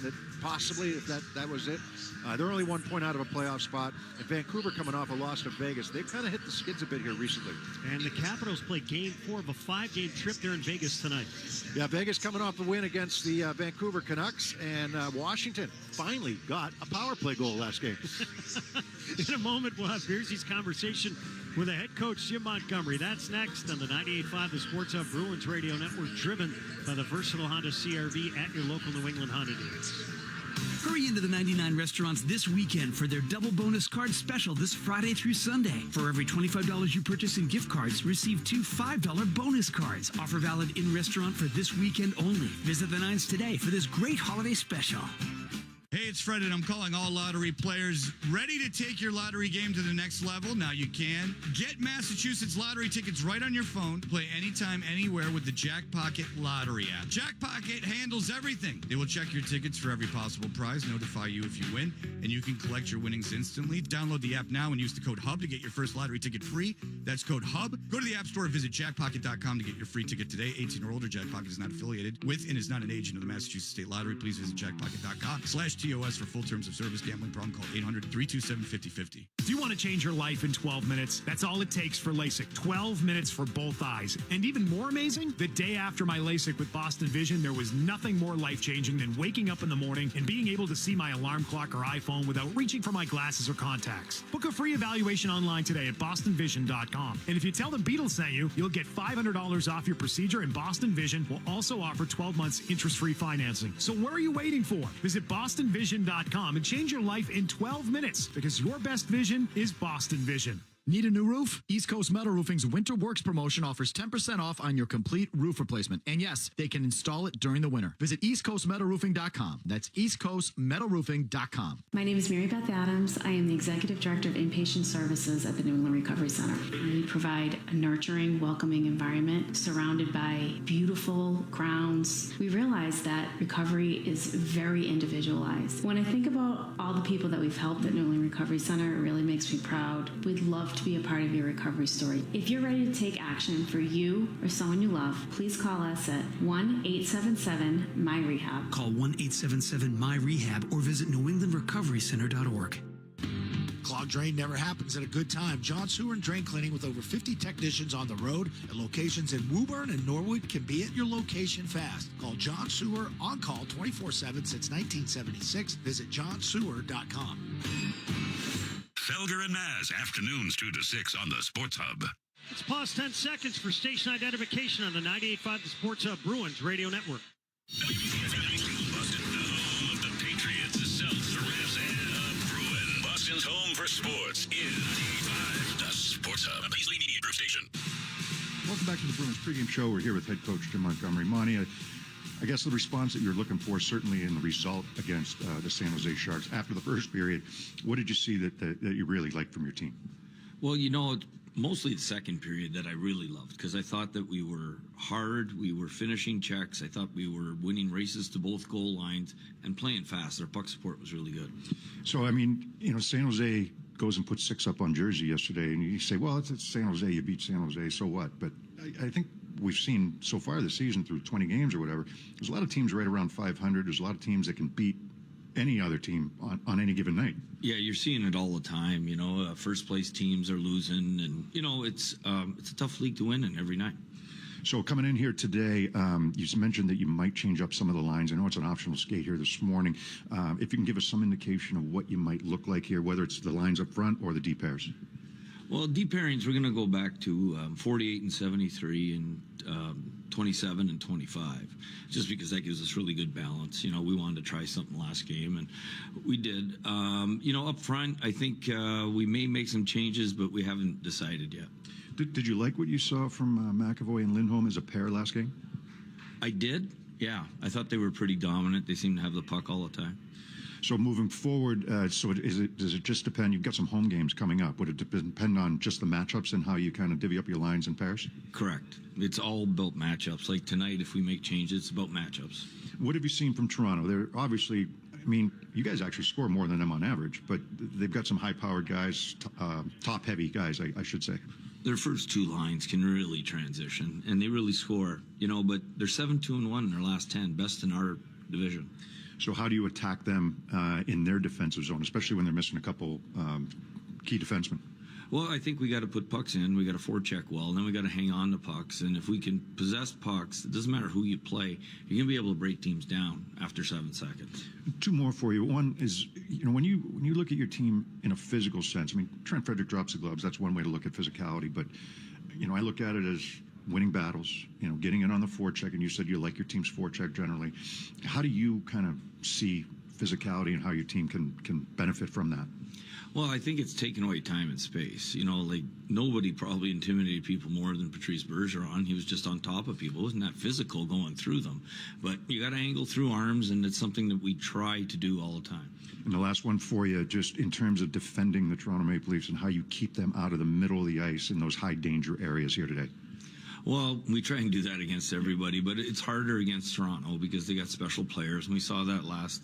that possibly, if that was it. They're only 1 point out of a playoff spot. And Vancouver coming off a loss to Vegas. They've kind of hit the skids a bit here recently. And the Capitals play Game 4 of a 5-game trip there in Vegas tonight. Yeah, Vegas coming off a win against the Vancouver Canucks. And Washington finally got a power play goal last game. In a moment, we'll have Bearsy's conversation with the head coach, Jim Montgomery. That's next on the 98.5 The Sports Hub Bruins Radio Network, driven by the versatile Honda CR-V at your local New England Honda dealers. Hurry into the 99 restaurants this weekend for their double bonus card special this Friday through Sunday. For every $25 you purchase in gift cards, receive 2 $5 bonus cards. Offer valid in-restaurant for this weekend only. Visit the Nines today for this great holiday special. Hey, it's Fred, and I'm calling all lottery players ready to take your lottery game to the next level. Now you can. Get Massachusetts lottery tickets right on your phone. Play anytime, anywhere with the Jackpocket lottery app. Jackpocket handles everything. They will check your tickets for every possible prize, notify you if you win, and you can collect your winnings instantly. Download the app now and use the code HUB to get your first lottery ticket free. That's code HUB. Go to the App Store or visit jackpocket.com to get your free ticket today. 18 or older. Jackpocket is not affiliated with and is not an agent of the Massachusetts State Lottery. Please visit jackpocket.com/TOS for full terms of service. Gambling problem? Call 800-327-5050. Do you want to change your life in 12 minutes? That's all it takes for LASIK. 12 minutes for both eyes. And even more amazing, the day after my LASIK with Boston Vision, there was nothing more life-changing than waking up in the morning and being able to see my alarm clock or iPhone without reaching for my glasses or contacts. Book a free evaluation online today at bostonvision.com. And if you tell the Beatles sent you, you'll get $500 off your procedure, and Boston Vision will also offer 12 months interest-free financing. So what are you waiting for? Visit bostonvision.com and change your life in 12 minutes, because your best vision is Boston Vision. Need a new roof? East Coast Metal Roofing's Winter Works promotion offers 10% off on your complete roof replacement. And yes, they can install it during the winter. Visit eastcoastmetalroofing.com. That's eastcoastmetalroofing.com. My name is Mary Beth Adams. I am the Executive Director of Inpatient Services at the New England Recovery Center. We provide a nurturing, welcoming environment surrounded by beautiful grounds. We realize that recovery is very individualized. When I think about all the people that we've helped at New England Recovery Center, it really makes me proud. We'd love to be a part of your recovery story. If you're ready to take action for you or someone you love, please call us at 1-877-MY-REHAB. Call 1-877-MY-REHAB or visit newenglandrecoverycenter.org. Clogged drain never happens at a good time. John Sewer and Drain Cleaning, with over 50 technicians on the road at locations in Woburn and Norwood, can be at your location fast. Call John Sewer on call 24/7 since 1976. Visit johnsewer.com. Felger and Maz, afternoons 2 to 6 on the Sports Hub. Let's pause 10 seconds for station identification on the 98.5 The Sports Hub Bruins Radio Network. Boston, the home of the Patriots, the Celts, the Rams, and the Bruins. Boston's home for sports is 95 The Sports Hub, a Paisley Media Group station. Welcome back to the Bruins pregame show. We're here with head coach Jim Montgomery. Monty, I guess the response that you're looking for, certainly in the result against the San Jose Sharks after the first period, what did you see that you really liked from your team? Well, mostly the second period that I really loved, because I thought that we were hard, we were finishing checks, I thought we were winning races to both goal lines and playing fast. Our puck support was really good. So, San Jose goes and puts 6 up on Jersey yesterday, and you say, well, it's San Jose, you beat San Jose, so what? But I think we've seen so far this season through 20 games or whatever, there's a lot of teams right around 500. There's a lot of teams that can beat any other team on any given night. Yeah, you're seeing it all the time. First place teams are losing, and it's a tough league to win in every night. So coming in here today, you mentioned that you might change up some of the lines. I know it's an optional skate here this morning. If you can give us some indication of what you might look like here, whether it's the lines up front or the D pairs. Well, deep pairings, we're going to go back to 48 and 73 and 27 and 25, just because that gives us really good balance. We wanted to try something last game, and we did. Up front, I think we may make some changes, but we haven't decided yet. Did you like what you saw from McAvoy and Lindholm as a pair last game? I did, yeah. I thought they were pretty dominant. They seemed to have the puck all the time. So moving forward, does it just depend? You've got some home games coming up. Would it depend on just the matchups and how you kind of divvy up your lines in pairs? Correct. It's all about matchups. Like tonight, if we make changes, it's about matchups. What have you seen from Toronto? They're obviously, you guys actually score more than them on average, but they've got some high-powered guys, top-heavy guys, I should say. Their first 2 lines can really transition, and they really score, but they're 7-2-1 in their last 10, best in our division. So how do you attack them in their defensive zone, especially when they're missing a couple key defensemen? Well, I think we got to put pucks in. We got to forecheck well, and then we got to hang on to pucks. And if we can possess pucks, it doesn't matter who you play, you're going to be able to break teams down after 7 seconds. Two more for you. One is, when you look at your team in a physical sense, I mean, Trent Frederick drops the gloves. That's one way to look at physicality. But, I look at it as winning battles, getting in on the forecheck. And you said you like your team's forecheck generally. How do you kind of see physicality and how your team can benefit from that? Well, I think it's taken away time and space. Nobody probably intimidated people more than Patrice Bergeron. He was just on top of people. It wasn't that physical going through them. But you got to angle through arms, and it's something that we try to do all the time. And the last one for you, just in terms of defending the Toronto Maple Leafs and how you keep them out of the middle of the ice in those high danger areas here today. Well, we try and do that against everybody, but it's harder against Toronto because they got special players. And we saw that last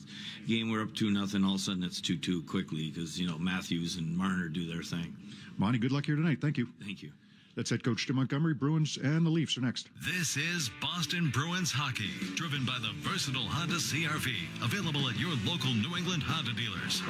game. We're up 2-0. All of a sudden, it's 2-2 quickly because, Matthews and Marner do their thing. Monty, good luck here tonight. Thank you. Thank you. That's head coach Jim Montgomery. Bruins and the Leafs are next. This is Boston Bruins hockey, driven by the versatile Honda CR-V, available at your local New England Honda dealers.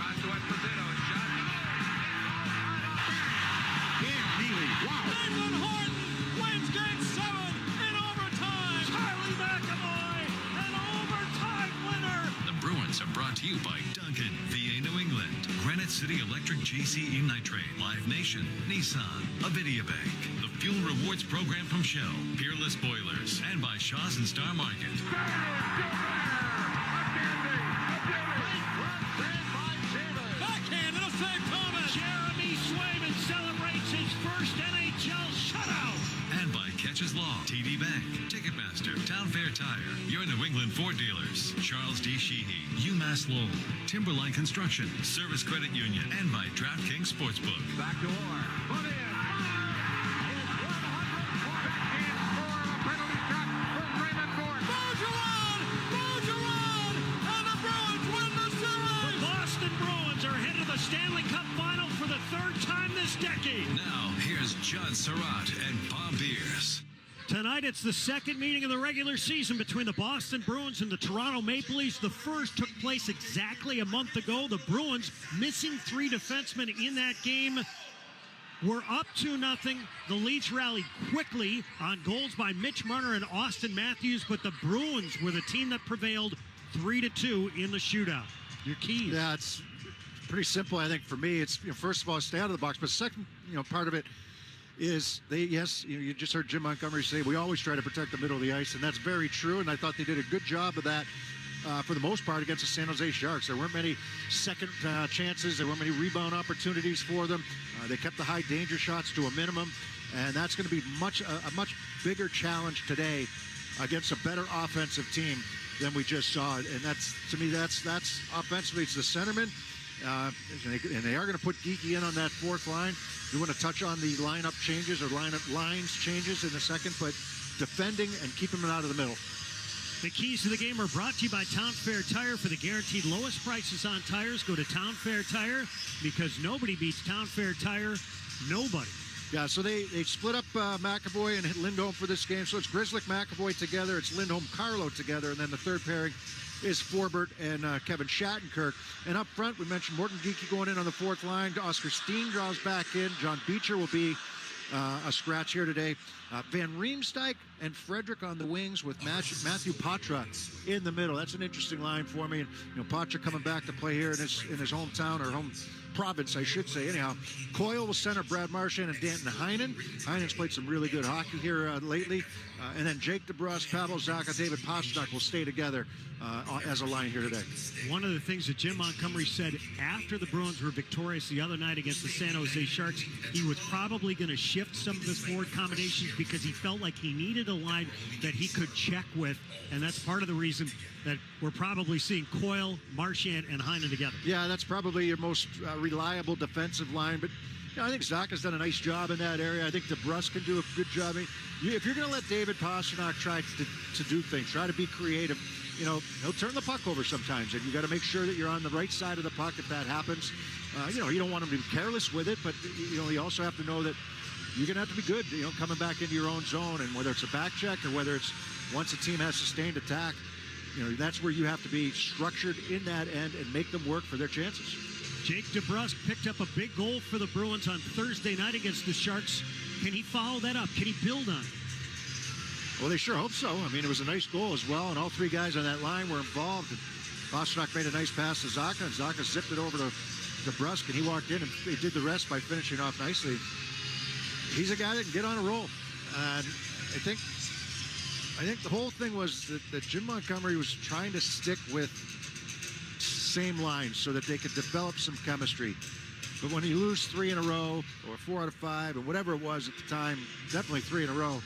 Nathan Horton wins Game 7 in overtime. Charlie McAvoy, an overtime winner. The Bruins are brought to you by Duncan, VA New England, Granite City Electric GCE Nitrate, Live Nation, Nissan, Avidia Bank, the Fuel Rewards Program from Shell, Peerless Boilers, and by Shaw's and Star Market. Backhand, it'll save Thomas. Jeremy Swayman celebrates his first NHL shutout. And by Catches Law, TD Bank, Ticketmaster, Town Fair Tire, your New England Ford dealers, Charles D. Sheehy, UMass Lowell, Timberline Construction, Service Credit Union, and by DraftKings Sportsbook. Back door. Put in. Stanley Cup final for the third time this decade. Now, here's John Surratt and Bob Beers. Tonight, it's the second meeting of the regular season between the Boston Bruins and the Toronto Maple Leafs. The first took place exactly a month ago. The Bruins, missing 3 defensemen in that game, were up 2-0. The Leafs rallied quickly on goals by Mitch Marner and Austin Matthews, but the Bruins were the team that prevailed 3-2 in the shootout. Your keys. Yeah, it's pretty simple, I think, for me. It's, first of all, stay out of the box, but second, part of it is you just heard Jim Montgomery say we always try to protect the middle of the ice, and that's very true, and I thought they did a good job of that for the most part against the San Jose Sharks. There weren't many second chances. There weren't many rebound opportunities for them. They kept the high danger shots to a minimum, and that's going to be a much bigger challenge today against a better offensive team than we just saw. And that's, to me, that's offensively, it's the centerman. And they are going to put Geekie in on that fourth line. We want to touch on the lineup changes or lines changes in a second, but defending and keeping them out of the middle. The keys to the game are brought to you by Town Fair Tire. For the guaranteed lowest prices on tires, go to Town Fair Tire, because nobody beats Town Fair Tire. Nobody. Yeah, so they split up McAvoy and Lindholm for this game. So it's Grzelcyk, McAvoy together. It's Lindholm, Carlo together. And then the third pairing is Forbort and Kevin Shattenkirk. And up front, we mentioned Morton Geekie going in on the fourth line. Oscar Steen draws back in. John Beecher will be a scratch here today. Van Riemsdyk and Frederick on the wings with Matthew Patra in the middle. That's an interesting line for me. And, Patra coming back to play here in his hometown, or home province, I should say. Anyhow, Coyle will center Brad Marchand and Danton Heinen. Heinen's played some really good hockey here lately. And then Jake DeBrusk, Pavel Zacha, David Pastrnak will stay together as a line here today. One of the things that Jim Montgomery said after the Bruins were victorious the other night against the San Jose Sharks, he was probably going to shift some of his forward combinations because he felt like he needed a line that he could check with, and that's part of the reason that we're probably seeing Coyle, Marchand, and Heinen together. Yeah, that's probably your most reliable defensive line, but I think Zacha's done a nice job in that area. I think DeBrusk can do a good job. I mean, if you're going to let David Pastrnak try to do things, try to be creative, he'll turn the puck over sometimes, and you got to make sure that you're on the right side of the puck if that happens. You don't want him to be careless with it, but you also have to know that you're going to have to be good, coming back into your own zone, and whether it's a back check or whether it's once a team has sustained attack, that's where you have to be structured in that end and make them work for their chances. Jake DeBrusk picked up a big goal for the Bruins on Thursday night against the Sharks. Can he follow that up? Can he build on it? Well, they sure hope so. I mean, it was a nice goal as well, and all three guys on that line were involved. And Pastrnak made a nice pass to Zacha, and Zacha zipped it over to DeBrusk, and he walked in and he did the rest by finishing off nicely. He's a guy that can get on a roll. And I think the whole thing was that Jim Montgomery was trying to stick with same lines so that they could develop some chemistry. But when you lose 3 in a row, or 4 out of 5, and whatever it was at the time, definitely 3 in a row,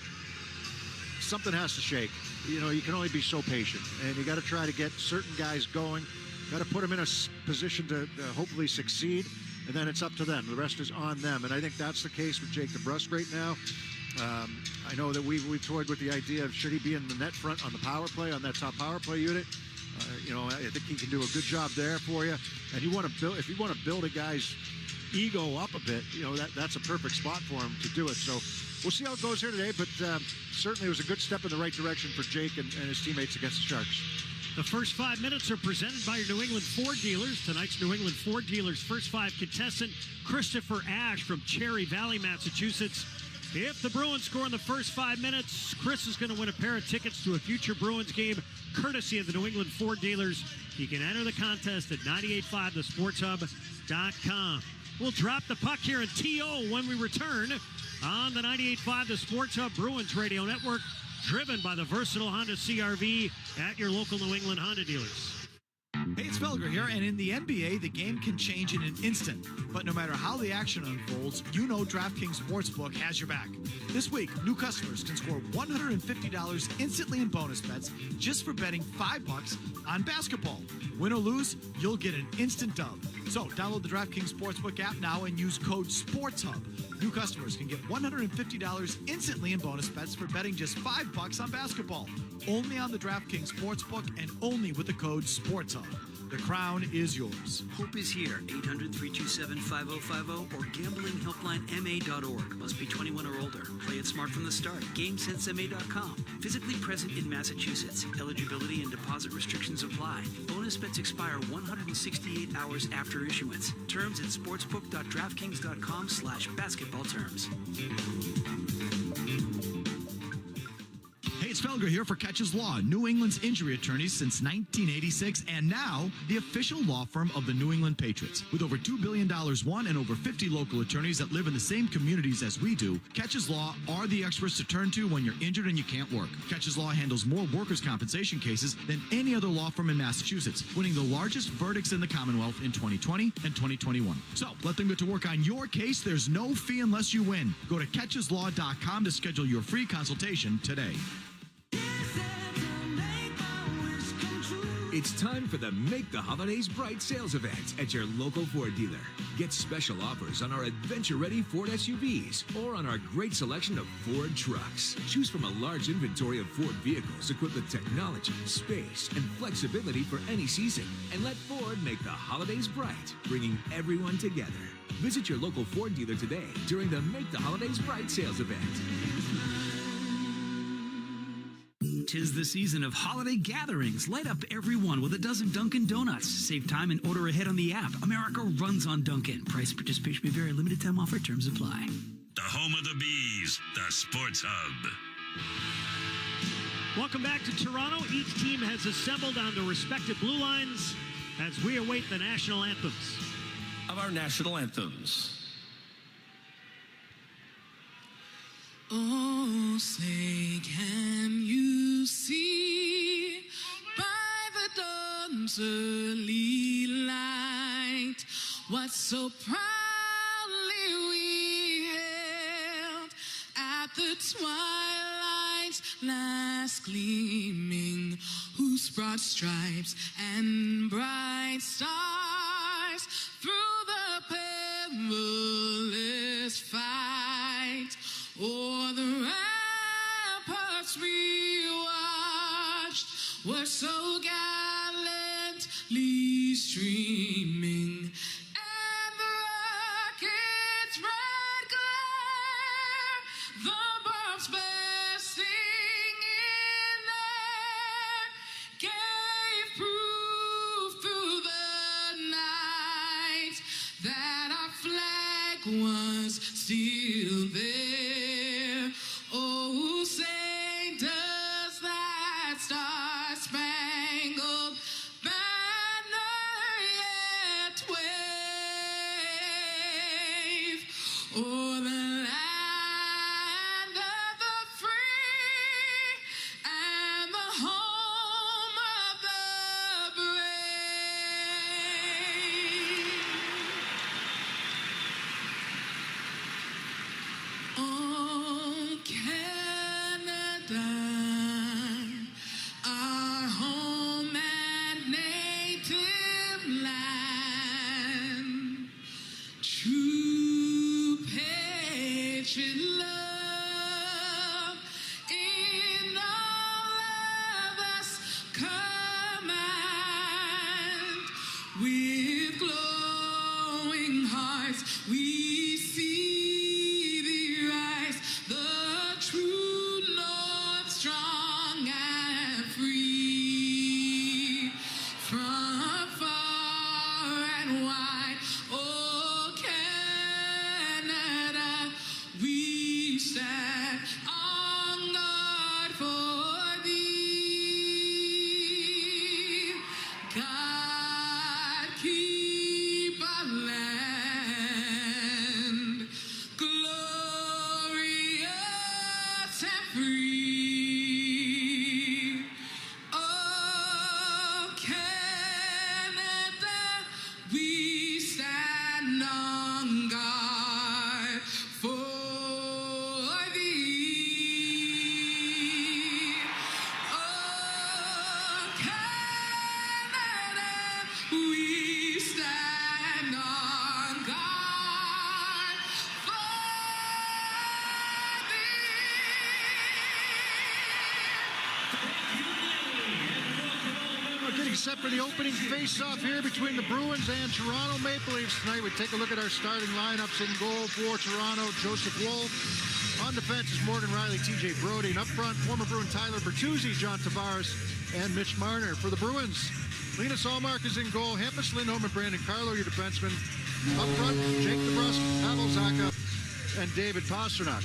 something has to shake. You can only be so patient, and you got to try to get certain guys going. Got to put them in a position to hopefully succeed, and then it's up to them. The rest is on them, and I think that's the case with Jake DeBrusk right now. I know that we've toyed with the idea of should he be in the net front on the power play, on that top power play unit. I think he can do a good job there for you. And if you want to build a guy's ego up a bit, that's a perfect spot for him to do it. So we'll see how it goes here today, but certainly it was a good step in the right direction for Jake and his teammates against the Sharks. The first 5 minutes are presented by your New England Ford dealers. Tonight's New England Ford dealers' first 5 contestant, Christopher Ash from Cherry Valley, Massachusetts. If the Bruins score in the first 5 minutes, Chris is going to win a pair of tickets to a future Bruins game, courtesy of the New England Ford dealers. He can enter the contest at 985thesportshub.com. We'll drop the puck here in TO when we return on the 98.5 The Sports Hub Bruins Radio Network, driven by the versatile Honda CR-V at your local New England Honda dealers. Hey, it's Felger here, and in the NBA, the game can change in an instant. But no matter how the action unfolds, DraftKings Sportsbook has your back. This week, new customers can score $150 instantly in bonus bets just for betting $5 on basketball. Win or lose, you'll get an instant dub. So download the DraftKings Sportsbook app now and use code SPORTSHUB. New customers can get $150 instantly in bonus bets for betting just $5 on basketball. Only on the DraftKings Sportsbook and only with the code SPORTSHUB. The crown is yours. Hope is here. 800-327-5050 or gamblinghelplinema.org. Must be 21 or older. Play it smart from the start. GameSenseMA.com. Physically present in Massachusetts. Eligibility and deposit restrictions apply. Bonus bets expire 168 hours after issuance. Terms at sportsbook.draftkings.com/basketball terms. Hey, it's Felger here for Catches Law, New England's injury attorneys since 1986, and now the official law firm of the New England Patriots. With over $2 billion won and over 50 local attorneys that live in the same communities as we do, Catches Law are the experts to turn to when you're injured and you can't work. Catches Law handles more workers' compensation cases than any other law firm in Massachusetts, winning the largest verdicts in the Commonwealth in 2020 and 2021. So let them get to work on your case. There's no fee unless you win. Go to catcheslaw.com to schedule your free consultation today. It's time for the Make the Holidays Bright sales event at your local Ford dealer. Get special offers on our adventure-ready Ford SUVs or on our great selection of Ford trucks. Choose from a large inventory of Ford vehicles equipped with technology, space, and flexibility for any season. And let Ford make the holidays bright, bringing everyone together. Visit your local Ford dealer today during the Make the Holidays Bright sales event. 'Tis the season of holiday gatherings. Light up every one with a dozen Dunkin' Donuts. Save time and order ahead on the app. America runs on Dunkin'. Price participation may vary. Limited time offer. Terms apply. The home of the bees, the Sports Hub. Welcome back to Toronto. Each team has assembled on the respective blue lines as we await the national anthems. Of our national anthems. Oh, say, can you see by the dawn's early light what so proudly we hailed at the twilight's last gleaming, whose broad stripes and bright stars through the perilous fight o'er the ramparts we watched were so gallantly streaming, and the rocket's red glare, the bombs bursting in air, with glowing hearts, we see thee rise, the true North, strong and free. From far and wide, oh Canada, we stand on guard for thee. God keep our land glorious and free. Oh Canada, we stand on guard for thee. Oh Canada, we stand on guard for We're getting set for the opening face-off here between the Bruins and Toronto Maple Leafs tonight. We take a look at our starting lineups. In goal for Toronto, Joseph Woll. On defense is Morgan Riley, TJ Brody. And up front, former Bruin Tyler Bertuzzi, John Tavares, and Mitch Marner. For the Bruins, Linus Allmark is in goal. Hampus Lindholm and Brandon Carlo, your defensemen. Up front, Jake DeBrusk, Pavel Zacha, and David Pastrnak.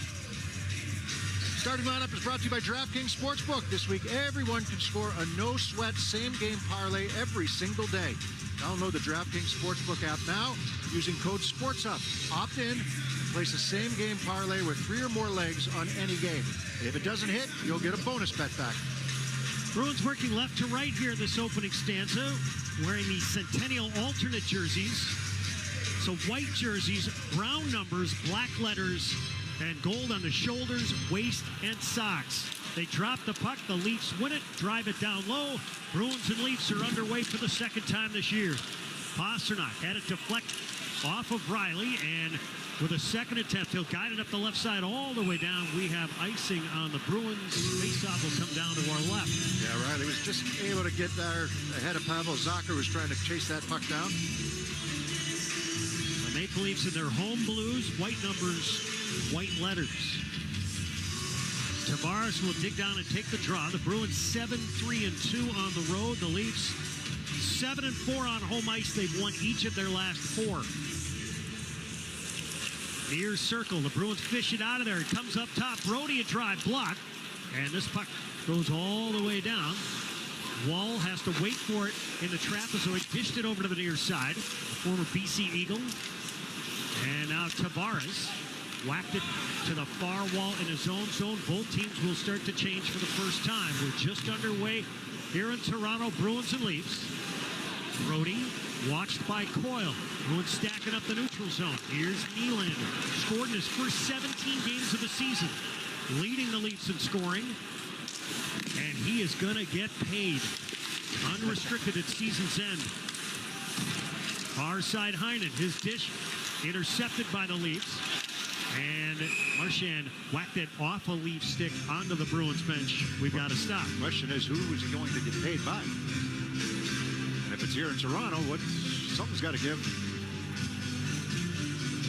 Starting lineup is brought to you by DraftKings Sportsbook. This week, everyone can score a no-sweat same-game parlay every single day. Download the DraftKings Sportsbook app now using code SPORTSUP. Opt in, place a same-game parlay with 3 or more legs on any game. If it doesn't hit, you'll get a bonus bet back. Bruins working left to right here in this opening stanza, wearing the Centennial alternate jerseys. So white jerseys, brown numbers, black letters, and gold on the shoulders, waist, and socks. They drop the puck. The Leafs win it, drive it down low. Bruins and Leafs are underway for the second time this year. Pastrnak had it deflect off of Riley, and with a second attempt, he'll guide it up the left side all the way down. We have icing on the Bruins. Faceoff will come down to our left. Yeah, Riley was just able to get there ahead of Pavel Zacha, who was trying to chase that puck down. The Maple Leafs in their home blues, white numbers, white letters. Tavares will dig down and take the draw. The Bruins 7-3-2 on the road. The Leafs 7-4 on home ice. They've won each of their last 4. Near circle. The Bruins fish it out of there. It comes up top. Brody a drive block. And this puck goes all the way down. Wall has to wait for it in the trapezoid. Dished it over to the near side. The former BC Eagle. And now Tavares whacked it to the far wall in his own zone. Both teams will start to change for the first time. We're just underway here in Toronto, Bruins and Leafs. Brody watched by Coyle. Bruins stacking up the neutral zone. Here's Nylander. Scored in his first 17 games of the season. Leading the Leafs in scoring. And he is going to get paid. Unrestricted at season's end. Far side Heinen. His dish intercepted by the Leafs. And Marchand whacked it off a Leaf stick onto the Bruins bench. We've got to stop. The question is, who is he going to get paid by? And if it's here in Toronto, something's got to give.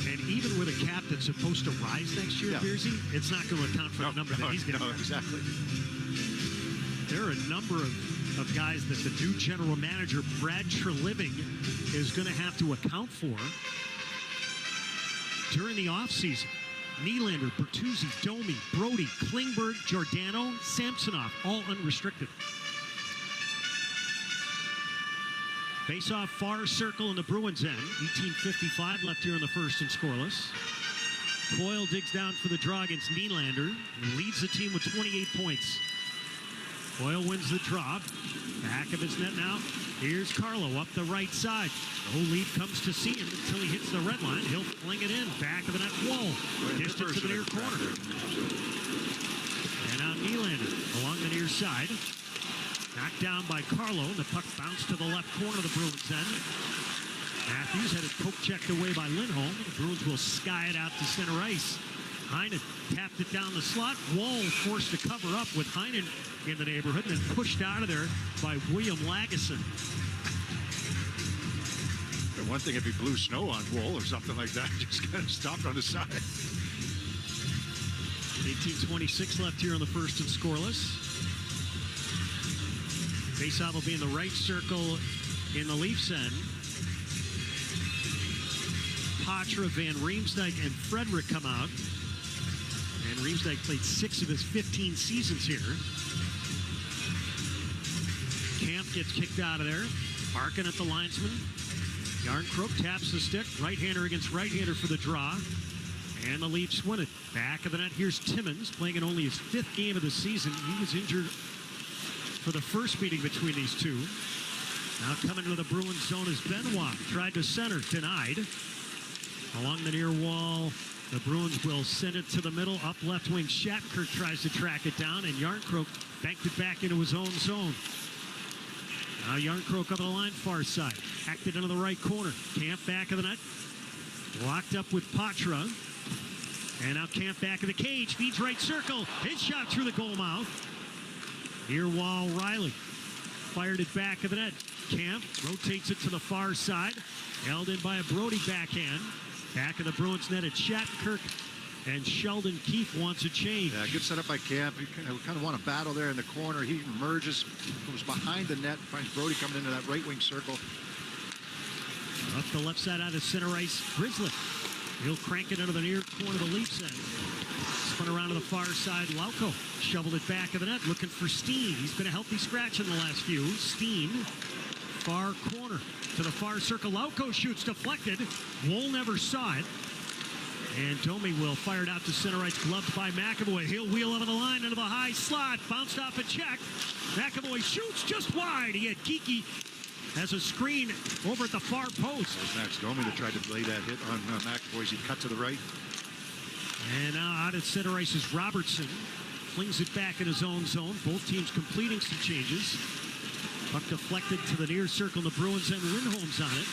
And even with a cap that's supposed to rise next year, Beersy, it's not going to account for the number that he's getting. No, exactly. There are a number of guys that the new general manager, Brad Treliving, is going to have to account for during the offseason. Nylander, Bertuzzi, Domi, Brody, Klingberg, Giordano, Samsonov, all unrestricted. Face-off far circle in the Bruins end. 18:55 left here in the first and scoreless. Coyle digs down for the draw against Nylander. Leads the team with 28 points. Coyle wins the draw. Back of his net now. Here's Carlo up the right side. No lead comes to see him until he hits the red line. He'll fling it in. Back of the net wall. Dished it to the near corner. And now Nylander along the near side. Knocked down by Carlo. The puck bounced to the left corner of the Bruins end. Matthews had it poke checked away by Lindholm. The Bruins will sky it out to center ice. Heinen tapped it down the slot. Wall forced to cover up with Heinen in the neighborhood and then pushed out of there by William Lagesson. one thing if he blew snow on Wool or something like that, just kind of stopped on the side. 18:26 left here in the first and scoreless. Faceoff will be in the right circle in the Leafs end. Patra, Van Riemsdyk, and Frederick come out. And Riemsdyk played 6 of his 15 seasons here. Camp gets kicked out of there. Barking at the linesman. Yarncroke taps the stick. Right-hander against right-hander for the draw. And the Leafs win it. Back of the net, here's Timmins, playing in only his 5th game of the season. He was injured for the first meeting between these two. Now coming to the Bruins zone is Benoit. Tried to center, denied. Along the near wall, the Bruins will send it to the middle. Up left wing, Shattenkirk tries to track it down, and Yarncroke banked it back into his own zone. Now Yarncroke up the line, far side. Hacked it into the right corner. Camp back of the net. Locked up with Patra. And now Camp back of the cage. Feeds right circle. His shot through the goal mouth. Near wall, Riley. Fired it back of the net. Camp rotates it to the far side. Held in by a Brody backhand. Back of the Bruins net at Shattenkirk. And Sheldon Keefe wants a change. Yeah, good setup by Camp. You kind of want to battle there in the corner. He emerges, goes behind the net, finds Brody coming into that right wing circle. Up the left side out of center ice, Grizzly. He'll crank it into the near corner of the Leafs end. Spun around to the far side, Lauko shoveled it back of the net, looking for Steen. He's been a healthy scratch in the last few. Steen, far corner to the far circle. Lauko shoots deflected. Wool never saw it. And Domi will fire it out to center ice, gloved by McAvoy. He'll wheel over the line into the high slot. Bounced off a check. McAvoy shoots just wide. He had Kiki as a screen over at the far post. Max Domi that tried to lay that hit on McAvoy. He cut to the right. And now out at center ice is Robertson. Flings it back in his own zone. Both teams completing some changes. Puck deflected to the near circle. The Bruins and Lindholm's on it.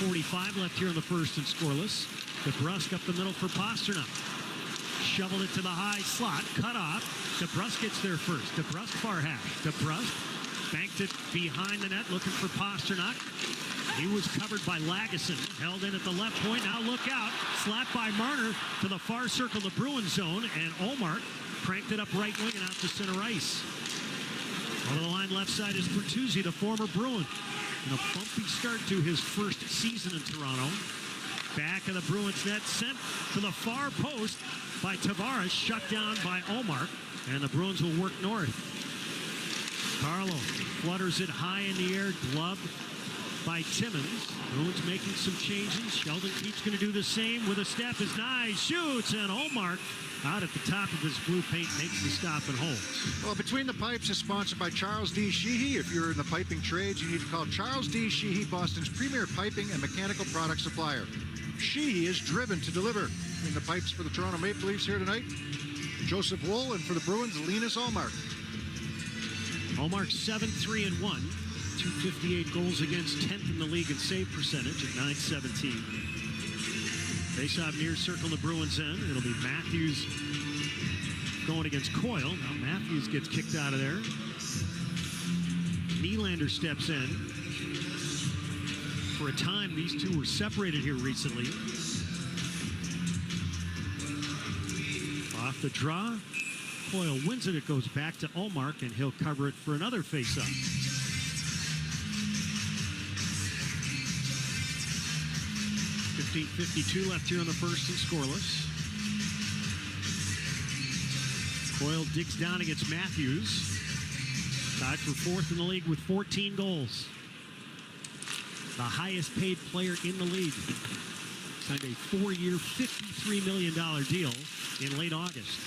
16:45 left here in the first and scoreless. DeBrusk up the middle for Pasternak. Shoveled it to the high slot. Cut off. DeBrusk gets there first. DeBrusk far hash. DeBrusk banked it behind the net looking for Pasternak. He was covered by Lagesson. Held in at the left point. Now look out. Slapped by Marner to the far circle of the Bruins zone. And Omar cranked it up right wing and out to center ice. On the line left side is Bertuzzi, the former Bruin. And a bumpy start to his first season in Toronto. Back of the Bruins net, sent to the far post by Tavares, shut down by Omar. And the Bruins will work north. Carlo flutters it high in the air, gloved by Timmins. Bruins making some changes. Sheldon Keefe's going to do the same with a step. His nice shoots, and Omar out at the top of his blue paint makes the stop and holds. Well, Between the Pipes is sponsored by Charles D. Sheehy. If you're in the piping trades, you need to call Charles D. Sheehy, Boston's premier piping and mechanical product supplier. Sheehy is driven to deliver. In the pipes for the Toronto Maple Leafs here tonight, Joseph Woll, and for the Bruins, Linus Ullmark. Ullmark 7-3-1. 258 goals against, 10th in the league in save percentage at .917. Face-off near circle the Bruins end. It'll be Matthews going against Coyle. Now Matthews gets kicked out of there. Nylander steps in. For a time, these two were separated here recently. Off the draw. Coyle wins it. It goes back to Ullmark, and he'll cover it for another face-off. 15:52 left here in the first and scoreless. Coyle digs down against Matthews. Tied for 4th in the league with 14 goals. The highest paid player in the league. Signed a 4-year, $53 million deal in late August.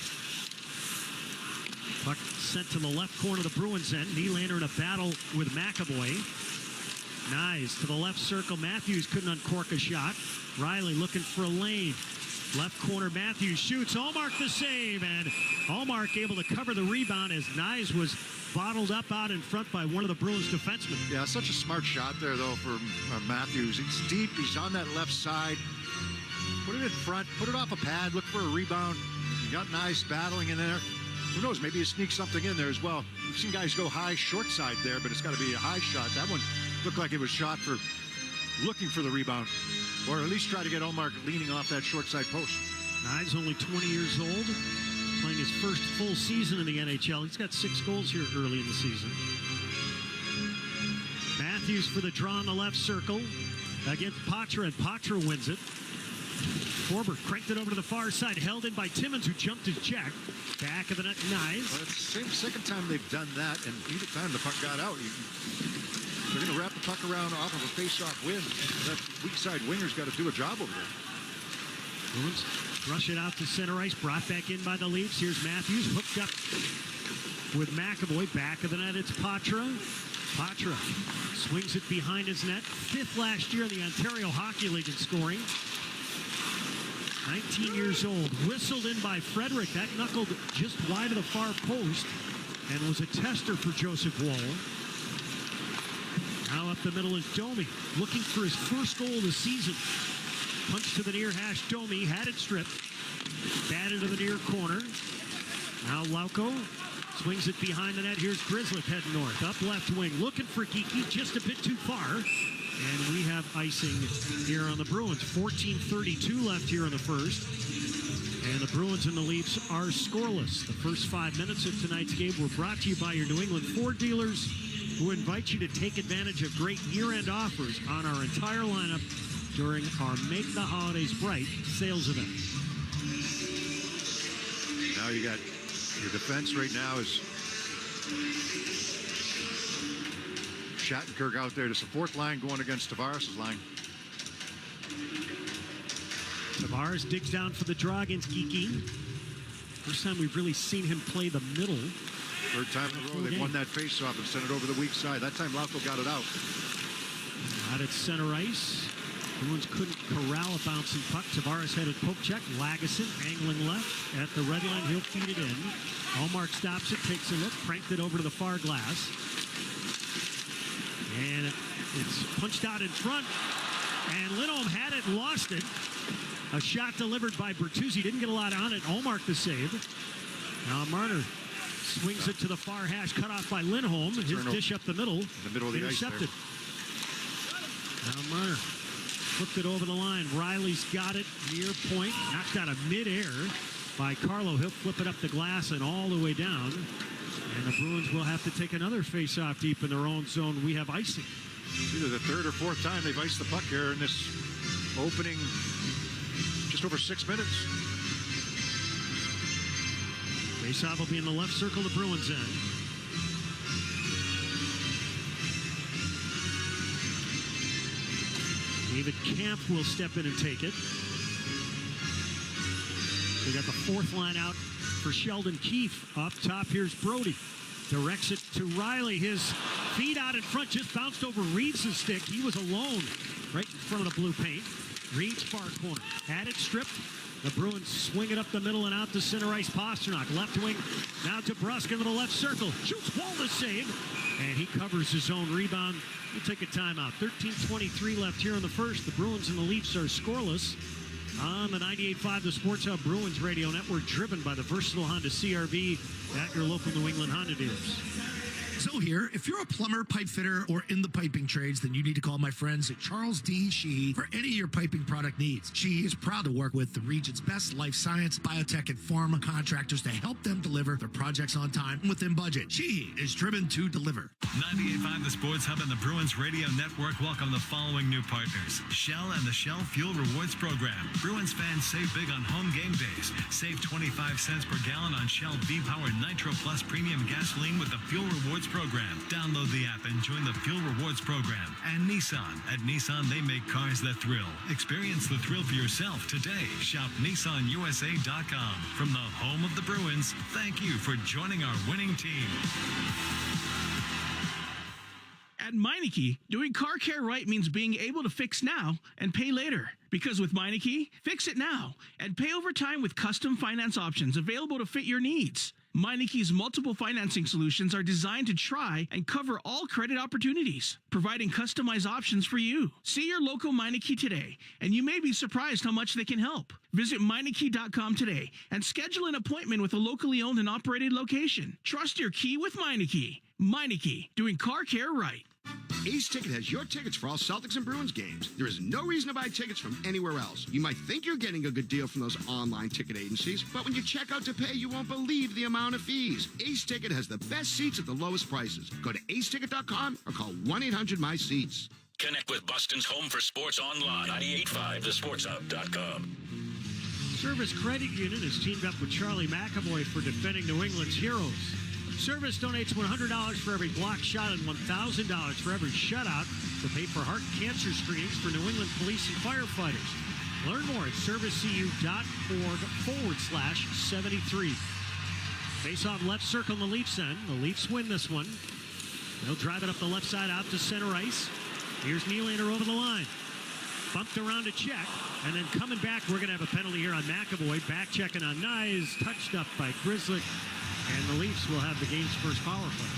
Puck sent to the left corner of the Bruins end. Nylander in a battle with McAvoy. Nice to the left circle. Matthews couldn't uncork a shot. Riley looking for a lane. Left corner, Matthews shoots. Ullmark the save, and Ullmark able to cover the rebound as Nyes was bottled up out in front by one of the Bruins defensemen. Yeah, such a smart shot there, though, for Matthews. He's deep. He's on that left side. Put it in front. Put it off a pad. Look for a rebound. You got Nyes battling in there. Who knows? Maybe you sneak something in there as well. We've seen guys go high, short side there, but it's got to be a high shot. That one looked like it was shot for looking for the rebound, or at least try to get Ullmark leaning off that short side post. Nye's only 20 years old, playing his first full season in the NHL. He's got 6 goals here early in the season. Matthews for the draw in the left circle against Patra, and Patra wins it. Forbert cranked it over to the far side, held in by Timmins, who jumped his check. Back of the net, Nyes. Well, it's the second time they've done that, and either time the puck got out. They're going to wrap the puck around off of a face-off win. That weak side winger's got to do a job over there. Bruins rush it out to center ice, brought back in by the Leafs. Here's Matthews, hooked up with McAvoy. Back of the net, it's Patra. Patra swings it behind his net. 5th last year in the Ontario Hockey League in scoring. 19 years old. Whistled in by Frederick. That knuckled just wide of the far post and was a tester for Joseph Wall. Now up the middle is Domi, looking for his first goal of the season. Punch to the near hash. Domi had it stripped. Batted to the near corner. Now Lauko swings it behind the net. Here's Grizzly heading north. Up left wing. Looking for Kiki. Just a bit too far. And we have icing here on the Bruins. 14:32 left here in the first. And the Bruins and the Leafs are scoreless. The first 5 minutes of tonight's game were brought to you by your New England Ford dealers, who invite you to take advantage of great year-end offers on our entire lineup during our Make the Holidays Bright sales event. Now you got your defense right now is Shattenkirk out there. It's the 4th line going against Tavares' line. Tavares digs down for the draw against Kiki. First time we've really seen him play the middle. 3rd time in a row they've won that faceoff and sent it over the weak side. That time Lauko got it out. Out at center ice. Bruins couldn't corral a bouncing puck. Tavares headed poke check. Lagesson angling left at the red line. He'll feed it in. Ullmark stops it, takes a look, cranked it over to the far glass. And it's punched out in front. And Lindholm had it and lost it. A shot delivered by Bertuzzi. Didn't get a lot on it. Ullmark the save. Now Marner swings it to the far hash, cut off by Lindholm. His dish up the middle. In the middle of the intercepted. Ice now Marner flipped it over the line. Riley's got it near point. Knocked out of midair by Carlo. He'll flip it up the glass and all the way down. And the Bruins will have to take another face-off deep in their own zone. We have icing. It's either the 3rd or 4th time they've iced the puck here in this opening just over 6 minutes. Face-off will be in the left circle, the Bruins end. David Camp will step in and take it. We got the 4th line out for Sheldon Keefe. Up top, here's Brody. Directs it to Riley. His feet out in front, just bounced over Reeves' stick. He was alone right in front of the blue paint. Reeves far corner. Had it stripped. The Bruins swing it up the middle and out to center ice. Pasternak, left wing. Now to Brusque into the left circle. Shoots Wall to save. And he covers his own rebound. We'll take a timeout. 13:23 left here in the first. The Bruins and the Leafs are scoreless on the 98.5 The Sports Hub Bruins Radio Network, driven by the versatile Honda CR-V at your local New England Honda dealers. So here, if you're a plumber, pipe fitter, or in the piping trades, then you need to call my friends at Charles D. Sheehy for any of your piping product needs. Sheehy is proud to work with the region's best life science, biotech, and pharma contractors to help them deliver their projects on time and within budget. Sheehy is driven to deliver. 98.5 The Sports Hub and the Bruins Radio Network welcome the following new partners. Shell and the Shell Fuel Rewards Program. Bruins fans save big on home game days. Save 25 cents per gallon on Shell V-Power Nitro Plus Premium Gasoline with the Fuel Rewards Program. Download the app and join the Fuel Rewards Program. And Nissan. At Nissan, they make cars that thrill. Experience the thrill for yourself today. Shop NissanUSA.com. From the home of the Bruins, thank you for joining our winning team. At Meineke, doing car care right means being able to fix now and pay later. Because with Meineke, fix it now and pay over time with custom finance options available to fit your needs. Meineke's multiple financing solutions are designed to try and cover all credit opportunities, providing customized options for you. See your local Meineke today, and you may be surprised how much they can help. Visit Meineke.com today and schedule an appointment with a locally owned and operated location. Trust your key with Meineke. Meineke, doing car care right. Ace Ticket has your tickets for all Celtics and Bruins games. There is no reason to buy tickets from anywhere else. You might think you're getting a good deal from those online ticket agencies, but when you check out to pay, you won't believe the amount of fees. Ace Ticket has the best seats at the lowest prices. Go to aceticket.com or call 1-800-MY-SEATS. Connect with Boston's home for sports online. 98.5thesportshub.com. Service Credit Union has teamed up with Charlie McAvoy for defending New England's heroes. Service donates $100 for every block shot and $1,000 for every shutout to pay for heart cancer screenings for New England police and firefighters. Learn more at serviceu.org/73. Face off left circle in the Leafs end. The Leafs win this one. They'll drive it up the left side out to center ice. Here's Nylander over the line. Bumped around to check. And then coming back, we're going to have a penalty here on McAvoy. Back checking on Nyes. Touched up by Grizzlick. And the Leafs will have the game's first power play.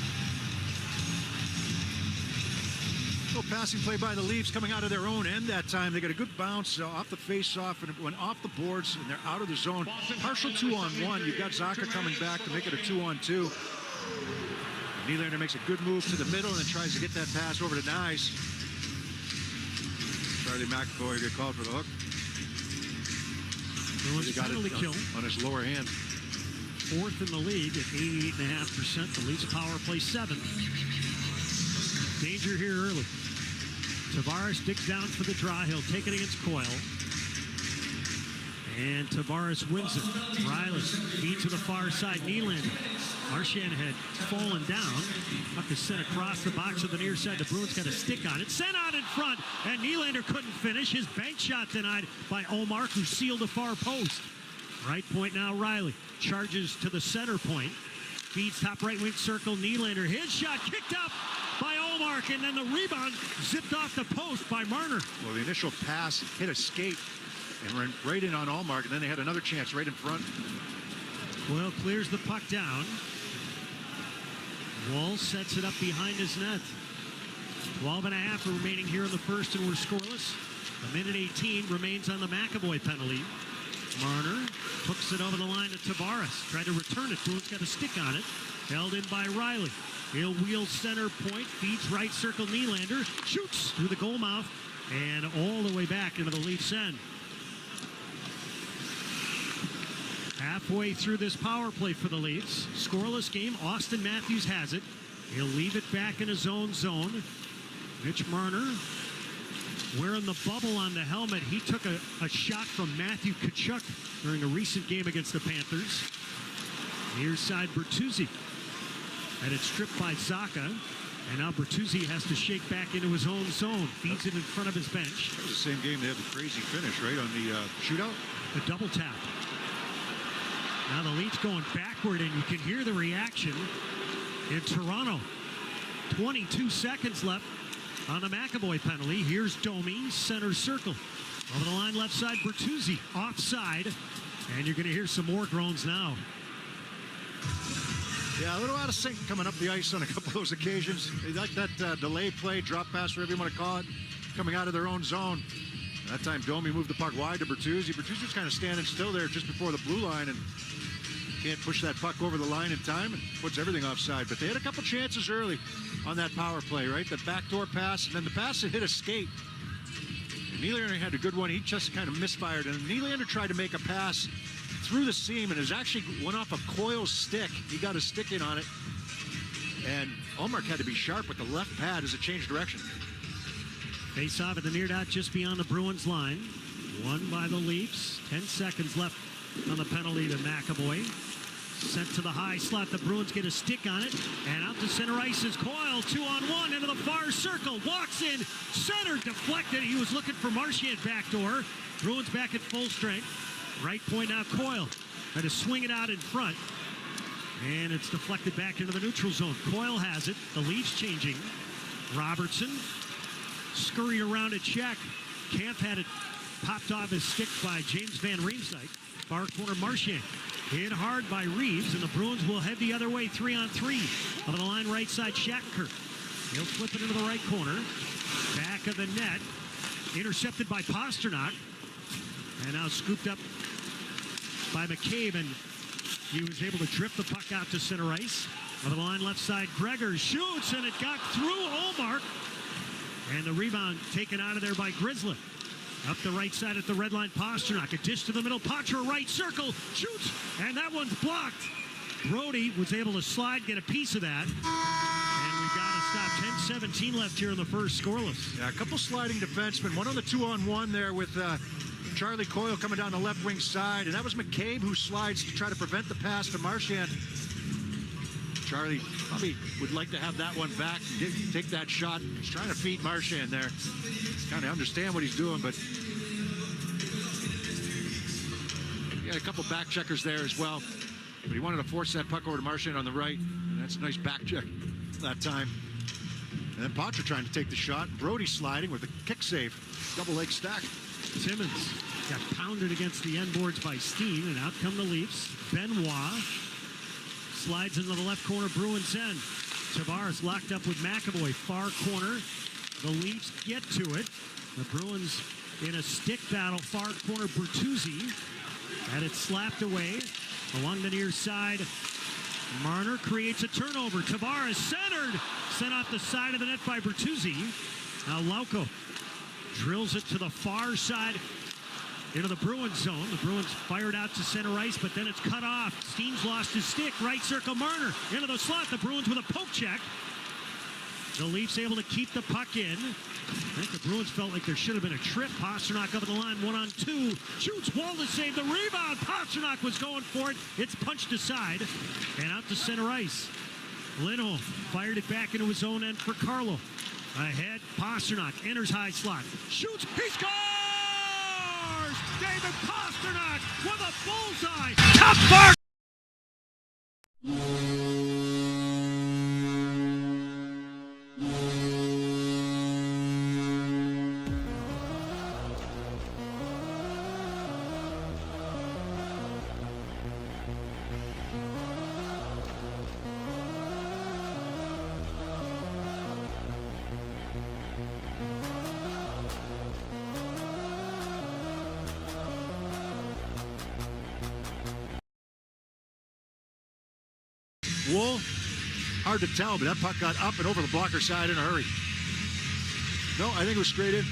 Little passing play by the Leafs coming out of their own end that time. They got a good bounce off the face-off, and it went off the boards, and they're out of the zone. Partial 2-on-1. You've got Zacha coming back to make it a 2-on-2. Nylander makes a good move to the middle and then tries to get that pass over to Nyes. Charlie McAvoy get called for the hook. Bruins penalty kill on his lower hand. Fourth in the league at 88.5%. The Leafs power play 7. Danger here early. Tavares digs down for the draw. He'll take it against Coyle. And Tavares wins it. Riley feed to the far side. Nylander. Marchand had fallen down. Puck is sent across the box to the near side. The Bruins got a stick on it. Sent out in front. And Nylander couldn't finish. His bank shot denied by Omar, who sealed the far post. Right point now, Riley. Charges to the center point. Feeds top right wing circle. Nylander. His shot kicked up by Omar. And then the rebound zipped off the post by Marner. Well, the initial pass hit a skate and ran right in on Allmark, and then they had another chance right in front. Well, clears the puck down. Wall sets it up behind his net. 12.5 remaining here in the first, and we're scoreless. A minute 18 remains on the McAvoy penalty. Marner hooks it over the line to Tavares. Tried to return it. Bruins got a stick on it. Held in by Riley. He'll wheel center point. Feeds right circle. Nylander shoots through the goal mouth and all the way back into the Leafs end. Halfway through this power play for the Leafs. Scoreless game. Austin Matthews has it. He'll leave it back in his own zone. Mitch Marner wearing the bubble on the helmet. He took a shot from Matthew Tkachuk during a recent game against the Panthers. Near side Bertuzzi. And it's stripped by Zacha. And now Bertuzzi has to shake back into his own zone. Feeds it in front of his bench. That was the same game they had the crazy finish, right, on the shootout? The double tap. Now the Leafs going backward, and you can hear the reaction in Toronto. 22 seconds left on the McAvoy penalty. Here's Domi, center circle. Over the line, left side, Bertuzzi, offside. And you're going to hear some more groans now. Yeah, a little out of sync coming up the ice on a couple of those occasions. They like that delay play, drop pass, whatever you want to call it, coming out of their own zone. That time, Domi moved the puck wide to Bertuzzi. Bertuzzi's kind of standing still there just before the blue line and can't push that puck over the line in time and puts everything offside. But they had a couple chances early on that power play, right? The backdoor pass, and then the pass that hit a skate. And Nylander had a good one. He just kind of misfired. And Nylander tried to make a pass through the seam, and it actually went off of Coyle's stick. He got a stick in on it. And Allmark had to be sharp with the left pad as it changed direction. Face off at the near dot just beyond the Bruins line. Won by the Leafs. 10 seconds left on the penalty to McAvoy. Sent to the high slot. The Bruins get a stick on it. And out to center ice is Coyle. 2-on-1 into the far circle. Walks in. Center deflected. He was looking for Marchand backdoor. Bruins back at full strength. Right point now, Coyle. Try to swing it out in front. And it's deflected back into the neutral zone. Coyle has it. The Leafs changing. Robertson scurried around a check. Camp had it popped off his stick by James Van Riemsdyk. Far corner Marchand. Hit hard by Reeves, and the Bruins will head the other way 3-on-3. Over the line right side, Shattenkirk. He'll flip it into the right corner. Back of the net. Intercepted by Pasternak. And now scooped up by McCabe, and he was able to drift the puck out to center ice. Over the line, left side, Gregor shoots, and it got through Olmark. And the rebound taken out of there by Grizzly. Up the right side at the red line, Pasternak. A dish to the middle, Poitras right circle, shoots, and that one's blocked. Brody was able to slide, get a piece of that. And we've got to stop. 10-17 left here in the first, scoreless. Yeah, a couple sliding defensemen. One on the 2-on-1 there with Charlie Coyle coming down the left wing side. And that was McCabe who slides to try to prevent the pass to Marchand. Charlie probably would like to have that one back and take that shot. He's trying to feed Marchand there. Kind of understand what he's doing, but he had a couple back checkers there as well. But he wanted to force that puck over to Marchand on the right. And that's a nice back check that time. And then Poitras trying to take the shot. Brody sliding with a kick save. Double leg stack. Timmins got pounded against the end boards by Steen, and out come the Leafs. Benoit slides into the left corner, Bruins end. Tavares locked up with McAvoy, far corner. The Leafs get to it. The Bruins in a stick battle, far corner, Bertuzzi. Had it slapped away along the near side. Marner creates a turnover. Tavares centered. Sent off the side of the net by Bertuzzi. Now Lauko drills it to the far side into the Bruins zone. The Bruins fired out to center ice, but then it's cut off. Steen's lost his stick. Right circle, Marner into the slot. The Bruins with a poke check. The Leafs able to keep the puck in. I think the Bruins felt like there should have been a trip. Pasternak up at the line, 1-on-2. Shoots, wall to save the rebound. Pasternak was going for it. It's punched aside and out to center ice. Lindholm fired it back into his own end for Carlo. Ahead, Pasternak enters high slot. Shoots, he scores! David Pasternak with a bullseye. Tough mark! Wool, hard to tell, but that puck got up and over the blocker side in a hurry. No, I think it was straight in.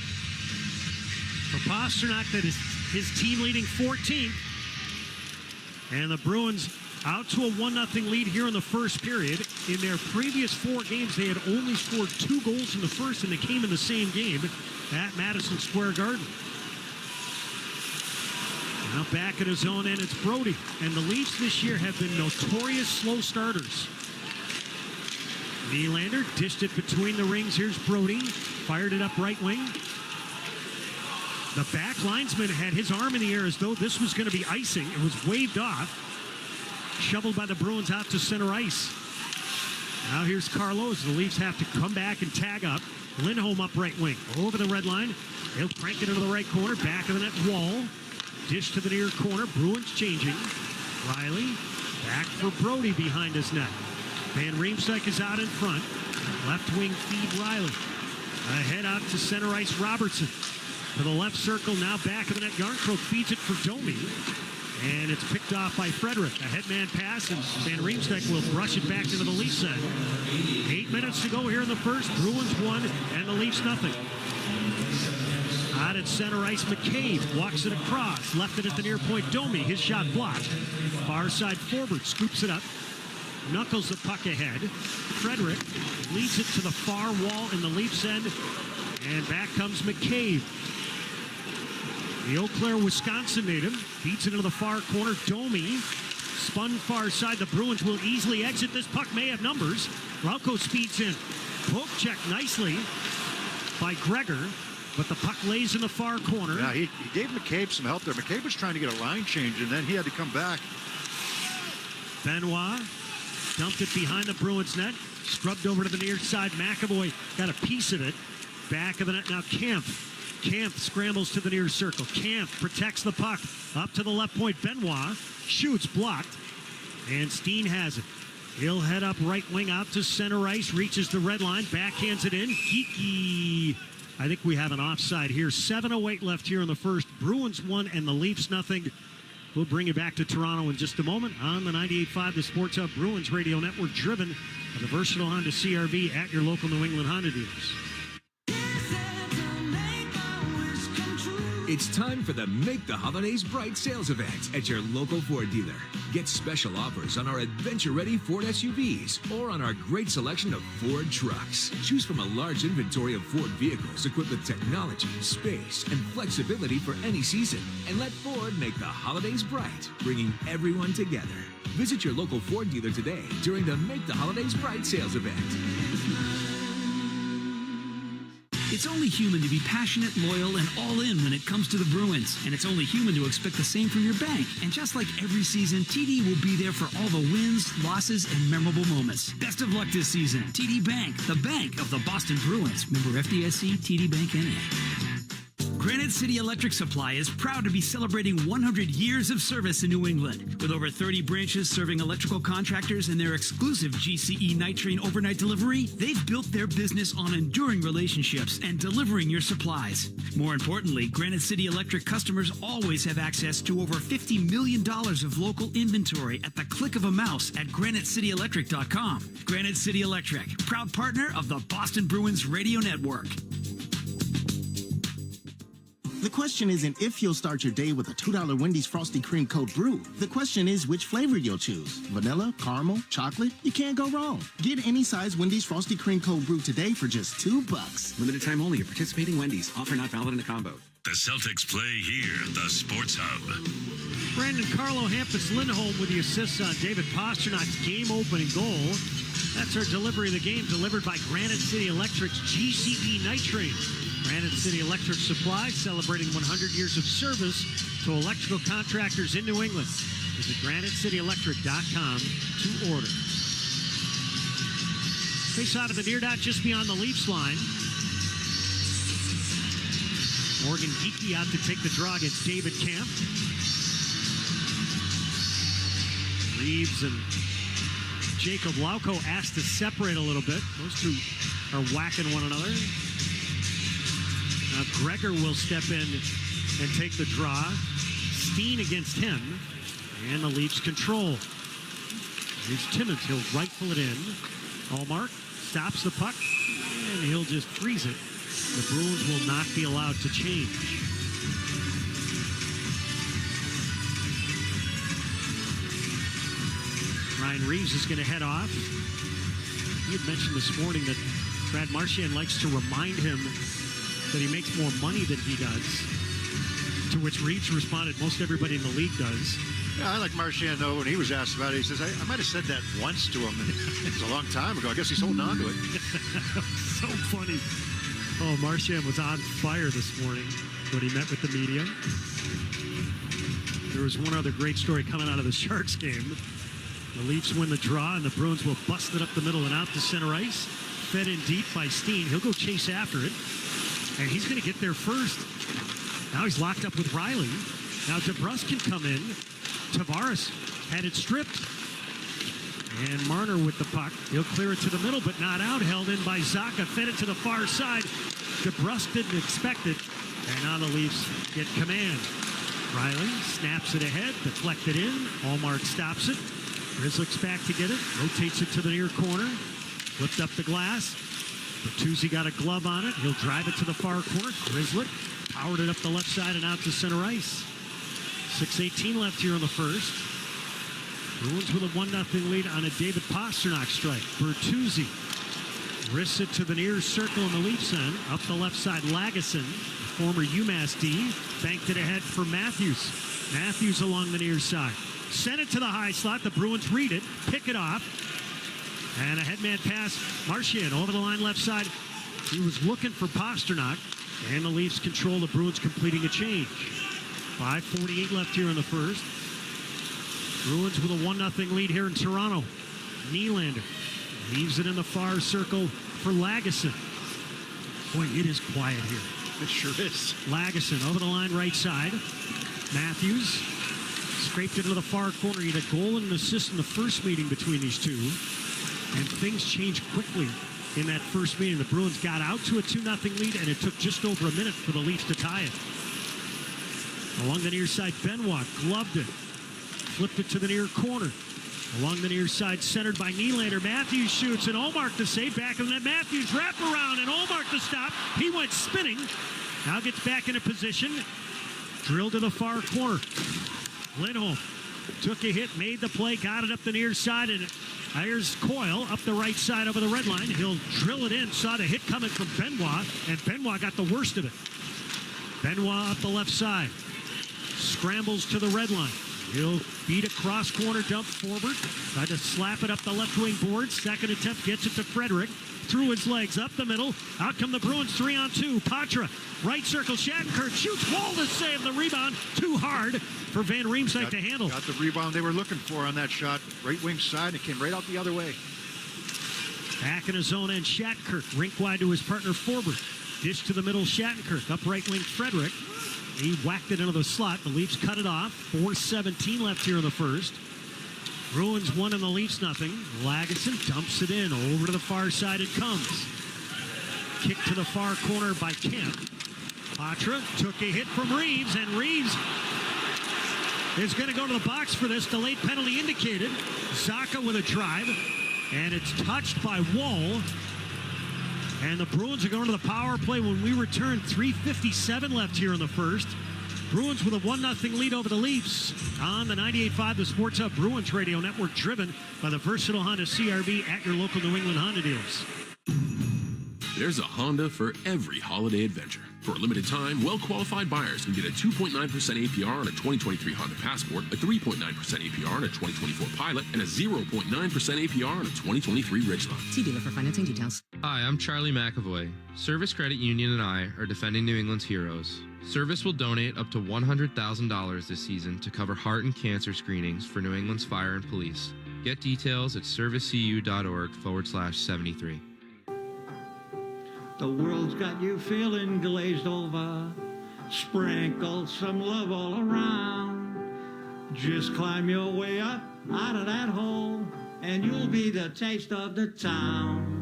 For Pasternak, that is his team leading 14th. And the Bruins out to a 1-0 lead here in the first period. In their previous 4 games, they had only scored 2 goals in the first, and they came in the same game at Madison Square Garden. Now back at his own end, it's Brody. And the Leafs this year have been notorious slow starters. Nylander dished it between the rings. Here's Brody. Fired it up right wing. The back linesman had his arm in the air as though this was going to be icing. It was waved off. Shoveled by the Bruins out to center ice. Now here's Carlos. The Leafs have to come back and tag up. Lindholm up right wing. Over the red line. They'll crank it into the right corner. Back of the net, Wall. Dish to the near corner. Bruins changing. Riley back for Brody behind his net. Van Riemsdyk is out in front. Left wing feed Riley. Ahead out to center ice, Robertson. To the left circle, now back of the net. Yarncroke feeds it for Domi. And it's picked off by Frederick. A headman pass, and Van Riemsdyk will brush it back into the Leafs end. 8 minutes to go here in the first. Bruins 1 and the Leafs nothing. Out at center ice, McCabe walks it across. Left it at the near point, Domi. His shot blocked. Far side forward, scoops it up. Knuckles the puck ahead. Frederick leads it to the far wall in the Leafs end. And back comes McCabe. The Eau Claire, Wisconsin native beats it into the far corner. Domi spun far side. The Bruins will easily exit. This puck may have numbers. Lauko speeds in. Poke check nicely by Gregor. But the puck lays in the far corner. Yeah, he gave McCabe some help there. McCabe was trying to get a line change, and then he had to come back. Benoit dumped it behind the Bruins net. Scrubbed over to the near side. McAvoy got a piece of it. Back of the net now, Kemp. Kemp scrambles to the near circle. Kemp protects the puck. Up to the left point, Benoit. Shoots, blocked. And Steen has it. He'll head up right wing out to center ice. Reaches the red line. Backhands it in. Geeky. I think we have an offside here. 7:08 left here in the first. Bruins 1 and the Leafs nothing. We'll bring you back to Toronto in just a moment on the 98.5 The Sports Hub Bruins Radio Network, driven by the versatile Honda CR-V at your local New England Honda dealers. It's time for the Make the Holidays Bright sales event at your local Ford dealer. Get special offers on our adventure-ready Ford SUVs or on our great selection of Ford trucks. Choose from a large inventory of Ford vehicles equipped with technology, space, and flexibility for any season. And let Ford make the holidays bright, bringing everyone together. Visit your local Ford dealer today during the Make the Holidays Bright sales event. It's only human to be passionate, loyal, and all in when it comes to the Bruins. And it's only human to expect the same from your bank. And just like every season, TD will be there for all the wins, losses, and memorable moments. Best of luck this season. TD Bank, the bank of the Boston Bruins. Member FDIC, TD Bank NA. Granite City Electric Supply is proud to be celebrating 100 years of service in New England. With over 30 branches serving electrical contractors and their exclusive GCE night train overnight delivery, they've built their business on enduring relationships and delivering your supplies. More importantly, Granite City Electric customers always have access to over $50 million of local inventory at the click of a mouse at GraniteCityElectric.com. Granite City Electric, proud partner of the Boston Bruins Radio Network. The question isn't if you'll start your day with a $2 Wendy's Frosty Cream Cold Brew. The question is which flavor you'll choose. Vanilla, caramel, chocolate? You can't go wrong. Get any size Wendy's Frosty Cream Cold Brew today for just $2. Limited time only at participating Wendy's. Offer not valid in a combo. The Celtics play here, the Sports Hub. Brandon Carlo Hampus Lindholm with the assists on David Pasternak's game-opening goal. That's our delivery of the game, delivered by Granite City Electric's GCE Night Train. Granite City Electric Supply celebrating 100 years of service to electrical contractors in New England. Visit GraniteCityElectric.com to order. Face out of the near dot just beyond the Leafs line. Morgan Geekie out to take the draw against David Camp. Reeves and Jacob Lauko asked to separate a little bit. Those two are whacking one another. Now Gregor will step in and take the draw. Steen against him. And the Leafs control. Here's Timmons. He'll rifle it in. Allmark stops the puck. And he'll just freeze it. The Bruins will not be allowed to change. Ryan Reeves is going to head off. He had mentioned this morning that Brad Marchand likes to remind him that he makes more money than he does. To which Reeves responded, most everybody in the league does. Yeah, I like Marchand, though, when he was asked about it, he says, I might have said that once to him. It was a long time ago. I guess he's holding on to it. So funny. Oh, Marchand was on fire this morning when he met with the media. There was one other great story coming out of the Sharks game. The Leafs win the draw, and the Bruins will bust it up the middle and out to center ice. Fed in deep by Steen. He'll go chase after it. And he's going to get there first. Now he's locked up with Riley. Now DeBrus can come in. Tavares had it stripped. And Marner with the puck. He'll clear it to the middle, but not out. Held in by Zacha. Fed it to the far side. DeBrus didn't expect it. And now the Leafs get command. Riley snaps it ahead. Deflected in. Allmark stops it. Grzelcyk's back to get it. Rotates it to the near corner. Flipped up the glass. Bertuzzi got a glove on it. He'll drive it to the far corner. Grzelcyk powered it up the left side and out to center ice. 6:18 left here in the first. Bruins with a 1-0 lead on a David Pastrnak strike. Bertuzzi wrists it to the near circle in the Leafs end. Up the left side, Lagesson, former UMass D, banked it ahead for Matthews. Matthews along the near side. Sent it to the high slot. The Bruins read it, pick it off. And a headman pass. Marchand over the line left side. He was looking for Pastrnak. And the Leafs control the Bruins completing a change. 5:48 left here in the first. Bruins with a 1-0 lead here in Toronto. Nylander leaves it in the far circle for Lagesson. Boy, it is quiet here. It sure is. Lagesson over the line right side. Matthews scraped it into the far corner. He had a goal and an assist in the first meeting between these two. And things changed quickly in that first meeting. The Bruins got out to a 2-0 lead, and it took just over a minute for the Leafs to tie it. Along the near side, Benoit gloved it. flipped it to the near corner. Along the near side, centered by Nylander. Matthews shoots, and Ullmark to save. Back of the net. Matthews wrap around, and Ullmark to stop. He went spinning. Now gets back into position. Drilled to the far corner. Lindholm took a hit, made the play, got it up the near side, and here's Coyle up the right side over the red line. He'll drill it in. Saw the hit coming from Benoit, and Benoit got the worst of it. Benoit up the left side. Scrambles to the red line. He'll beat a cross-corner dump forward. Tried to slap it up the left wing board. Second attempt gets it to Frederick. Through his legs, up the middle. Out come the Bruins 3-on-2. Patra, right circle. Shattenkirk shoots. Wall to save the rebound. Too hard for Van Riemsdyk to handle. Got the rebound they were looking for on that shot. Right wing side, and it came right out the other way. Back in his own end, Shattenkirk. Rink wide to his partner Forward. Dish to the middle, Shattenkirk. Up right wing, Frederick. He whacked it into the slot. The Leafs cut it off. 4:17 left here in the first. Bruins 1 and the Leafs nothing. Lagesson dumps it in. Over to the far side it comes. Kick to the far corner by Kemp. Patra took a hit from Reeves, and Reeves is going to go to the box for this. Delayed penalty indicated. Zacha with a drive, and it's touched by Wall. And the Bruins are going to the power play when we return. 3:57 left here in the first. Bruins with a 1-0 lead over the Leafs on the 98.5 The Sports Hub Bruins Radio Network, driven by the versatile Honda CRV at your local New England Honda dealers. There's a Honda for every holiday adventure. For a limited time, well-qualified buyers can get a 2.9% APR on a 2023 Honda Passport, a 3.9% APR on a 2024 Pilot, and a 0.9% APR on a 2023 Ridgeline. See dealer for financing details. Hi, I'm Charlie McAvoy. Service Credit Union and I are defending New England's heroes. Service will donate up to $100,000 this season to cover heart and cancer screenings for New England's fire and police. Get details at servicecu.org/73. The world's got you feeling glazed over. Sprinkle some love all around. Just climb your way up out of that hole, and you'll be the taste of the town.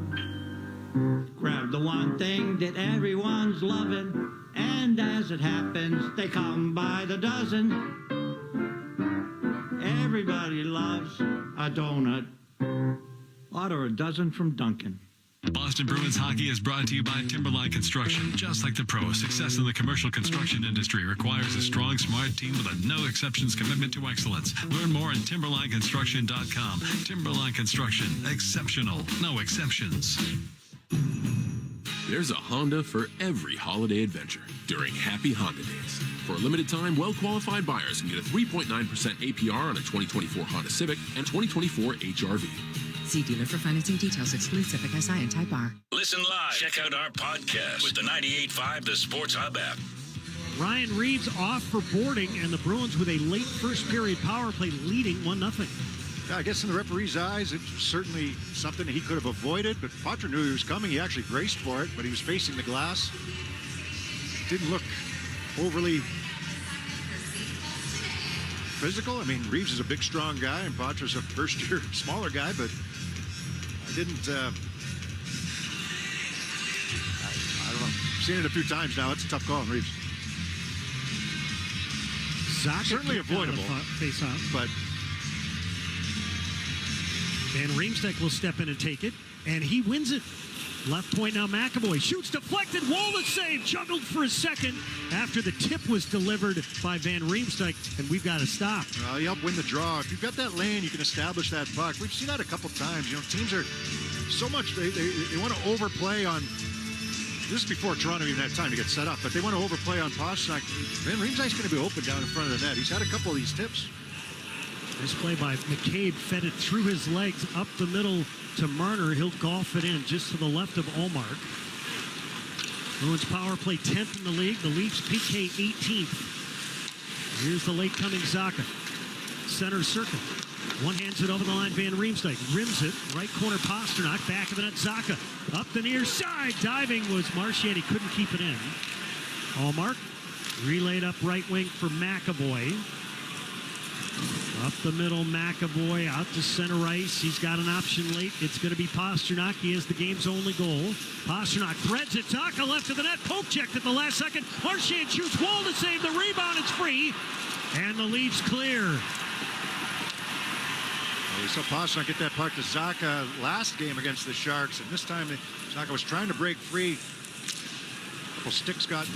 Grab the one thing that everyone's loving, and as it happens, they come by the dozen. Everybody loves a donut. Order a dozen from Dunkin'. Boston Bruins hockey is brought to you by Timberline Construction. Just like the pros, success in the commercial construction industry requires a strong, smart team with a no-exceptions commitment to excellence. Learn more at timberlineconstruction.com. Timberline Construction. Exceptional. No exceptions. There's a Honda for every holiday adventure during Happy Honda Days. For a limited time, well-qualified buyers can get a 3.9% APR on a 2024 Honda Civic and 2024 HRV. See dealer for financing details. Exclude Civic SI and Type R. Listen live. Check out our podcast with the 98.5 The Sports Hub app. Ryan Reeves off for boarding, and the Bruins with a late first period power play leading 1-0. Yeah, I guess in the referee's eyes, it's certainly something he could have avoided, but Patra knew he was coming. He actually braced for it, but he was facing the glass. Didn't look overly physical. I mean, Reeves is a big, strong guy, and Patra's a first-year smaller guy, but I don't know. I've seen it a few times now. It's a tough call on Reeves. Zacha certainly avoidable, face off, but Van Riemsdyk will step in and take it, and he wins it. Left point now, McAvoy shoots, deflected, Wall to save, juggled for a second after the tip was delivered by Van Riemsdyk, and we've got to stop. Well, you help win the draw. If you've got that lane, you can establish that puck. We've seen that a couple times. You know, teams are so much, they want to overplay on, this is before Toronto even had time to get set up, but they want to overplay on Pastrnak. Van Riemsdyk's going to be open down in front of the net. He's had a couple of these tips. This play by McCabe fed it through his legs up the middle to Marner. He'll golf it in just to the left of Ullmark. Bruins power play 10th in the league. The Leafs PK 18th. Here's the late coming Zacha. Center circle. One hands it over the line. Van Riemsdyk rims it. Right corner Pastrnak. Back of the net Zacha. Up the near side. Diving was Marchand. He couldn't keep it in. Ullmark relayed up right wing for McAvoy. Up the middle, McAvoy out to center ice. He's got an option late. It's going to be Pastrnak. He is the game's only goal. Pastrnak threads it. Zacha left of the net. Poke checked at the last second. Marchand shoots. Wall to save the rebound. It's free. And the Leafs clear. We saw Pastrnak get that puck to Zacha last game against the Sharks, and this time Zacha was trying to break free. A couple sticks got in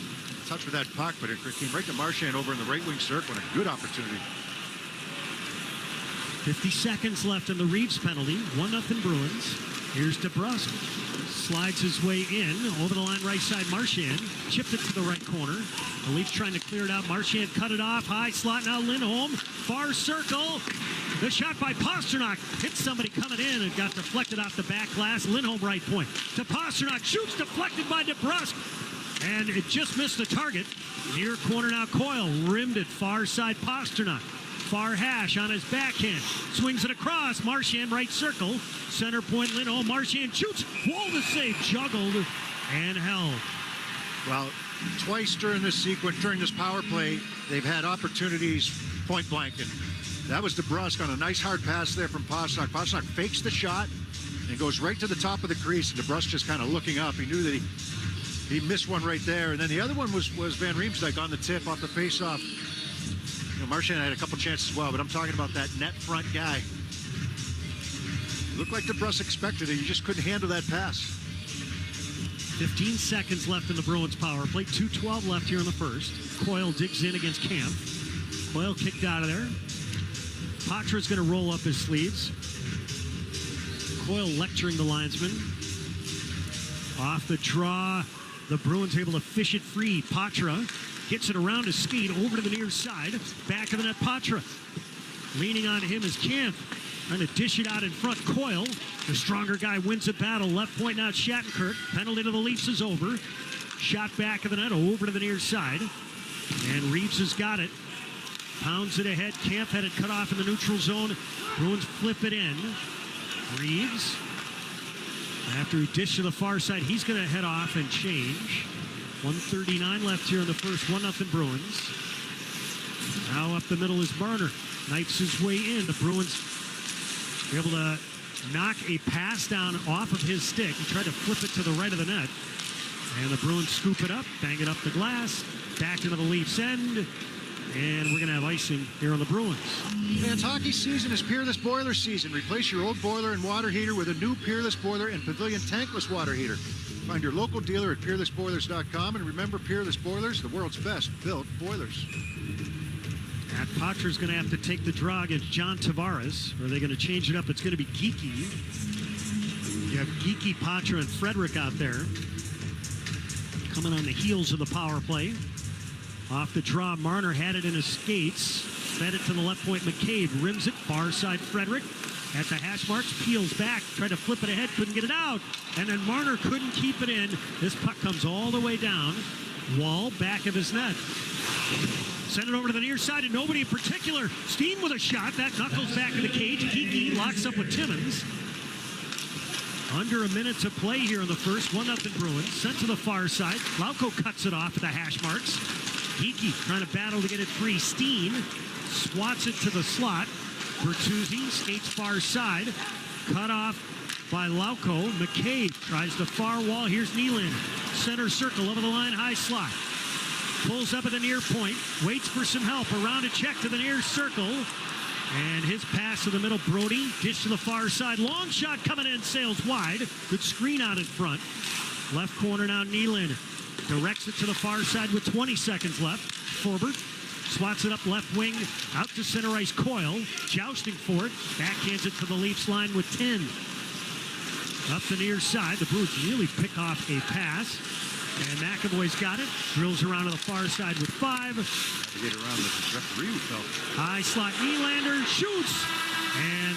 touch with that puck, but it came right to Marchand over in the right wing circle, and a good opportunity. 50 seconds left in the Reeves penalty. 1-0 Bruins. Here's DeBrusk. Slides his way in. Over the line, right side, Marchand. Chipped it to the right corner. The Leafs trying to clear it out. Marchand cut it off. High slot now. Lindholm. Far circle. The shot by Pastrnak. Hit somebody coming in and got deflected off the back glass. Lindholm right point. To Pastrnak. Shoots deflected by DeBrusk. And it just missed the target. Near corner now. Coyle rimmed it. Far side Pastrnak. Far hash on his backhand. Swings it across. Marchand right circle. Center point Lindholm. Marchand shoots. Wall to save. Juggled and held. Well, twice during this sequence, during this power play, they've had opportunities point blank. And that was DeBrusk on a nice hard pass there from Pastrnak. Pastrnak fakes the shot and goes right to the top of the crease. And DeBrusk just kind of looking up. He knew that he missed one right there. And then the other one was Van Riemsdyk on the tip off the faceoff. You know, Marchand had a couple chances as well, but I'm talking about that net front guy. Looked like DeBrusk expected it. He just couldn't handle that pass. 15 seconds left in the Bruins power play. 2:12 left here in the first. Coyle digs in against Camp. Coyle kicked out of there. Patra's going to roll up his sleeves. Coyle lecturing the linesman. Off the draw. The Bruins able to fish it free. Patra gets it around his skate over to the near side. Back of the net, Patra. Leaning on him is Camp. Trying to dish it out in front. Coyle, the stronger guy, wins the battle. Left point now, Shattenkirk. Penalty to the Leafs is over. Shot back of the net over to the near side. And Reeves has got it. Pounds it ahead. Camp had it cut off in the neutral zone. Bruins flip it in. Reeves, after he dished to the far side, he's going to head off and change. 1:39 left here in the first. 1-0 Bruins. Now up the middle is Marner. Knifes his way in. The Bruins are able to knock a pass down off of his stick. He tried to flip it to the right of the net. And the Bruins scoop it up, bang it up the glass, back into the Leafs end. And we're going to have icing here on the Bruins. Fans, hockey season is Peerless Boiler season. Replace your old boiler and water heater with a new Peerless Boiler and Pavilion tankless water heater. Find your local dealer at peerlessboilers.com. And remember, Peerless Boilers, the world's best built boilers. And Patra's going to have to take the draw against John Tavares. Or are they going to change it up? It's going to be Geeky. You have Geeky, Patra, and Frederick out there. Coming on the heels of the power play. Off the draw, Marner had it in his skates. Fed it to the left point, McCabe. Rims it, far side, Frederick. At the hash marks, peels back. Tried to flip it ahead, couldn't get it out. And then Marner couldn't keep it in. This puck comes all the way down. Wall, back of his net. Send it over to the near side, and nobody in particular. Steen with a shot. That knuckles back in the cage. Geeky locks up with Timmins. Under a minute to play here in the first. 1-0 Bruins. Sent to the far side. Lauko cuts it off at the hash marks. Geeky trying to battle to get it free. Steen swats it to the slot. Bertuzzi skates far side. Cut off by Lauko. McCabe tries the far wall. Here's Nylander. Center circle over the line. High slot. Pulls up at the near point. Waits for some help. Around a check to the near circle. And his pass to the middle. Brody. Dish to the far side. Long shot coming in. Sails wide. Good screen out in front. Left corner now. Nylander. Directs it to the far side with 20 seconds left. Forbert swats it up left wing, out to center ice. Coyle jousting for it. Backhands it to the Leafs line with 10. Up the near side, the Bruins really pick off a pass. And McAvoy's got it. Drills around to the far side with 5. To get around the referee felt. High slot, Nylander shoots. And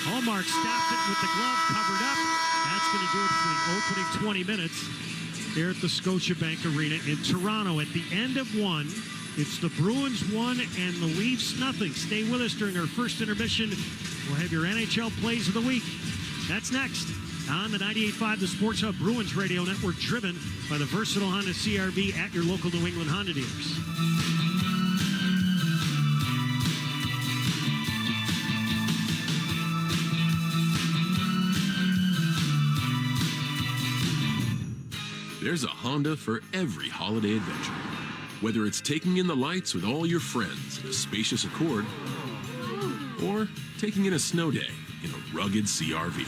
Hallmark stopped it with the glove covered up. That's going to do it for the opening 20 minutes. Here at the Scotiabank Arena in Toronto. At the end of one, it's the Bruins 1 and the Leafs nothing. Stay with us during our first intermission. We'll have your NHL plays of the week. That's next on the 98.5 The Sports Hub Bruins Radio Network, driven by the versatile Honda CR-V at your local New England Honda dealers. There's a Honda for every holiday adventure. Whether it's taking in the lights with all your friends in a spacious Accord, or taking in a snow day in a rugged CRV.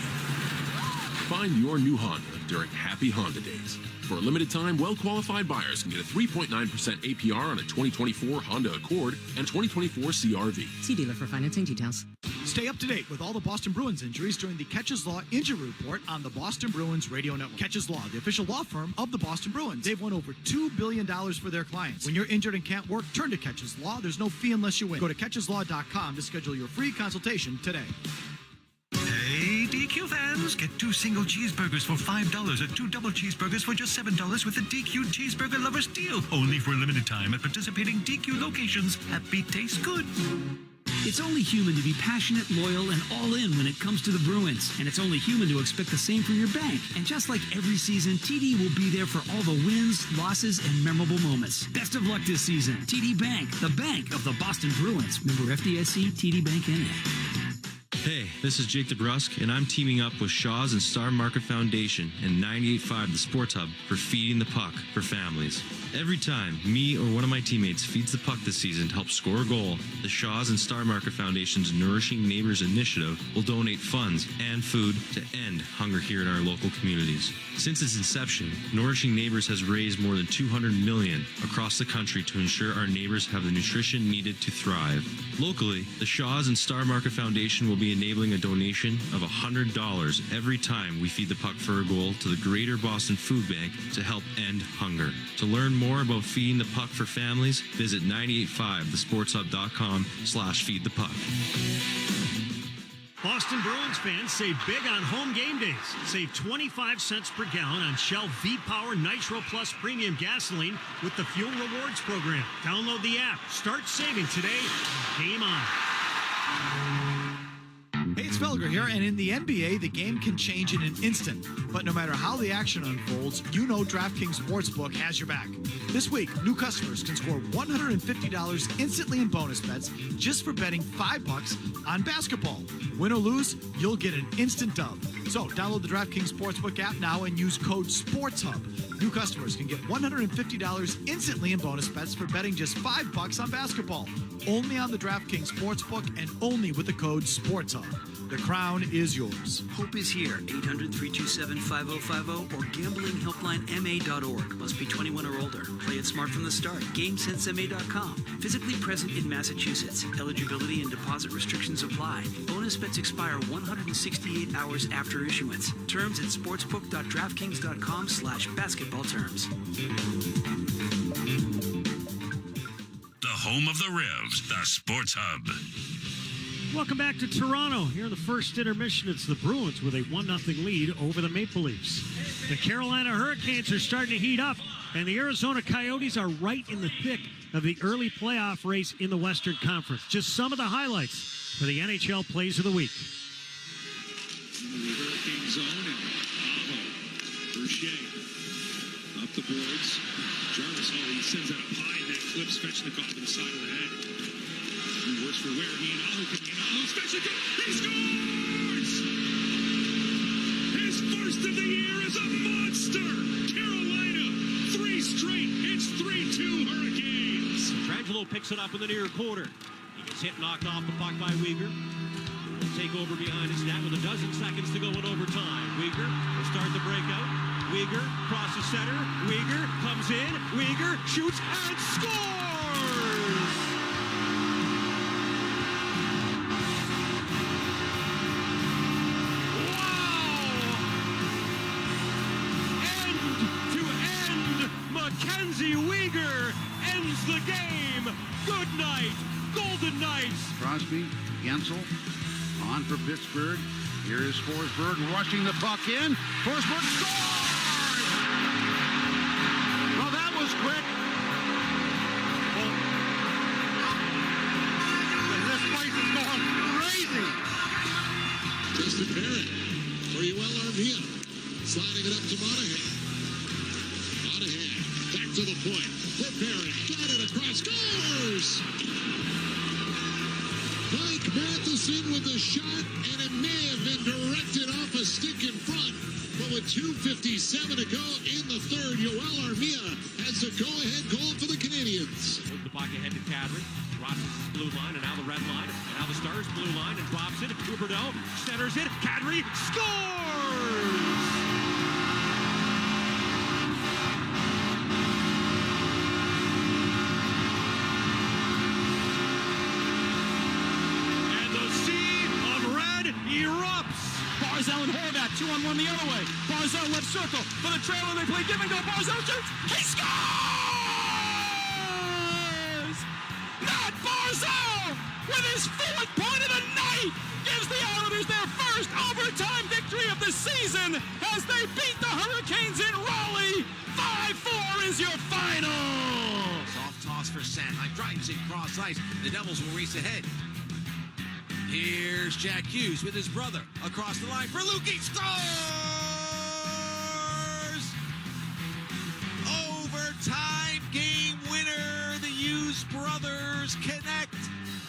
Find your new Honda during Happy Honda Days. For a limited time, well-qualified buyers can get a 3.9% APR on a 2024 Honda Accord and 2024 CRV. See dealer for financing details. Stay up to date with all the Boston Bruins injuries during the Catches Law Injury Report on the Boston Bruins Radio Network. Catches Law, the official law firm of the Boston Bruins. They've won over $2 billion for their clients. When you're injured and can't work, turn to Catches Law. There's no fee unless you win. Go to catcheslaw.com to schedule your free consultation today. Hey, DQ fans, get 2 single cheeseburgers for $5 or 2 double cheeseburgers for just $7 with the DQ Cheeseburger Lovers Deal. Only for a limited time at participating DQ locations. Happy tastes good. It's only human to be passionate, loyal, and all in when it comes to the Bruins. And it's only human to expect the same from your bank. And just like every season, TD will be there for all the wins, losses, and memorable moments. Best of luck this season. TD Bank, the bank of the Boston Bruins. Member FDIC, TD Bank NA. Hey, this is Jake DeBrusque, and I'm teaming up with Shaw's and Star Market Foundation and 98.5 The Sports Hub for Feeding the Puck for families. Every time me or one of my teammates feeds the puck this season to help score a goal, the Shaw's and Star Market Foundation's Nourishing Neighbors initiative will donate funds and food to end hunger here in our local communities. Since its inception, Nourishing Neighbors has raised more than $200 million across the country to ensure our neighbors have the nutrition needed to thrive. Locally, the Shaw's and Star Market Foundation will be enabling a donation of $100 every time we feed the puck for a goal to the Greater Boston Food Bank to help end hunger. To learn more about feeding the puck for families, visit 985thesportshub.com/feedthepuck. Boston Bruins fans save big on home game days. Save 25 cents per gallon on Shell V-Power Nitro Plus Premium Gasoline with the Fuel Rewards program. Download the app. Start saving today. Game on. Hey, it's Felger here, and in the NBA, the game can change in an instant. But no matter how the action unfolds, you know DraftKings Sportsbook has your back. This week, new customers can score $150 instantly in bonus bets just for betting $5 on basketball. Win or lose, you'll get an instant dub. So download the DraftKings Sportsbook app now and use code SPORTSHUB. New customers can get $150 instantly in bonus bets for betting just $5 on basketball. Only on the DraftKings Sportsbook and only with the code SPORTSHUB. The crown is yours. Hope is here. 800-327-5050 or gamblinghelplinema.org. Must be 21 or older. Play it smart from the start. GameSenseMA.com. Physically present in Massachusetts. Eligibility and deposit restrictions apply. Bonus bets expire 168 hours after issuance. Terms at sportsbook.draftkings.com/basketball terms. The home of the Revs, the Sports Hub. Welcome back to Toronto. Here in the first intermission, it's the Bruins with a 1-0 lead over the Maple Leafs. The Carolina Hurricanes are starting to heat up, and the Arizona Coyotes are right in the thick of the early playoff race in the Western Conference. Just some of the highlights for the NHL Plays of the Week. Hurricane zone, and Aho, Boucher, up the boards. Jarvis Hall, he sends out a pie, and that flips Svechnikov to the side of the head. He works for where he and Aho can be. Aho, Svechnikov, he scores! His first of the year is a monster! Carolina, 3 straight. It's 3-2 Hurricanes. Petrangelo picks it up in the near corner. He gets hit, knocked off the puck by Weegar. He'll take over behind his net with a dozen seconds to go in overtime. Weegar will start the breakout. Weegar crosses center. Weegar comes in. Weegar shoots and scores! Mackenzie Weegar ends the game. Good night, Golden Knights. Crosby, Gensel, on for Pittsburgh. Here is Forsberg rushing the puck in. Forsberg scores! Well, that was quick. Well, this place is going crazy. Justin Barrett for ULRV. Sliding it up to Monahan. Monahan back to the point. For Barrett. Got it across. Scores! Mike Matheson with a shot, and it may have been directed off a stick in front. But with 2:57 to go in the third, Yoel Armia has the go-ahead goal for the Canadiens. Canadians. Move the puck ahead to Kadri. Crosses his blue line and now the red line. Now the Stars blue line and drops it. Huberdeau centers it. Kadri scores! Erupts. Barzal and Horvat, 2-on-1 the other way. Barzal left circle for the trailer. They play give and go. Barzal shoots. He scores! Matt Barzal, with his fourth point of the night, gives the Islanders their first overtime victory of the season as they beat the Hurricanes in Raleigh. 5-4 is your final. Soft toss for Sandheim. Drives it cross ice. The Devils will race ahead. Here's Jack Hughes with his brother across the line for Luke. He scores! Overtime game winner. The Hughes brothers connect,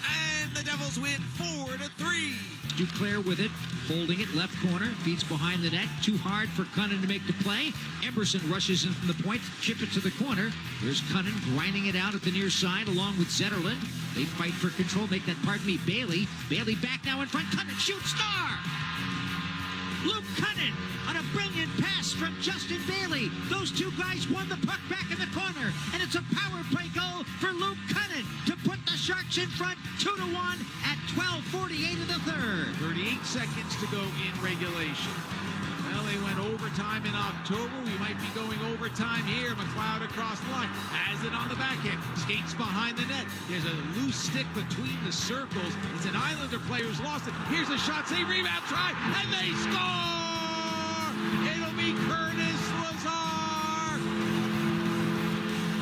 and the Devils win 4-3. Duclair with it, holding it, left corner, feeds behind the net, too hard for Cunnin to make the play. Emerson rushes in from the point, chip it to the corner. There's Cunnin grinding it out at the near side along with Zetterlund. They fight for control, make that, Bailey. Bailey back now in front, Cunnin shoots, star! Luke Cunnin on a brilliant pass from Justin Bailey. Those two guys won the puck back in the corner, and it's a power play goal for Luke Cunnin to put the Sharks in front 2-1 at 12:48 of the third. 38 seconds to go in regulation. Well, they went overtime in October. We might be going overtime here. McLeod across the line. Has it on the backhand. Skates behind the net. There's a loose stick between the circles. It's an Islander player who's lost it. Here's a shot. Save, rebound, try. And they score! It'll be Curtis Lazar.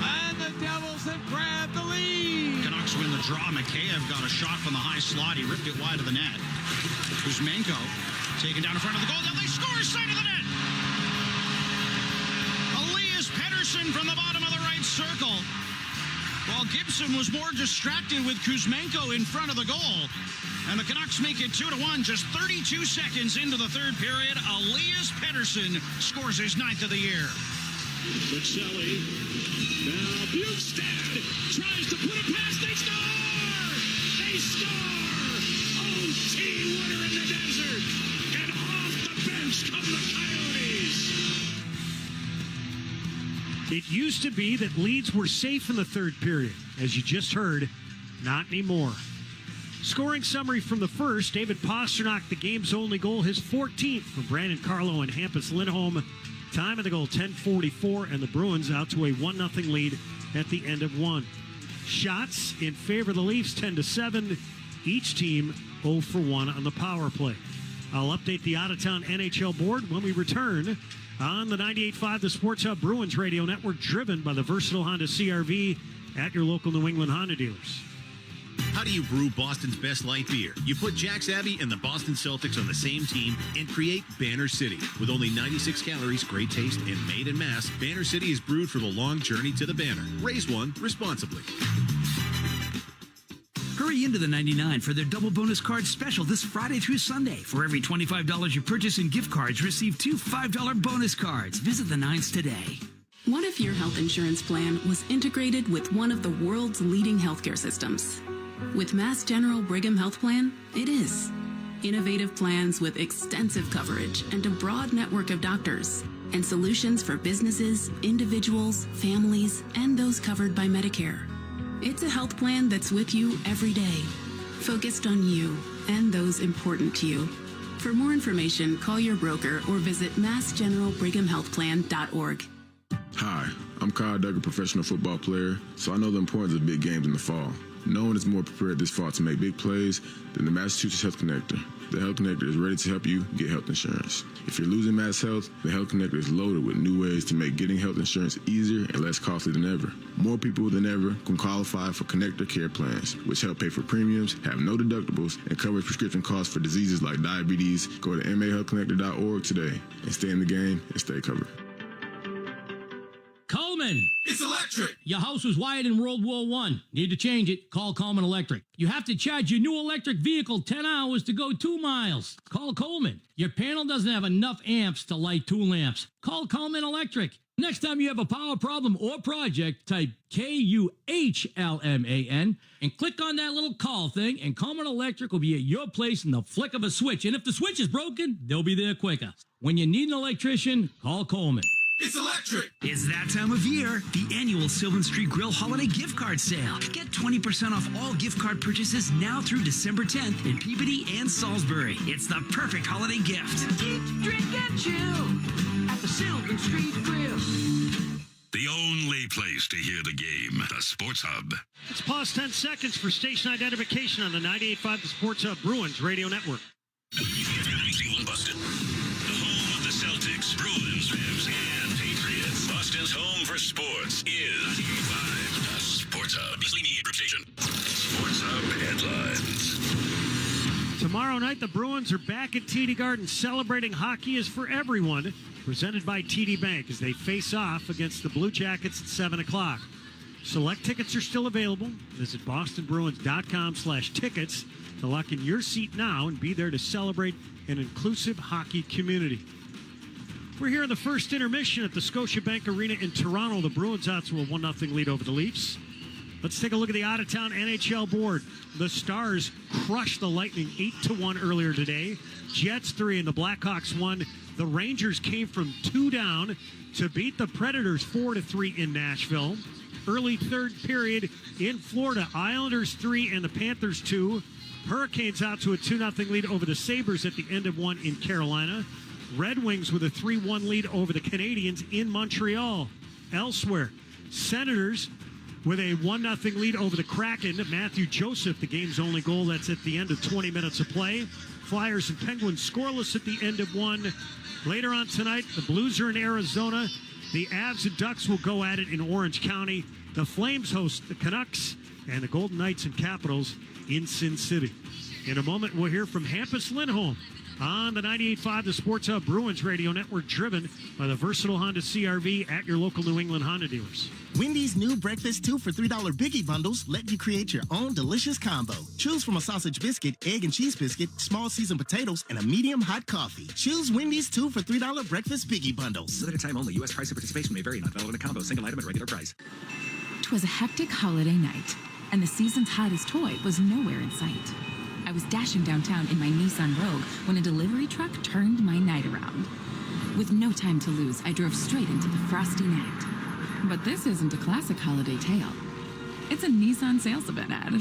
And the Devils have grabbed the lead. Canucks win the draw. Mikheyev got a shot from the high slot. He ripped it wide of the net. Kuzmenko taken down in front of the goal. Now they score side of the net. Elias Pettersson from the bottom of the right circle. While Gibson was more distracted with Kuzmenko in front of the goal. And the Canucks make it 2-1 just 32 seconds into the third period. Elias Pettersson scores his 9th of the year. Michelli. Now Bukestad tries to put it past. They score! They score! OT winner in the desert. And off the bench come the Coyotes. It used to be that leads were safe in the third period. As you just heard, not anymore. Scoring summary from the first, David Pastrnak, the game's only goal, his 14th for Brandon Carlo and Hampus Lindholm. Time of the goal, 10:44, and the Bruins out to a 1-0 lead at the end of one. Shots in favor of the Leafs, 10-7. Each team 0 for 1 on the power play. I'll update the out-of-town NHL board when we return on the 98.5 The Sports Hub Bruins Radio Network, driven by the versatile Honda CR-V at your local New England Honda dealers. How do you brew Boston's best light beer? You put Jack's Abbey and the Boston Celtics on the same team and create Banner City. With only 96 calories, great taste, and made in mass, Banner City is brewed for the long journey to the banner. Raise one responsibly. Hurry into the 99 for their double bonus card special this Friday through Sunday. For every $25 you purchase in gift cards, receive 2 $5 bonus cards. Visit the 9s today. What if your health insurance plan was integrated with one of the world's leading healthcare systems? With Mass General Brigham Health Plan, it is. Innovative plans with extensive coverage and a broad network of doctors, and solutions for businesses, individuals, families, and those covered by Medicare. It's a health plan that's with you every day, focused on you and those important to you. For more information, call your broker or visit massgeneralbrighamhealthplan.org. Hi, I'm Kyle Duggar, professional football player, so I know the importance of big games in the fall. No one is more prepared this fall to make big plays than the Massachusetts Health Connector. The Health Connector is ready to help you get health insurance. If you're losing Mass Health, the Health Connector is loaded with new ways to make getting health insurance easier and less costly than ever. More people than ever can qualify for Connector Care plans, which help pay for premiums, have no deductibles, and cover prescription costs for diseases like diabetes. Go to mahealthconnector.org today and stay in the game and stay covered. Coleman! It's electric! Your house was wired in World War I. Need to change it? Call Coleman Electric. You have to charge your new electric vehicle 10 hours to go 2 miles. Call Coleman. Your panel doesn't have enough amps to light 2 lamps. Call Coleman Electric. Next time you have a power problem or project, type KUHLMAN and click on that little call thing, and Coleman Electric will be at your place in the flick of a switch. And if the switch is broken, they'll be there quicker. When you need an electrician, call Coleman. It's electric! It's that time of year. The annual Sylvan Street Grill Holiday Gift Card Sale. Get 20% off all gift card purchases now through December 10th in Peabody and Salisbury. It's the perfect holiday gift. Eat, drink, and chill at the Sylvan Street Grill. The only place to hear the game, the Sports Hub. Let's pause 10 seconds for station identification on the 98.5 The Sports Hub Bruins Radio Network. Busted. The home of the Celtics, Bruins, Rams, and Patriots. Boston's home for sports is 98.5 The Sports Hub. Easily media group station. Sports Hub headlines. Tomorrow night, the Bruins are back at TD Garden celebrating Hockey is for Everyone, presented by TD Bank, as they face off against the Blue Jackets at 7 o'clock. Select tickets are still available. Visit bostonbruins.com/tickets to lock in your seat now and be there to celebrate an inclusive hockey community. We're here in the first intermission at the Scotiabank Arena in Toronto. The Bruins out to a 1-0 lead over the Leafs. Let's take a look at the out-of-town NHL board. The Stars crushed the Lightning 8-1 earlier today. Jets 3 and the Blackhawks 1. The Rangers came from 2 down to beat the Predators 4-3 in Nashville. Early third period in Florida, Islanders 3 and the Panthers 2. Hurricanes out to a 2-0 lead over the Sabres at the end of one in Carolina. Red Wings with a 3-1 lead over the Canadiens in Montreal. Elsewhere, Senators with a 1-0 lead over the Kraken. Matthew Joseph, the game's only goal. That's at the end of 20 minutes of play. Flyers and Penguins scoreless at the end of one. Later on tonight, the Blues are in Arizona. The Avs and Ducks will go at it in Orange County. The Flames host the Canucks, and the Golden Knights and Capitals in Sin City. In a moment, we'll hear from Hampus Lindholm on the 98.5 The Sports Hub Bruins Radio Network, driven by the versatile Honda CR-V at your local New England Honda dealers. Wendy's new breakfast 2 for $3 Biggie bundles let you create your own delicious combo. Choose from a sausage biscuit, egg and cheese biscuit, small seasoned potatoes, and a medium hot coffee. Choose Wendy's 2 for $3 breakfast Biggie bundles. Limited time only. U.S. price and participation may vary. Not valid in a combo. Single item at regular price. 'Twas a hectic holiday night, and the season's hottest toy was nowhere in sight. I was dashing downtown in my Nissan Rogue when a delivery truck turned my night around. With no time to lose, I drove straight into the frosty night. But this isn't a classic holiday tale. It's a Nissan sales event ad.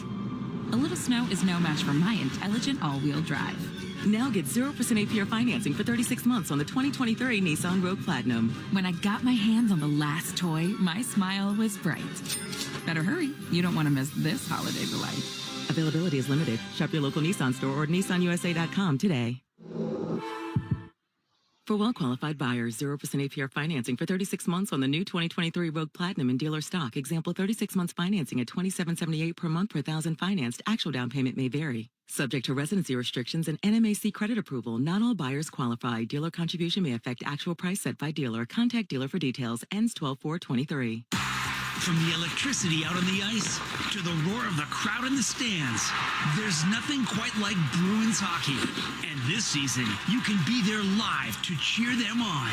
A little snow is no match for my intelligent all-wheel drive. Now get 0% APR financing for 36 months on the 2023 Nissan Rogue Platinum. When I got my hands on the last toy, my smile was bright. Better hurry. You don't want to miss this holiday delight. Availability is limited. Shop your local Nissan store or nissanusa.com today. For well-qualified buyers, 0% APR financing for 36 months on the new 2023 Rogue Platinum in dealer stock. Example, 36 months financing at $27.78 per month per thousand financed. Actual down payment may vary. Subject to residency restrictions and NMAC credit approval. Not all buyers qualify. Dealer contribution may affect actual price set by dealer. Contact dealer for details. Ends 12/4/23. From the electricity out on the ice to the roar of the crowd in the stands, there's nothing quite like Bruins hockey. And this season, you can be there live to cheer them on.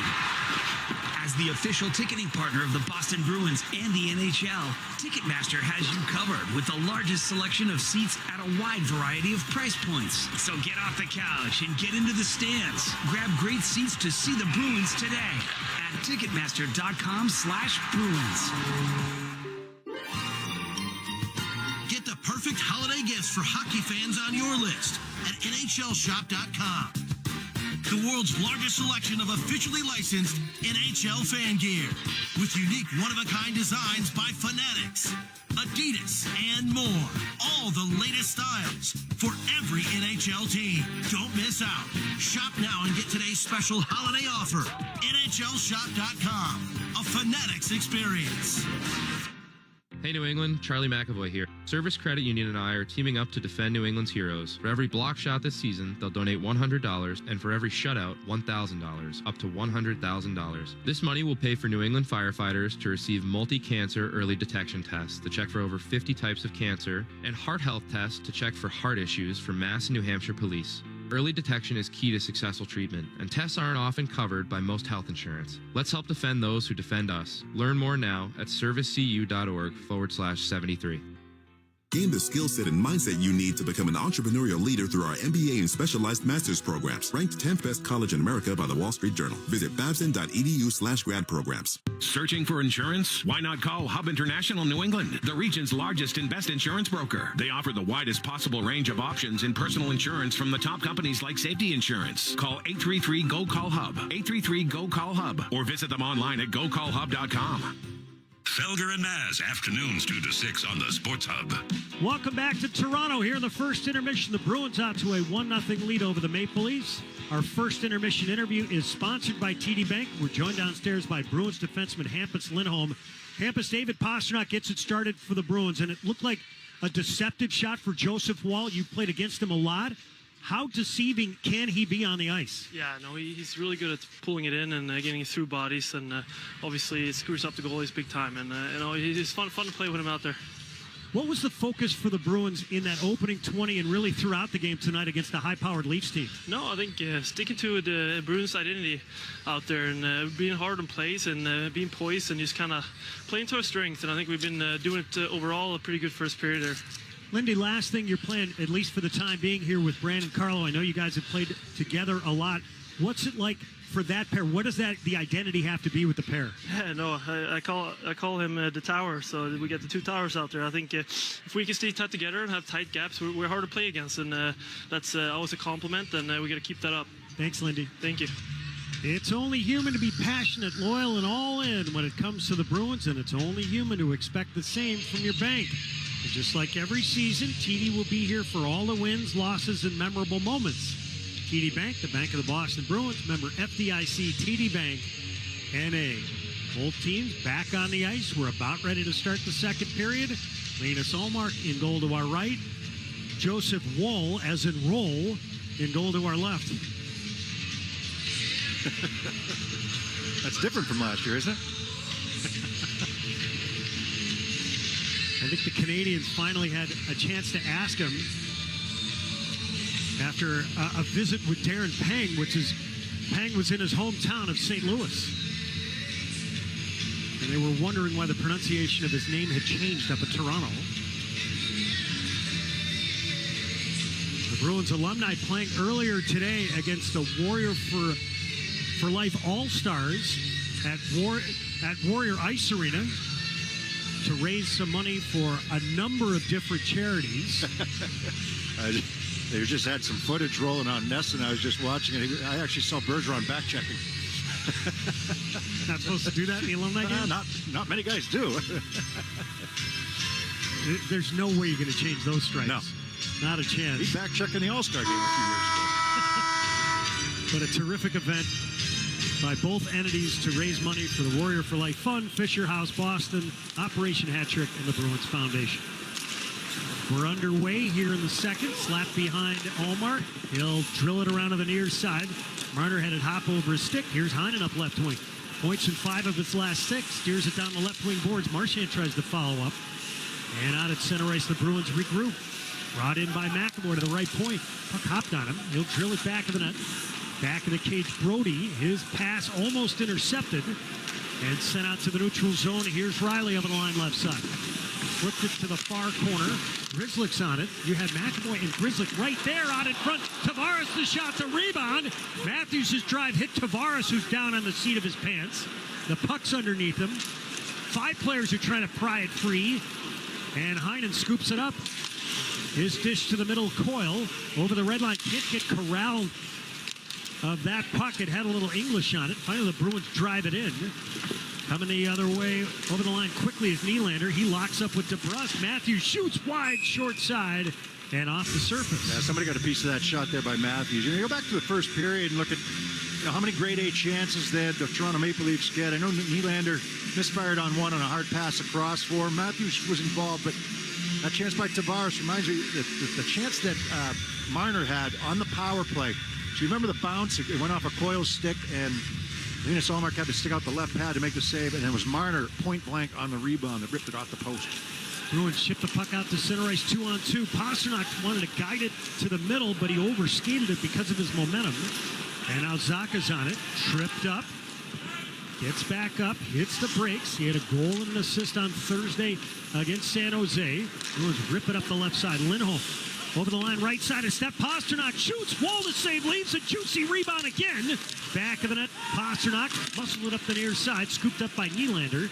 As the official ticketing partner of the Boston Bruins and the NHL, Ticketmaster has you covered with the largest selection of seats at a wide variety of price points. So get off the couch and get into the stands. Grab great seats to see the Bruins today at Ticketmaster.com/Bruins. Get the perfect holiday gifts for hockey fans on your list at NHLShop.com. The world's largest selection of officially licensed NHL fan gear with unique one-of-a-kind designs by Fanatics, Adidas, and more. All the latest styles for every NHL team. Don't miss out. Shop now and get today's special holiday offer. NHLShop.com. A Fanatics experience. Hey New England, Charlie McAvoy here. Service Credit Union and I are teaming up to defend New England's heroes. For every block shot this season, they'll donate $100, and for every shutout, $1,000, up to $100,000. This money will pay for New England firefighters to receive multi-cancer early detection tests to check for over 50 types of cancer, and heart health tests to check for heart issues for Mass and New Hampshire police. Early detection is key to successful treatment, and tests aren't often covered by most health insurance. Let's help defend those who defend us. Learn more now at servicecu.org/73. Gain the skill set and mindset you need to become an entrepreneurial leader through our MBA and specialized master's programs. Ranked 10th best college in America by the Wall Street Journal. Visit babson.edu/grad programs. Searching for insurance? Why not call Hub International New England, the region's largest and best insurance broker? They offer the widest possible range of options in personal insurance from the top companies like Safety Insurance. Call 833-GO-CALL-HUB, 833-GO-CALL-HUB, or visit them online at gocallhub.com. Felger and Maz, afternoons 2 to 6 on the Sports Hub. Welcome back to Toronto. Here in the first intermission, the Bruins out to a 1-0 lead over the Maple Leafs. Our first intermission interview is sponsored by TD Bank. We're joined downstairs by Bruins defenseman Hampus Lindholm. Hampus, David Pastrnak gets it started for the Bruins, and it looked like a deceptive shot for Joseph Woll. You played against him a lot. How deceiving can he be on the ice? Yeah, no, he's really good at pulling it in and getting through bodies, and obviously it screws up the goalies big time. And it's fun to play with him out there. What was the focus for the Bruins in that opening 20 and really throughout the game tonight against a high-powered Leafs team? No, I think sticking to the Bruins identity out there and being hard on plays and being poised and just kind of playing to our strength. And I think we've been doing it overall a pretty good first period there. Lindy, last thing, you're playing, at least for the time being, here with Brandon Carlo. I know you guys have played together a lot. What's it like for that pair? What does the identity have to be with the pair? Yeah, no, I call him the tower, so we get the two towers out there. I think if we can stay tight together and have tight gaps, we're hard to play against, and that's always a compliment, and we got to keep that up. Thanks, Lindy. Thank you. It's only human to be passionate, loyal, and all in when it comes to the Bruins, and it's only human to expect the same from your bank. And just like every season, TD will be here for all the wins, losses, and memorable moments. TD Bank, the bank of the Boston Bruins, member FDIC, TD Bank, NA. Both teams back on the ice. We're about ready to start the second period. Linus Ullmark in goal to our right. Joseph Woll, as in roll, in goal to our left. That's different from last year, isn't it? I think the Canadians finally had a chance to ask him after a visit with Darren Pang, Pang was in his hometown of St. Louis. And they were wondering why the pronunciation of his name had changed up at Toronto. The Bruins alumni playing earlier today against the Warrior for Life All-Stars at Warrior Ice Arena to raise some money for a number of different charities. They just had some footage rolling on Ness, and I was just watching it. I actually saw Bergeron back-checking. Not supposed to do that in the alumni game? Not many guys do. There's no way you're going to change those stripes. No. Not a chance. He back-checked in the All-Star game a few years ago. But a terrific event by both entities to raise money for the Warrior for Life Fund, Fisher House, Boston, Operation Hat Trick, and the Bruins Foundation. We're underway here in the second. Slap behind Ullmark. He'll drill it around to the near side. Marner had it hop over his stick. Here's Heinen up left wing. Points in 5 of its last 6. Steers it down the left wing boards. Marchand tries to follow up. And out at center ice, the Bruins regroup. Brought in by McAvoy to the right point. Puck hopped on him. He'll drill it back of the net. Back of the cage, Brody. His pass almost intercepted and sent out to the neutral zone. Here's Riley over the line left side. Flipped it to the far corner. Grzelcyk's on it. You had McAvoy and Grzelcyk right there out in front. Tavares, the shot, the rebound. Matthews' drive hit Tavares, who's down on the seat of his pants. The puck's underneath him. 5 players are trying to pry it free. And Heinen scoops it up. His dish to the middle coil. Over the red line. Can't get corralled of that puck. It had a little English on it. Finally, the Bruins drive it in. Coming the other way over the line quickly is Nylander. He locks up with DeBrusque. Matthews shoots wide, short side, and off the surface. Yeah, somebody got a piece of that shot there by Matthews. You go back to the first period and look at how many grade A chances that the Toronto Maple Leafs get. I know Nylander misfired on one on a hard pass across for him. Matthews was involved, but that chance by Tavares reminds me the chance that Marner had on the power play. So you remember the bounce? It went off a Coyle's stick, and Linus Ullmark had to stick out the left pad to make the save, and it was Marner point blank on the rebound that ripped it off the post. Bruins chip the puck out to center ice, 2-on-2. Pasternak wanted to guide it to the middle, but he overskated it because of his momentum. And now Zaka's on it, tripped up, gets back up, hits the brakes. He had a goal and an assist on Thursday against San Jose. Bruins rip it up the left side. Lindholm over the line, right side, a step. Pasternak shoots, wall to save, leaves a juicy rebound again. Back of the net, Pasternak muscled it up the near side, scooped up by Nylander,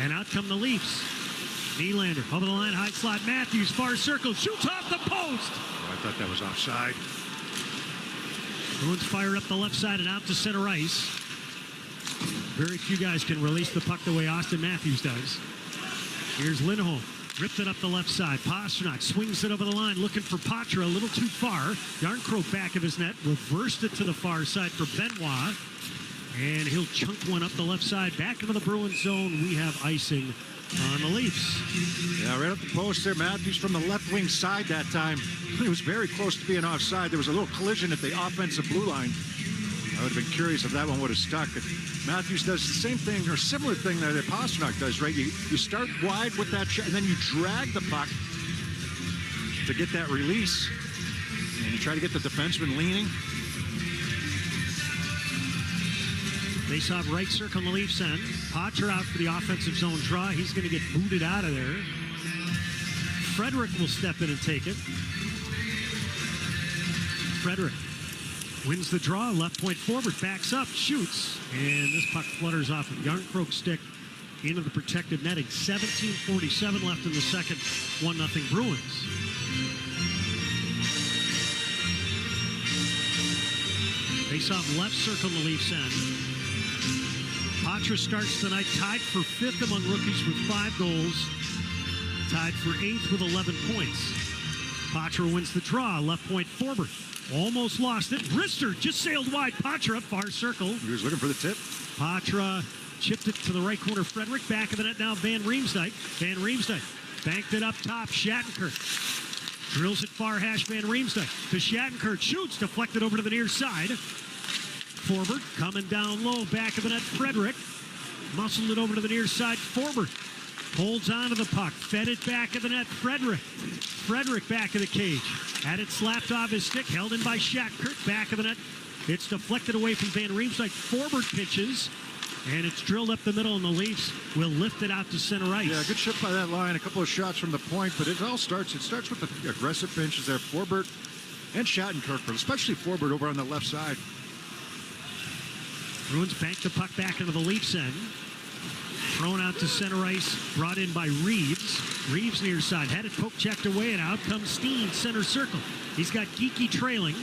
and out come the Leafs. Nylander over the line, high slot, Matthews, far circle, shoots off the post. I thought that was offside. Bruins fire up the left side and out to center ice. Very few guys can release the puck the way Austin Matthews does. Here's Lindholm. Ripped it up the left side. Pasternak swings it over the line, looking for Patra, a little too far. Yarncroke back of his net, reversed it to the far side for Benoit. And he'll chunk one up the left side. Back into the Bruins zone. We have icing on the Leafs. Yeah, right up the post there. Matthews from the left wing side that time. It was very close to being offside. There was a little collision at the offensive blue line. I would have been curious if that one would have stuck. Matthews does the same thing or similar thing that Pasternak does, right? You start wide with that shot, and then you drag the puck to get that release. And you try to get the defenseman leaning. Face off right circle on the Leafs end. Potter out for the offensive zone draw. He's going to get booted out of there. Frederick will step in and take it. Frederick wins the draw, left point forward, backs up, shoots, and this puck flutters off of Yarncroke's stick into the protected netting. 17:47 left in the second, 1-0 Bruins. Face off left circle on the Leafs end. Patra starts tonight tied for 5th among rookies with 5 goals, tied for 8th with 11 points. Patra wins the draw, left point forward. Almost lost it. Rister just sailed wide. Patra up far circle. He was looking for the tip. Patra chipped it to the right corner. Frederick back of the net now. Van Riemsdyk. Van Riemsdyk banked it up top. Shattenkirk drills it far hash. Van Riemsdyk to Shattenkirk. Shoots. Deflected over to the near side. Forward coming down low. Back of the net. Frederick muscled it over to the near side. Forward holds onto the puck. Fed it back of the net. Frederick back of the cage. Had it slapped off his stick, held in by Shattenkirk, back of the net. It's deflected away from Van Riemsdyk. Forward pitches, and it's drilled up the middle, and the Leafs will lift it out to center ice. Yeah, good shot by that line. A couple of shots from the point, but it starts with the aggressive pinches there. Forbert and Shattenkirk, but especially Forbert over on the left side. Bruins bank the puck back into the Leafs end. Thrown out to center ice, brought in by Reeves. Reeves near side, had it poke checked away, and out comes Steen, center circle. He's got Geekie trailing.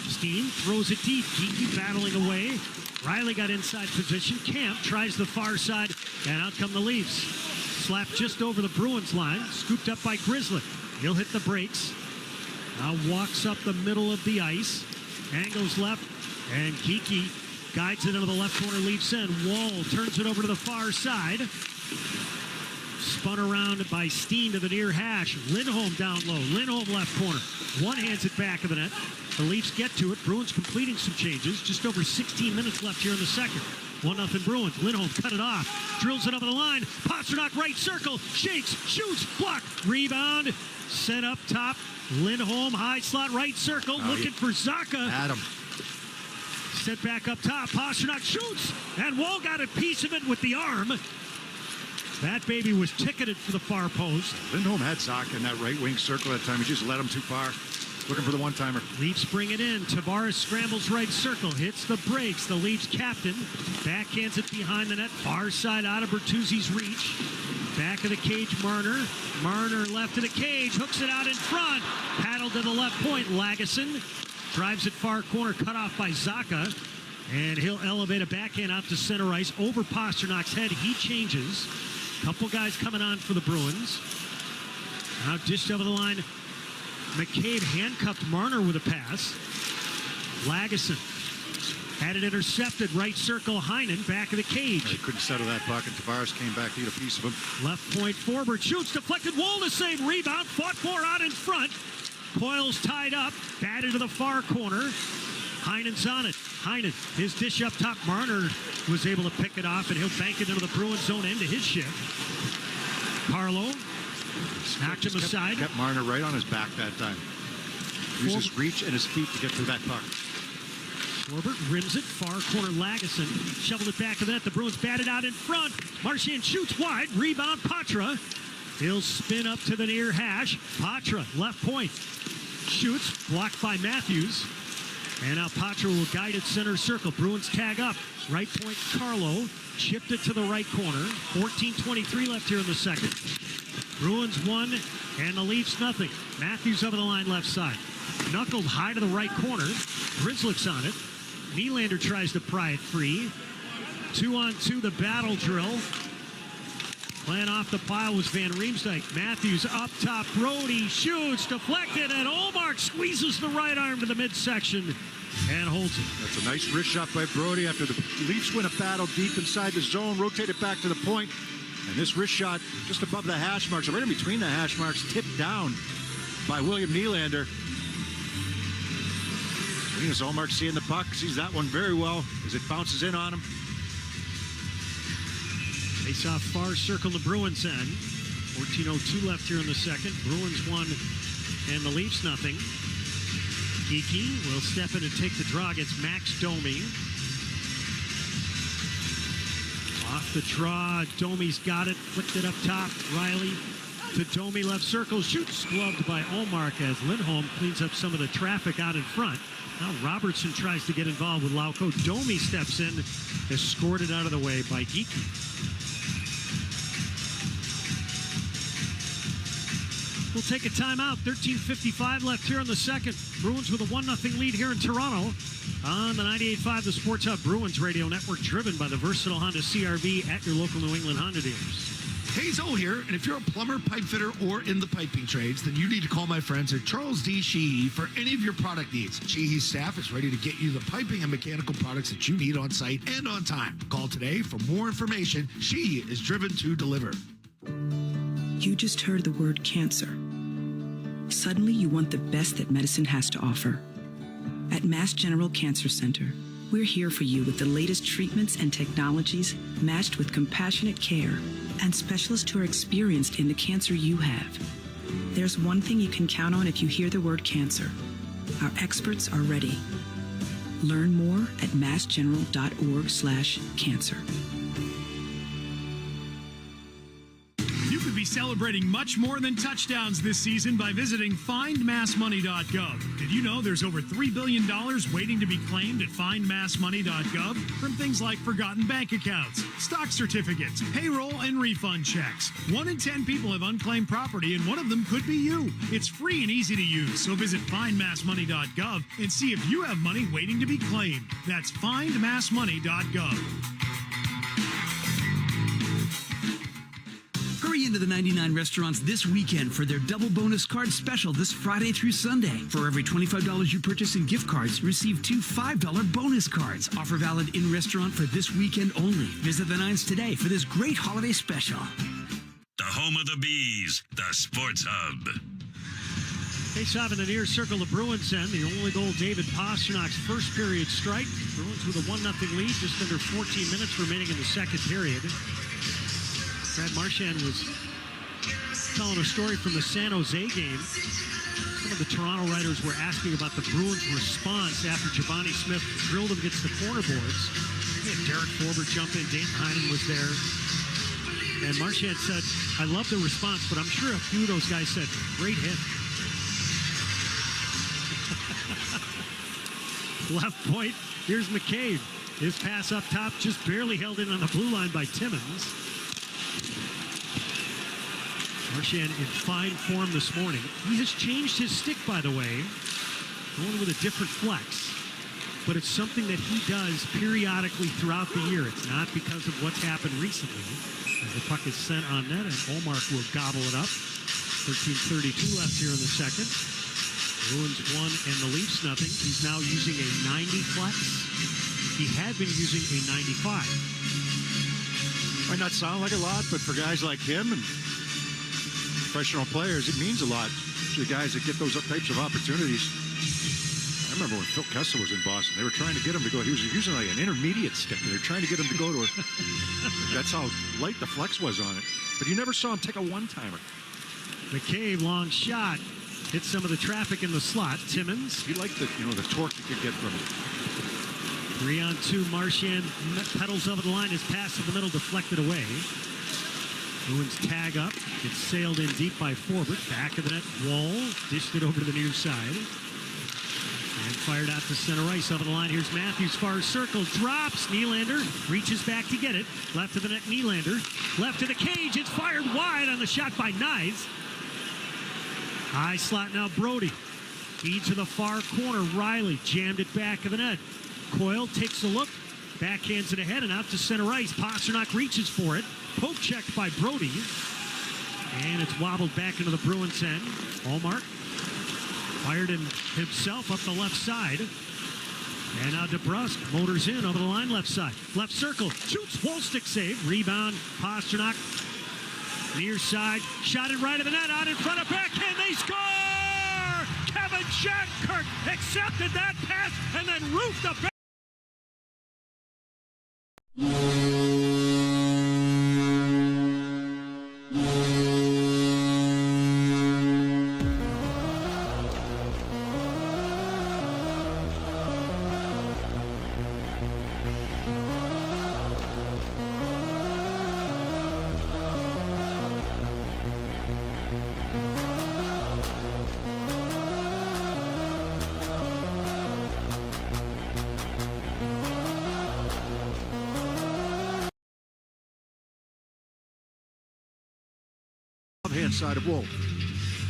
Steen throws it deep. Geekie battling away. Riley got inside position. Camp tries the far side, and out come the Leafs. Slapped just over the Bruins line, scooped up by Grizzly. He'll hit the brakes. Now walks up the middle of the ice. Angles left, and Geekie guides it into the left corner, Leafs end. Wall turns it over to the far side. Spun around by Steen to the near hash. Lindholm down low. Lindholm left corner. One hands it back of the net. The Leafs get to it. Bruins completing some changes. Just over 16 minutes left here in the second. 1-0 Bruins. Lindholm cut it off. Drills it over the line. Pasternak right circle. Shakes. Shoots. Block. Rebound. Sent up top. Lindholm high slot right circle. Looking for Zaka. Adam. Set back up top. Pasternak shoots. And Wall got a piece of it with the arm. That baby was ticketed for the far post. Lindholm had Zaka in that right wing circle that time. He just let him too far. Looking for the one-timer. Leafs bring it in. Tavares scrambles right circle. Hits the brakes. The Leafs captain backhands it behind the net. Far side out of Bertuzzi's reach. Back of the cage, Marner. Marner left of the cage. Hooks it out in front. Paddled to the left point. Lagesson drives it far corner. Cut off by Zaka. And he'll elevate a backhand out to center ice. Over Pasternak's head. He changes. Couple guys coming on for the Bruins. Now dished over the line. McCabe handcuffed Marner with a pass. Lagesson had it intercepted. Right circle, Heinen back of the cage. He couldn't settle that puck, and Tavares came back to get a piece of him. Left point forward. Shoots, deflected. Wall to save. Rebound. Fought for out in front. Coyle's tied up. Batted to the far corner. Heinen's on it. Heinen, his dish up top. Marner was able to pick it off, and he'll bank it into the Bruins zone into his shift. Carlo Knocked him aside. Kept Marner right on his back that time. Used his reach and his feet to get to that puck. Corbett rims it, far corner Lagesson. Shoveled it back to the net. The Bruins batted out in front. Marchand shoots wide. Rebound, Patra. He'll spin up to the near hash. Patra, left point. Shoots, blocked by Matthews. And now Patra will guide it center circle. Bruins tag up. Right point, Carlo. Chipped it to the right corner. 14:23 left here in the second. Bruins 1 and the Leafs nothing. Matthews over the line left side. Knuckled high to the right corner. Grizzlick's on it. Nylander tries to pry it free. 2-on-2, the battle drill. Playing off the pile was Van Riemsdyk. Matthews up top. Brody shoots, deflected, and Ullmark squeezes the right arm to the midsection and holds it. That's a nice wrist shot by Brody after the Leafs win a battle deep inside the zone, rotated back to the point. And this wrist shot just above the hash marks, right in between the hash marks, tipped down by William Nylander. Linus Ullmark seeing the puck, sees that one very well as it bounces in on him. Face off far circle the Bruins end. 14:02 left here in the second. Bruins 1 and the Leafs nothing. Geekie will step in and take the draw against Max Domi. Off the draw, Domi's got it, flicked it up top. Riley to Domi, left circle, shoots, gloved by Ullmark as Lindholm cleans up some of the traffic out in front. Now Robertson tries to get involved with Lauko. Domi steps in, escorted out of the way by Geekie. We'll take a timeout. 13:55 left here in the second. Bruins with a 1-0 lead here in Toronto. On the 98.5 The Sports Hub Bruins Radio Network, driven by the versatile Honda CR-V at your local New England Honda dealers. Hey, Zoe here, and if you're a plumber, pipe fitter, or in the piping trades, then you need to call my friends at Charles D. Sheehy for any of your product needs. Sheehy's staff is ready to get you the piping and mechanical products that you need on site and on time. Call today for more information. Sheehy is driven to deliver. You just heard the word cancer. Suddenly, you want the best that medicine has to offer. At Mass General Cancer Center, we're here for you with the latest treatments and technologies matched with compassionate care and specialists who are experienced in the cancer you have. There's one thing you can count on if you hear the word cancer. Our experts are ready. Learn more at massgeneral.org/cancer. Be celebrating much more than touchdowns this season by visiting findmassmoney.gov. Did you know there's over $3 billion waiting to be claimed at findmassmoney.gov from things like forgotten bank accounts, stock certificates, payroll, and refund checks? 1 in 10 people have unclaimed property, and one of them could be you. It's free and easy to use, so visit findmassmoney.gov and see if you have money waiting to be claimed. That's findmassmoney.gov. Hurry into the 99 restaurants this weekend for their double bonus card special this Friday through Sunday. For every $25 you purchase in gift cards, receive 2 $5 bonus cards. Offer valid in restaurant for this weekend only. Visit the Nines today for this great holiday special. The home of the Bees, the Sports Hub. Face off in the near circle, the Bruins end. The only goal, David Pasternak's first period strike. Bruins with a 1-0 lead, just under 14 minutes remaining in the second period. Brad Marchand was telling a story from the San Jose game. Some of the Toronto writers were asking about the Bruins' response after Giovanni Smith drilled him against the corner boards. We had Derek Forbert jump in, Dayton Heinen was there. And Marchand said, I love the response, but I'm sure a few of those guys said, great hit. Left point, here's McCabe. His pass up top, just barely held in on the blue line by Timmins. Marchand in fine form this morning. He has changed his stick, by the way, going with a different flex. But it's something that he does periodically throughout the year. It's not because of what's happened recently. As the puck is sent on net, and Ullmark will gobble it up. 13:32 left here in the second. Bruins 1 and the Leafs nothing. He's now using a 90 flex. He had been using a 95. Might not sound like a lot, but for guys like him and professional players, it means a lot to the guys that get those types of opportunities. I remember when Phil Kessel was in Boston, they were trying to get him to go. He was using like an intermediate stick. They were trying to get him to go to That's how light the flex was on it. But you never saw him take a one-timer. McCabe, long shot. Hit some of the traffic in the slot. Timmons. You like the torque you could get from it. 3-on-2. Marchand pedals over the line. His pass in the middle deflected away. Bruins tag up. It's sailed in deep by Forbert. Back of the net. Wall dished it over to the near side. And fired out to center ice over the line. Here's Matthews, far circle, drops. Nylander reaches back to get it. Left of the net, Nylander. Left to the cage. It's fired wide on the shot by Knies. High slot now, Brody. Feed to the far corner. Riley jammed it back of the net. Coyle takes a look. Backhands it ahead and out to center ice. Pasternak reaches for it. Poke checked by Brody. And it's wobbled back into the Bruins end. Allmark fired in himself up the left side. And now DeBrusk motors in over the line left side. Left circle. Shoots. Wall stick save. Rebound. Pasternak. Near side. Shot it right of the net. Out in front of backhand. They score! Kevin Shattenkirk accepted that pass and then roofed the back. Hand side of Wolf.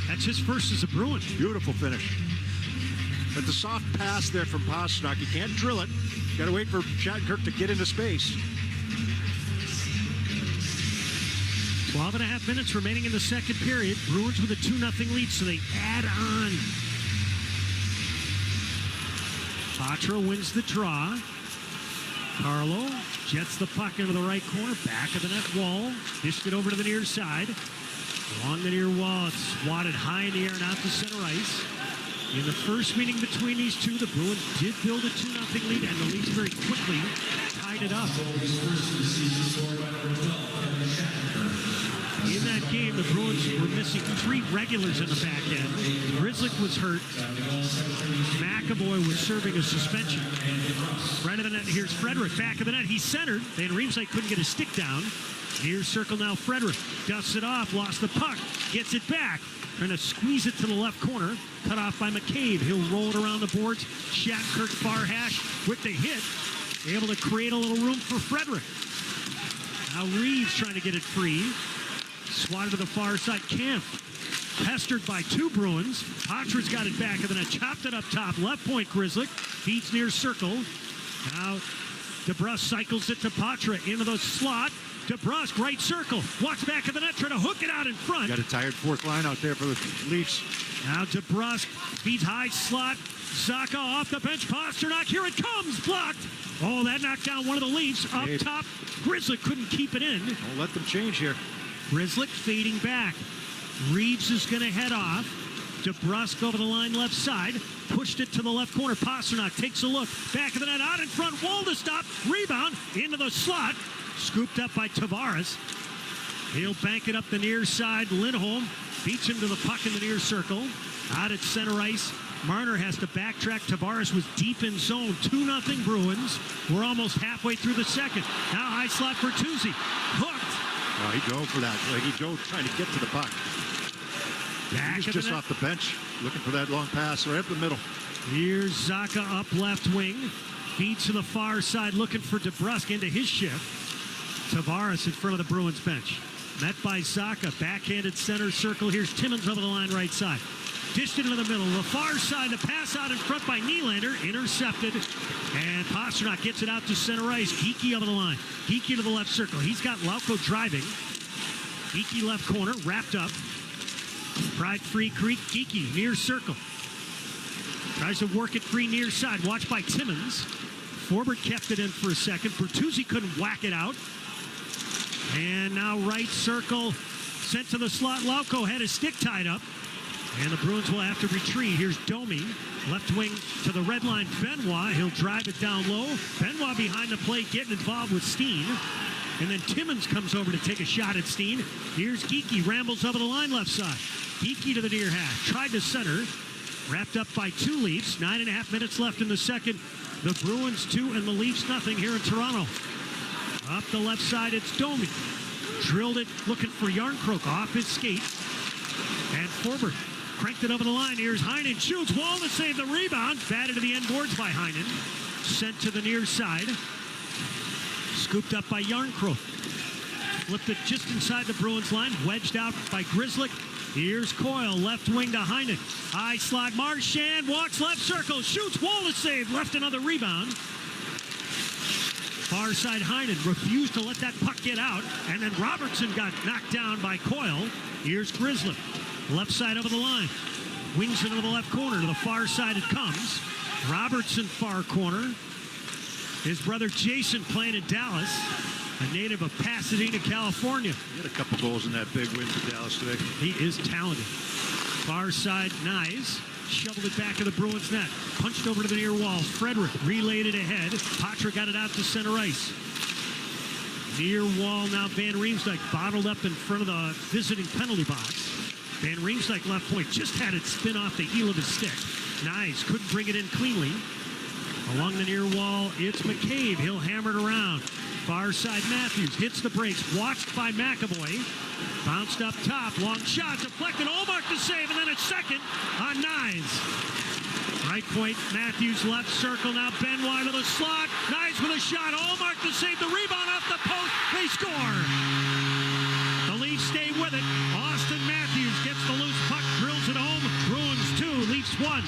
That's his first as a Bruin. Beautiful finish. But the soft pass there from Pasternak, you can't drill it. You got to wait for Shattenkirk to get into space. 12 and a half minutes remaining in the second period. Bruins with a 2-0 lead, so they add on. Patra wins the draw. Carlo jets the puck into the right corner. Back of the net. Wall. Dished it over to the near side. Along the near wall, it's swatted high in the air and out to center ice. In the first meeting between these two, the Bruins did build a 2-0 lead, and the Leafs very quickly tied it up. In that game, the Bruins were missing 3 regulars in the back end. Grzelcyk was hurt. McAvoy was serving a suspension. Right of the net, here's Frederick. Back of the net, he's centered. Van Riemsdyk couldn't get his stick down. Near circle now, Frederick dusts it off, lost the puck, gets it back, trying to squeeze it to the left corner, cut off by McCabe. He'll roll it around the boards. Shattenkirk far hash with the hit, able to create a little room for Frederick. Now Reeves trying to get it free, swatted to the far side. Kemp pestered by 2 Bruins. Patra's got it back, and then chopped it up top. Left point, Grzelcyk feeds near circle. Now DeBrusk cycles it to Patra into the slot. DeBrusk, right circle. Walks back of the net, trying to hook it out in front. Got a tired fourth line out there for the Leafs. Now DeBrusk feeds high slot. Zacha off the bench. Pasternak, here it comes. Blocked. Oh, that knocked down one of the Leafs. Up top, Grzelcyk couldn't keep it in. Don't let them change here. Grzelcyk fading back. Reeves is going to head off. DeBrusk over the line left side. Pushed it to the left corner. Pasternak takes a look. Back of the net, out in front. Wall to stop. Rebound into the slot. Scooped up by Tavares. He'll bank it up the near side. Lindholm beats him to the puck in the near circle. Out at center ice. Marner has to backtrack. Tavares was deep in zone. 2-0 Bruins. We're almost halfway through the second. Now high slot for Bertuzzi. Hooked. Oh, he dove for that. Like he dove trying to get to the puck. He was just off the bench looking for that long pass right up the middle. Here's Zacha up left wing. Feeds to the far side looking for DeBrusk into his shift. Tavares in front of the Bruins bench. Met by Zacha. Backhanded center circle. Here's Timmons over the line right side. Dished it into the middle. The far side. The pass out in front by Nylander. Intercepted. And Pasternak gets it out to center ice. Geekie over the line. Geekie to the left circle. He's got Lauko driving. Geekie left corner. Wrapped up. Pride free Creek. Geekie near circle. Tries to work it free near side. Watched by Timmons. Forbert kept it in for a second. Bertuzzi couldn't whack it out. And now right circle. Sent to the slot. Lauko had his stick tied up. And the Bruins will have to retreat. Here's Domi. Left wing to the red line. Benoit. He'll drive it down low. Benoit behind the plate getting involved with Steen. And then Timmons comes over to take a shot at Steen. Here's Geekie. Rambles over the line left side. Beaky to the near half. Tried to center. Wrapped up by 2 Leafs. 9.5 minutes left in the second. The Bruins 2 and the Leafs nothing here in Toronto. Up the left side, it's Domi. Drilled it, looking for Yarncroke off his skate. And Forbert cranked it over the line. Here's Heinen. Shoots. Wall to save the rebound. Batted to the end boards by Heinen. Sent to the near side. Scooped up by Yarncroke. Flipped it just inside the Bruins line. Wedged out by Grzelcyk. Here's Coyle, left wing to Heinen. High slide, Marchand walks left circle, shoots, Wall to save, left another rebound. Far side Heinen refused to let that puck get out, and then Robertson got knocked down by Coyle. Here's Grzelcyk, left side over the line. Wings it into the left corner, to the far side it comes. Robertson far corner. His brother Jason playing in Dallas. A native of Pasadena, California. He had a couple goals in that big win for Dallas today. He is talented. Far side, Nyes. Shoveled it back to the Bruins net. Punched over to the near wall. Frederick relayed it ahead. Patra got it out to center ice. Near wall now, Van Riemsdyk bottled up in front of the visiting penalty box. Van Riemsdyk left point. Just had it spin off the heel of his stick. Nyes couldn't bring it in cleanly. Along the near wall, it's McCabe. He'll hammer it around. Far side, Matthews hits the brakes, watched by McAvoy. Bounced up top, long shot, deflected, Allmark to save, and then at second on Nyes. Right point, Matthews left circle, now Benoit to the slot. Nyes with a shot, Allmark to save the rebound off the post. They score. The Leafs stay with it. Austin Matthews gets the loose puck, drills it home. Bruins 2, Leafs 1.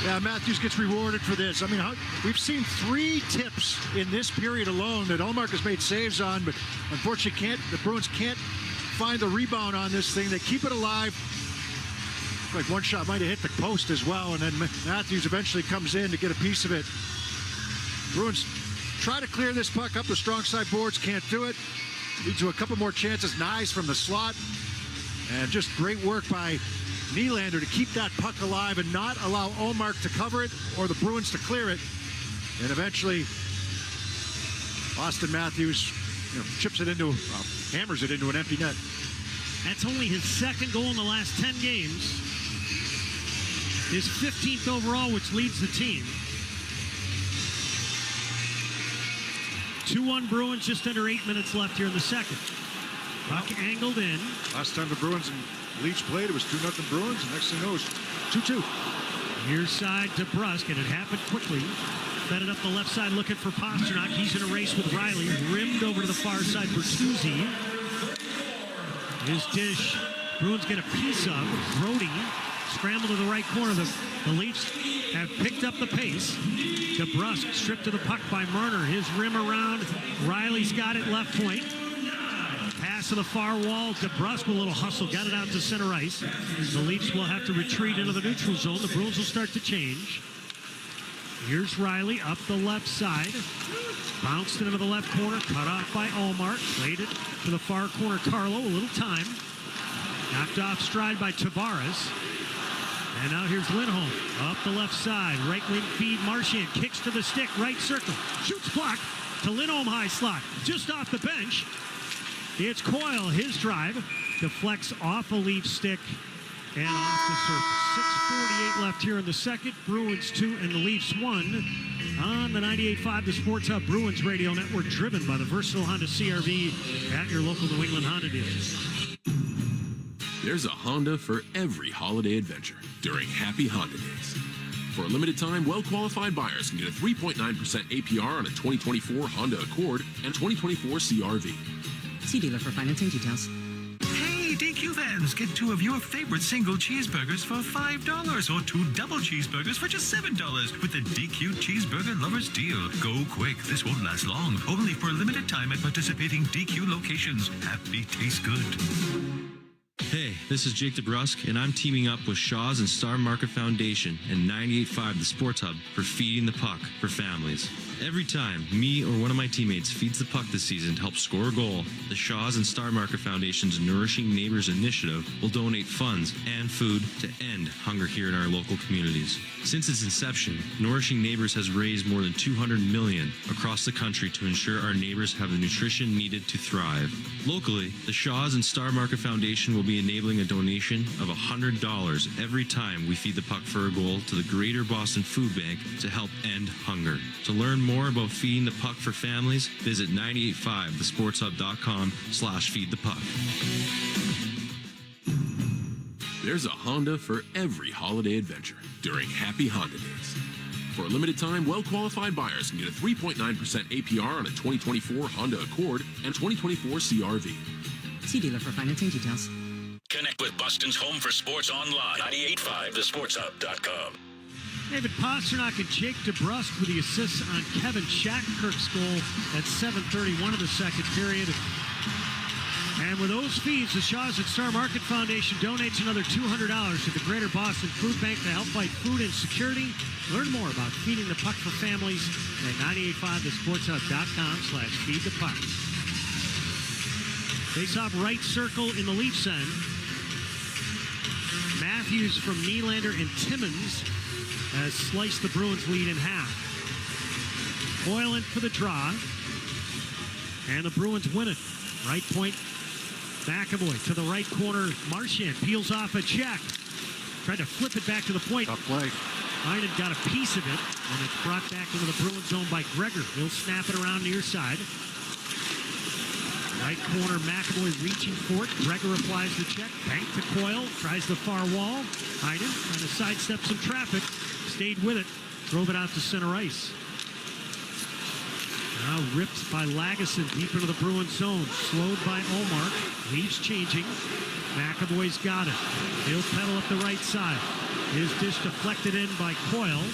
Yeah, Matthews gets rewarded for this. I mean, we've seen 3 tips in this period alone that Allmark has made saves on, but unfortunately the Bruins can't find the rebound on this thing. They keep it alive. Like one shot might have hit the post as well, and then Matthews eventually comes in to get a piece of it. Bruins try to clear this puck up the strong side boards, can't do it. Leads to a couple more chances. Nyes from the slot, and just great work by Nylander to keep that puck alive and not allow Allmark to cover it or the Bruins to clear it. And eventually, Austin Matthews chips it into, hammers it into an empty net. That's only his 2nd goal in the last 10 games. His 15th overall, which leads the team. 2-1 Bruins, just under 8 minutes left here in the second. Puck angled in. Last time the Bruins and Leafs played, it was 2-0 Bruins, and next thing you know, it's 2-2. Near side to Brusk, and it happened quickly. Fed it up the left side looking for Pasternak. He's in a race with Riley. Rimmed over to the far side for Bertuzzi. His dish, Bruins get a piece of. Brody scrambled to the right corner. The Leafs have picked up the pace. DeBrusk stripped to the puck by Marner. His rim around. Riley's got it left point. Pass to the far wall. DeBrusk with a little hustle. Got it out to center ice. The Leafs will have to retreat into the neutral zone. The Bruins will start to change. Here's Riley up the left side. Bounced into the left corner. Cut off by Allmark. Played it to the far corner. Carlo, a little time. Knocked off stride by Tavares. And now here's Lindholm. Up the left side. Right wing feed. Marchand kicks to the stick. Right circle. Shoots block to Lindholm high slot. Just off the bench. It's Coyle. His drive. Deflects off a Leaf stick. And off the surface. 6:48 left here in the second. Bruins 2 and the Leafs 1 on the 98.5 The Sports Hub Bruins Radio Network, driven by the versatile Honda CR-V at your local New England Honda dealers. There's a Honda for every holiday adventure during Happy Honda Days. For a limited time, well-qualified buyers can get a 3.9% APR on a 2024 Honda Accord and 2024 CR-V. See dealer for financing details. Hey, DQ fans, get 2 of your favorite single cheeseburgers for $5 or 2 double cheeseburgers for just $7 with the DQ Cheeseburger Lovers Deal. Go quick, this won't last long. Only for a limited time at participating DQ locations. Happy tastes good. Hey, this is Jake DeBrusk, and I'm teaming up with Shaw's and Star Market Foundation and 98.5 The Sports Hub for Feeding the Puck for families. Every time me or one of my teammates feeds the puck this season to help score a goal, the Shaws and Star Market Foundation's Nourishing Neighbors initiative will donate funds and food to end hunger here in our local communities. Since its inception, Nourishing Neighbors has raised more than $200 million across the country to ensure our neighbors have the nutrition needed to thrive. Locally, the Shaws and Star Market Foundation will be enabling a donation of $100 every time we feed the puck for a goal to the Greater Boston Food Bank to help end hunger. To learn more about feeding the puck for families, visit 985thesportshub.com/feedthepuck. There's a Honda for every holiday adventure during Happy Honda Days. For a limited time, well-qualified buyers can get a 3.9% APR on a 2024 Honda Accord and 2024 CR-V. See dealer for financing details. Connect with Boston's home for sports online. 98.5thesportshub.com. David Pasternak and Jake DeBrusk with the assists on Kevin Shattenkirk's goal at 7:31 of the second period. And with those fees, the Shaws and Star Market Foundation donates another $200 to the Greater Boston Food Bank to help fight food insecurity. Learn more about feeding the puck for families at 985thesportshub.com/feedthepuck. Face off right circle in the Leafs end. Matthews from Nylander and Timmins has sliced the Bruins lead in half. Boylan for the draw. And the Bruins win it. Right point, McAvoy to the right corner. Marchand peels off a check. Tried to flip it back to the point. Tough play. Heinen got a piece of it, and it's brought back into the Bruins zone by Gregor. He'll snap it around near side. Right corner, McAvoy reaching for it. Gregor applies the check. Bank to Coyle. Tries the far wall. Heinen trying to sidestep some traffic. Stayed with it. Drove it out to center ice. Now ripped by Lagesson deep into the Bruins zone. Slowed by Omar. Leaves changing. McAvoy's got it. He'll pedal up the right side. His dish deflected in by Coyle.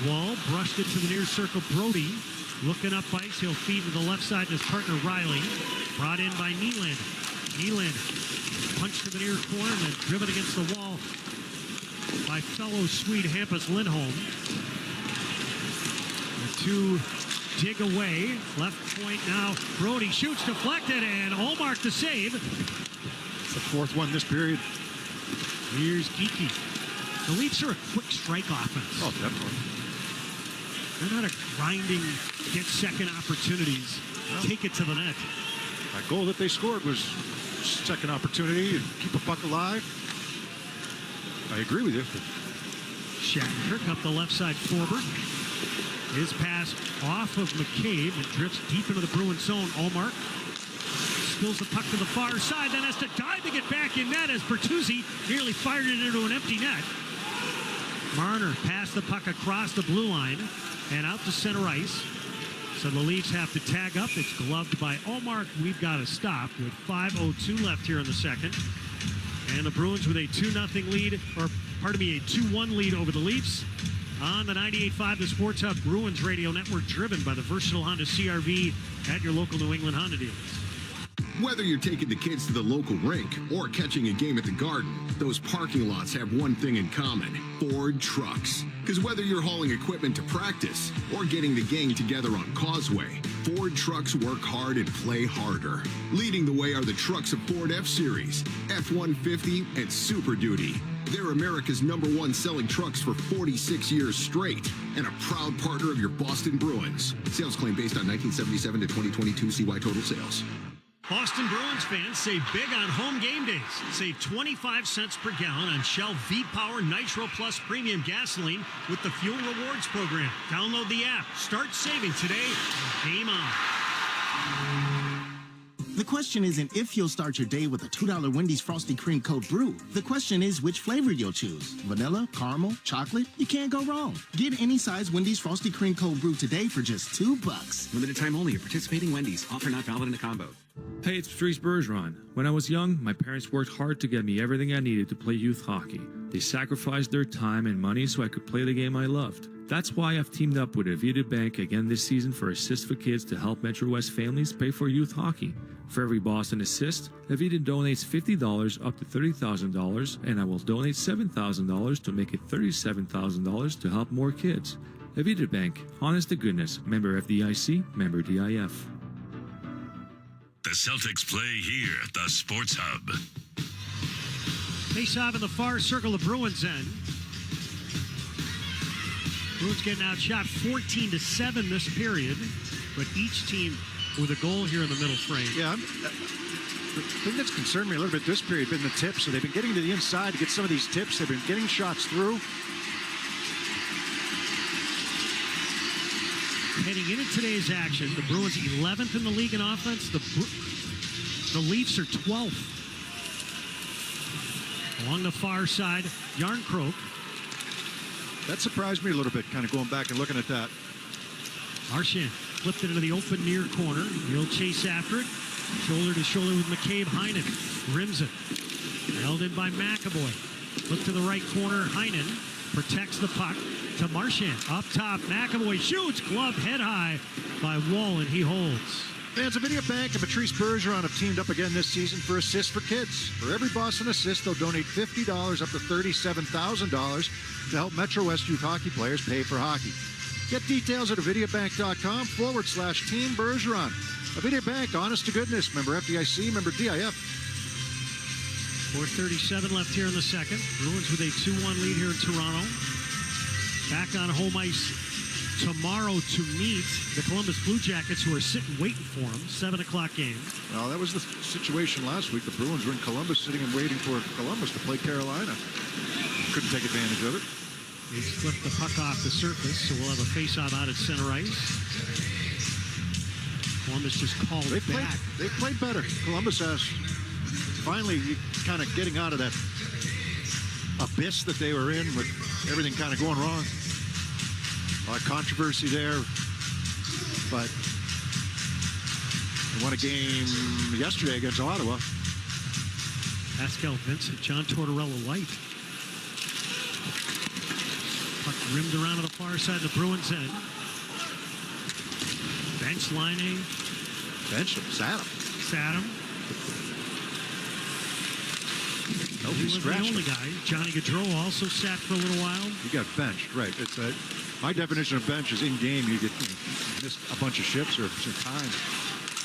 Wall brushed it to the near circle. Brody looking up ice. He'll feed to the left side to his partner Riley. Brought in by Nylander. Nylander punched to the near corner and then driven against the wall by fellow Swede Hampus Lindholm. The two dig away. Left point now. Brody shoots deflected and Olmark the save. It's the fourth one this period. Here's Geekie. The Leafs are a quick strike offense. Oh, definitely. They're not a grinding, get second opportunities, take it to the net. That goal that they scored was second opportunity and keep a puck alive. I agree with you. Shattenkirk up the left side forward. His pass off of McCabe and drifts deep into the Bruins zone. Olmark spills the puck to the far side, then has to dive to get back in net as Bertuzzi nearly fired it into an empty net. Marner passed the puck across the blue line and out to center ice. So the Leafs have to tag up. It's gloved by Olmark. We've got to stop with 5:02 left here in the second. And the Bruins with a 2-0 lead, or pardon me, a 2-1 lead over the Leafs. On the 98.5 The Sports Hub Bruins Radio Network, driven by the versatile Honda CR-V at your local New England Honda dealers. Whether you're taking the kids to the local rink or catching a game at the Garden, those parking lots have one thing in common: Ford trucks. Because whether you're hauling equipment to practice or getting the gang together on Causeway, Ford trucks work hard and play harder. Leading the way are the trucks of Ford F-Series, F-150, and Super Duty. They're America's #1 selling trucks for 46 years straight and a proud partner of your Boston Bruins. Sales claim based on 1977 to 2022 CY total sales. Boston Bruins fans save big on home game days. Save 25 cents per gallon on Shell V-Power Nitro Plus Premium Gasoline with the Fuel Rewards program. Download the app. Start saving today. Game on. The question isn't if you'll start your day with a $2 Wendy's Frosty Cream Cold Brew. The question is which flavor you'll choose. Vanilla, caramel, chocolate, you can't go wrong. Get any size Wendy's Frosty Cream Cold Brew today for just $2. Limited time only at participating Wendy's. Offer not valid in a combo. Hey, it's Patrice Bergeron. When I was young, my parents worked hard to get me everything I needed to play youth hockey. They sacrificed their time and money so I could play the game I loved. That's why I've teamed up with Avita Bank again this season for Assist for Kids to help Metro West families pay for youth hockey. For every Boston assist, Avita donates $50 up to $30,000, and I will donate $7,000 to make it $37,000 to help more kids. Evita Bank, honest to goodness, member FDIC, member DIF. The Celtics play here at the Sports Hub. Face off in the far circle of Bruins end. Bruins getting outshot 14-7 this period, but each team with a goal here in the middle frame. Yeah, the thing that's concerned me a little bit this period has been the tips. So they've been getting to the inside to get some of these tips. They've been getting shots through. Heading into today's action, the Bruins 11th in the league in offense. The Leafs are 12th. Along the far side, Yarncroke. That surprised me a little bit, kind of going back and looking at that. Marchand flipped it into the open near corner. He'll chase after it. Shoulder to shoulder with McCabe. Heinen rims it. Held in by McAvoy. Look to the right corner. Heinen protects the puck to Marchand. Up top, McAvoy shoots. Glove head high by Wall, and he holds. Fans of Evita Bank and Patrice Bergeron have teamed up again this season for Assists for Kids. For every Boston assist, they'll donate $50 up to $37,000 to help Metro West youth hockey players pay for hockey. Get details at evitabank.com/Team Bergeron. Evita Bank, honest to goodness. Member FDIC, member DIF. 4:37 left here in the second. Bruins with a 2-1 lead here in Toronto. Back on home ice tomorrow to meet the Columbus Blue Jackets, who are sitting waiting for them. 7 o'clock game. Well, that was the situation last week. The Bruins were in Columbus sitting and waiting for Columbus to play Carolina. Couldn't take advantage of it. He's flipped the puck off the surface, so we'll have a face-off out at center ice. Columbus just called back. They played better. Columbus has finally kind of getting out of that abyss that they were in with everything kind of going wrong. A lot of controversy there, but they won a game yesterday against Ottawa. Pascal Vincent, John Tortorella light. Puck rimmed around to the far side of the Bruins end. Bench lining. Bench him, sat him. He was the only guy. Johnny Gaudreau also sat for a little while. He got benched, right. It's my definition of bench is in game. You miss a bunch of shifts or some time.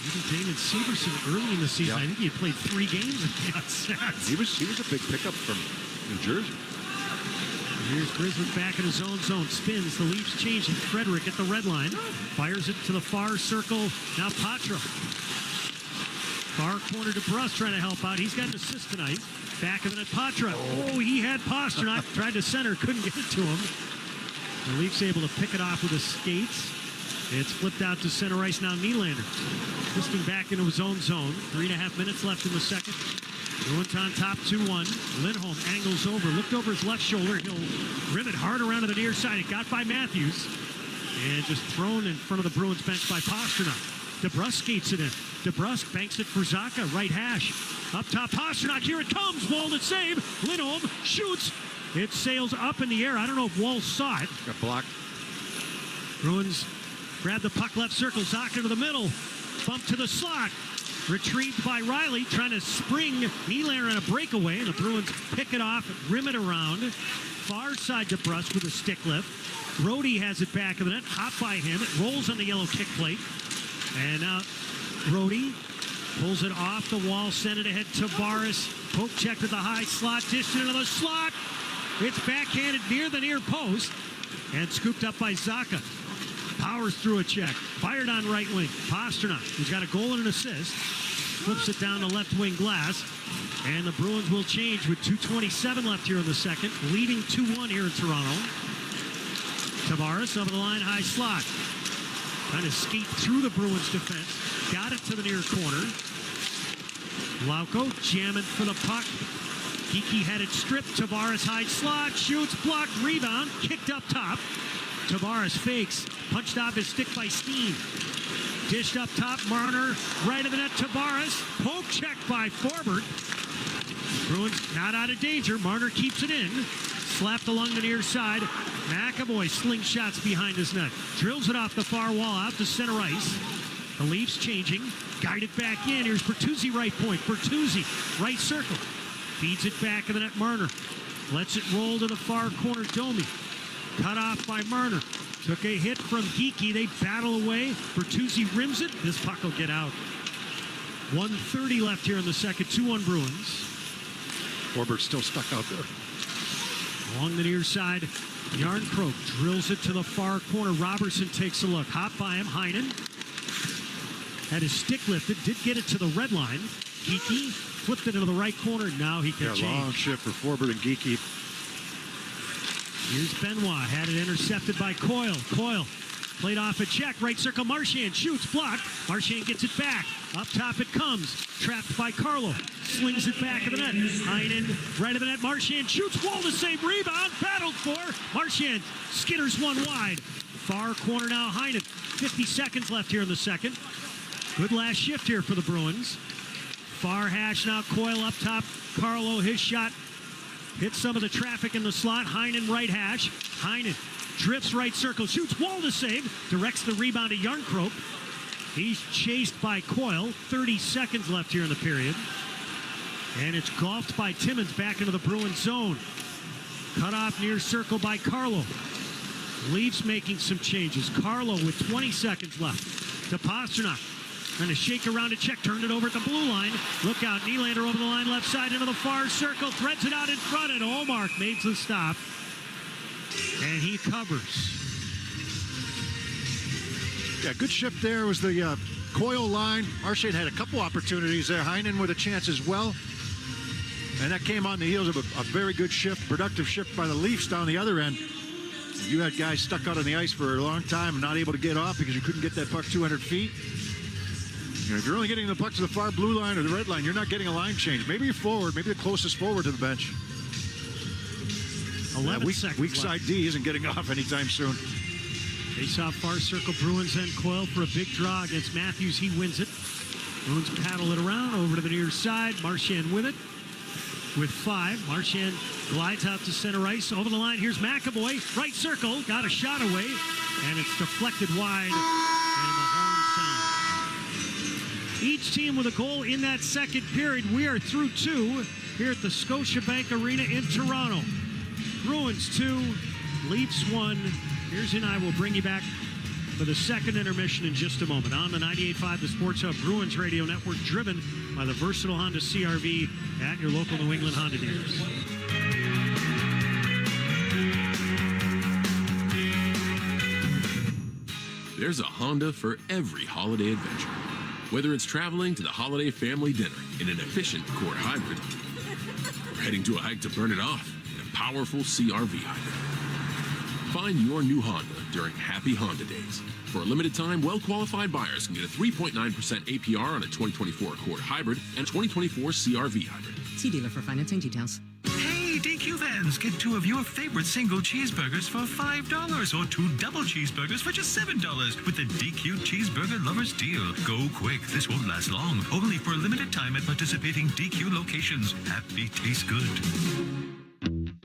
Even Damon Severson early in the season, I think he had played 3 games and he got sat. He was a big pickup from New Jersey. Here's Grizzly back in his own zone. Spins. The Leafs changing. Frederick at the red line. Fires it to the far circle. Now Patra. Far corner to Bruss trying to help out. He's got an assist tonight. Back of the net, Patra. Oh, he had Pastrnak. Tried to center. Couldn't get it to him. The Leafs able to pick it off with his skates. It's flipped out to center ice now. Nylander twisting back into his own zone. 3.5 minutes left in the second. Bruins on top 2-1. Lindholm angles over, looked over his left shoulder. He'll rim it hard around to the near side. It got by Matthews. And just thrown in front of the Bruins bench by Pastrnak. DeBrusk skates it in. DeBrusk banks it for Zacha. Right hash. Up top, Pastrnak. Here it comes. Wall to save. Lindholm shoots. It sails up in the air. I don't know if Wall saw it. Got blocked. Bruins grab the puck left circle. Zacha to the middle. Bump to the slot. Retrieved by Riley, trying to spring Nylander on a breakaway, and the Bruins pick it off, rim it around. Far side to Bruss with a stick lift. Brody has it back of the net, hop by him. It rolls on the yellow kick plate. And now Brody pulls it off the wall, send it ahead to Tavares. Poke check to the high slot, dished into the slot. It's backhanded near the near post and scooped up by Zacha. Powers through a check. Fired on right wing. Pastrnak, who's got a goal and an assist, flips it down the left wing glass. And the Bruins will change with 2:27 left here in the second, leading 2-1 here in Toronto. Tavares over the line, high slot. Trying to skate through the Bruins defense. Got it to the near corner. Lauko jamming for the puck. Geeky had it stripped. Tavares high slot. Shoots, blocked, rebound. Kicked up top. Tavares fakes. Punched off his stick by Steen. Dished up top. Marner right of the net. Tavares. Poke check by Forbert. Bruins not out of danger. Marner keeps it in. Slapped along the near side. McAvoy slingshots behind his net. Drills it off the far wall out to center ice. The Leafs changing. Guided back in. Here's Bertuzzi right point. Bertuzzi right circle. Feeds it back of the net. Marner lets it roll to the far corner. Domi Cut off by Marner. Took a hit from Geekie. They battle away. Bertuzzi rims it. This puck will get out. 1:30 left here in the second. 2-1 Bruins. Forbert's still stuck out there. Along the near side, Yarncroke drills it to the far corner. Robertson takes a look. Hop by him. Heinen had his stick lifted. Did get it to the red line. Geekie flipped it into the right corner. Now he can change. Long shift for Forbert and Geekie. Here's Benoit. Had it intercepted by Coyle. Coyle played off a check. Right circle. Marchand shoots. Blocked. Marchand gets it back. Up top it comes. Trapped by Carlo. Slings it back of the net. Heinen right of the net. Marchand shoots. Wall to save. Rebound. Battled for. Marchand skitters one wide. Far corner now. Heinen. 50 seconds left here in the second. Good last shift here for the Bruins. Far hash now. Coyle up top. Carlo, his shot. Hits some of the traffic in the slot. Heinen right hash. Heinen drifts right circle. Shoots. Wall to save. Directs the rebound to Yarncroke. He's chased by Coyle. 30 seconds left here in the period. And it's golfed by Timmins back into the Bruins zone. Cut off near circle by Carlo. Leafs making some changes. Carlo with 20 seconds left. To Pasternak. Trying to shake around a check. Turned it over at the blue line. Look out. Nylander over the line left side into the far circle. Threads it out in front. And Omark makes the stop. And he covers. Yeah, good shift there was the Coyle line. Marchand had a couple opportunities there. Heinen with a chance as well. And that came on the heels of a very good shift, productive shift by the Leafs down the other end. You had guys stuck out on the ice for a long time and not able to get off because you couldn't get that puck 200 feet. You know, if you're only getting the puck to the far blue line or the red line, you're not getting a line change. Maybe you're forward, maybe the closest forward to the bench. 11 seconds weak side D isn't getting off anytime soon. Face-off far circle. Bruins and Coyle for a big draw against Matthews. He wins it. Bruins paddle it around over to the near side. Marchand with it. With 5. Marchand glides out to center ice. Over the line. Here's McAvoy. Right circle. Got a shot away. And it's deflected wide. And the horn sound. Each team with a goal in that second period. We are through 2 here at the Scotiabank Arena in Toronto. Bruins 2. Leafs 1. Here's and I will bring you back for the second intermission in just a moment. On the 98.5 The Sports Hub Bruins Radio Network, driven by the versatile Honda CR-V at your local New England Honda dealers. There's a Honda for every holiday adventure. Whether it's traveling to the holiday family dinner in an efficient Accord hybrid, or heading to a hike to burn it off in a powerful CR-V hybrid. Find your new Honda during Happy Honda Days. For a limited time, well-qualified buyers can get a 3.9% APR on a 2024 Accord Hybrid and 2024 CR-V Hybrid. See dealer for financing details. Hey, DQ fans, get 2 of your favorite single cheeseburgers for $5 or 2 double cheeseburgers for just $7 with the DQ Cheeseburger Lovers Deal. Go quick, this won't last long. Only for a limited time at participating DQ locations. Happy tastes good.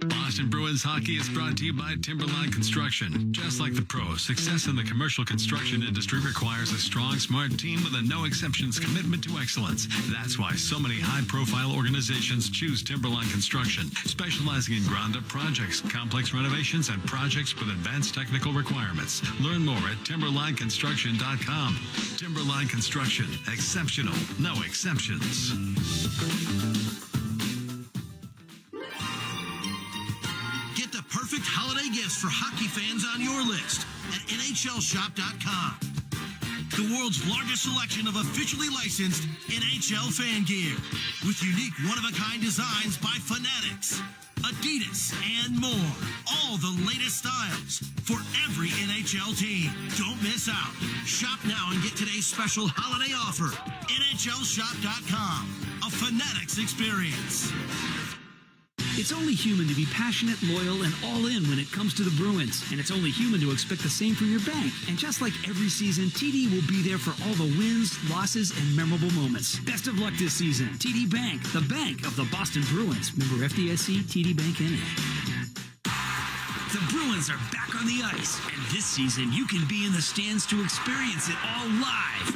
Boston Bruins hockey is brought to you by Timberline Construction. Just like the pros, success in the commercial construction industry requires a strong, smart team with a no-exceptions commitment to excellence. That's why so many high-profile organizations choose Timberline Construction, specializing in ground-up projects, complex renovations, and projects with advanced technical requirements. Learn more at timberlineconstruction.com. Timberline Construction. Exceptional. No exceptions. Perfect holiday gifts for hockey fans on your list at NHLShop.com. The world's largest selection of officially licensed NHL fan gear with unique one-of-a-kind designs by Fanatics, Adidas, and more. All the latest styles for every NHL team. Don't miss out. Shop now and get today's special holiday offer. NHLShop.com. A Fanatics experience. It's only human to be passionate, loyal, and all in when it comes to the Bruins. And it's only human to expect the same from your bank. And just like every season, TD will be there for all the wins, losses, and memorable moments. Best of luck this season. TD Bank, the bank of the Boston Bruins. Member FDIC, TD Bank NA. The Bruins are back on the ice. And this season, you can be in the stands to experience it all live.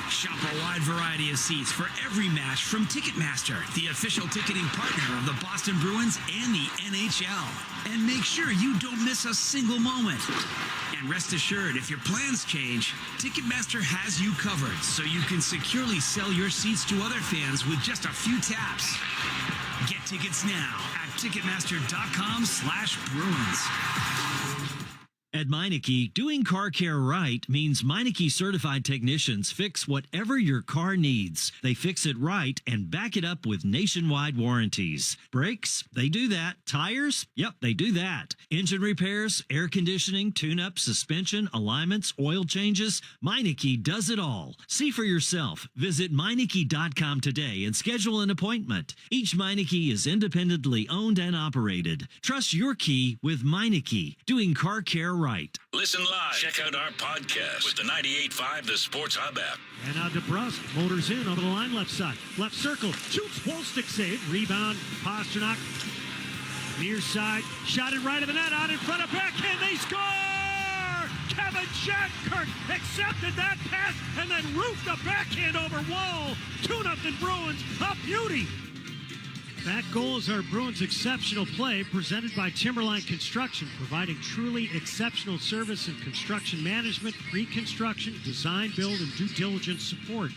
Shop a wide variety of seats for every match from Ticketmaster, the official ticketing partner of the Boston Bruins and the NHL. And make sure you don't miss a single moment. And rest assured, if your plans change, Ticketmaster has you covered so you can securely sell your seats to other fans with just a few taps. Get tickets now at Ticketmaster.com/Bruins. At Meineke, doing car care right means Meineke certified technicians fix whatever your car needs. They fix it right and back it up with nationwide warranties. Brakes? They do that. Tires? Yep, they do that. Engine repairs, air conditioning, tune-up, suspension, alignments, oil changes. Meineke does it all. See for yourself. Visit Meineke.com today and schedule an appointment. Each Meineke is independently owned and operated. Trust your key with Meineke, doing car care right. Listen live. Check out our podcast with the 98.5 The Sports Hub app. And now DeBrusque motors in over the line left side. Left circle. Shoots. Wall stick save. Rebound. Pasternak. Near side. Shot it right of the net. Out in front of backhand. They score! Kevin Shattenkirk accepted that pass and then roofed the backhand over Wall. 2-0 Bruins. A beauty. That goal is our Bruins exceptional play presented by Timberline Construction, providing truly exceptional service in construction management, pre-construction, design, build, and due diligence support.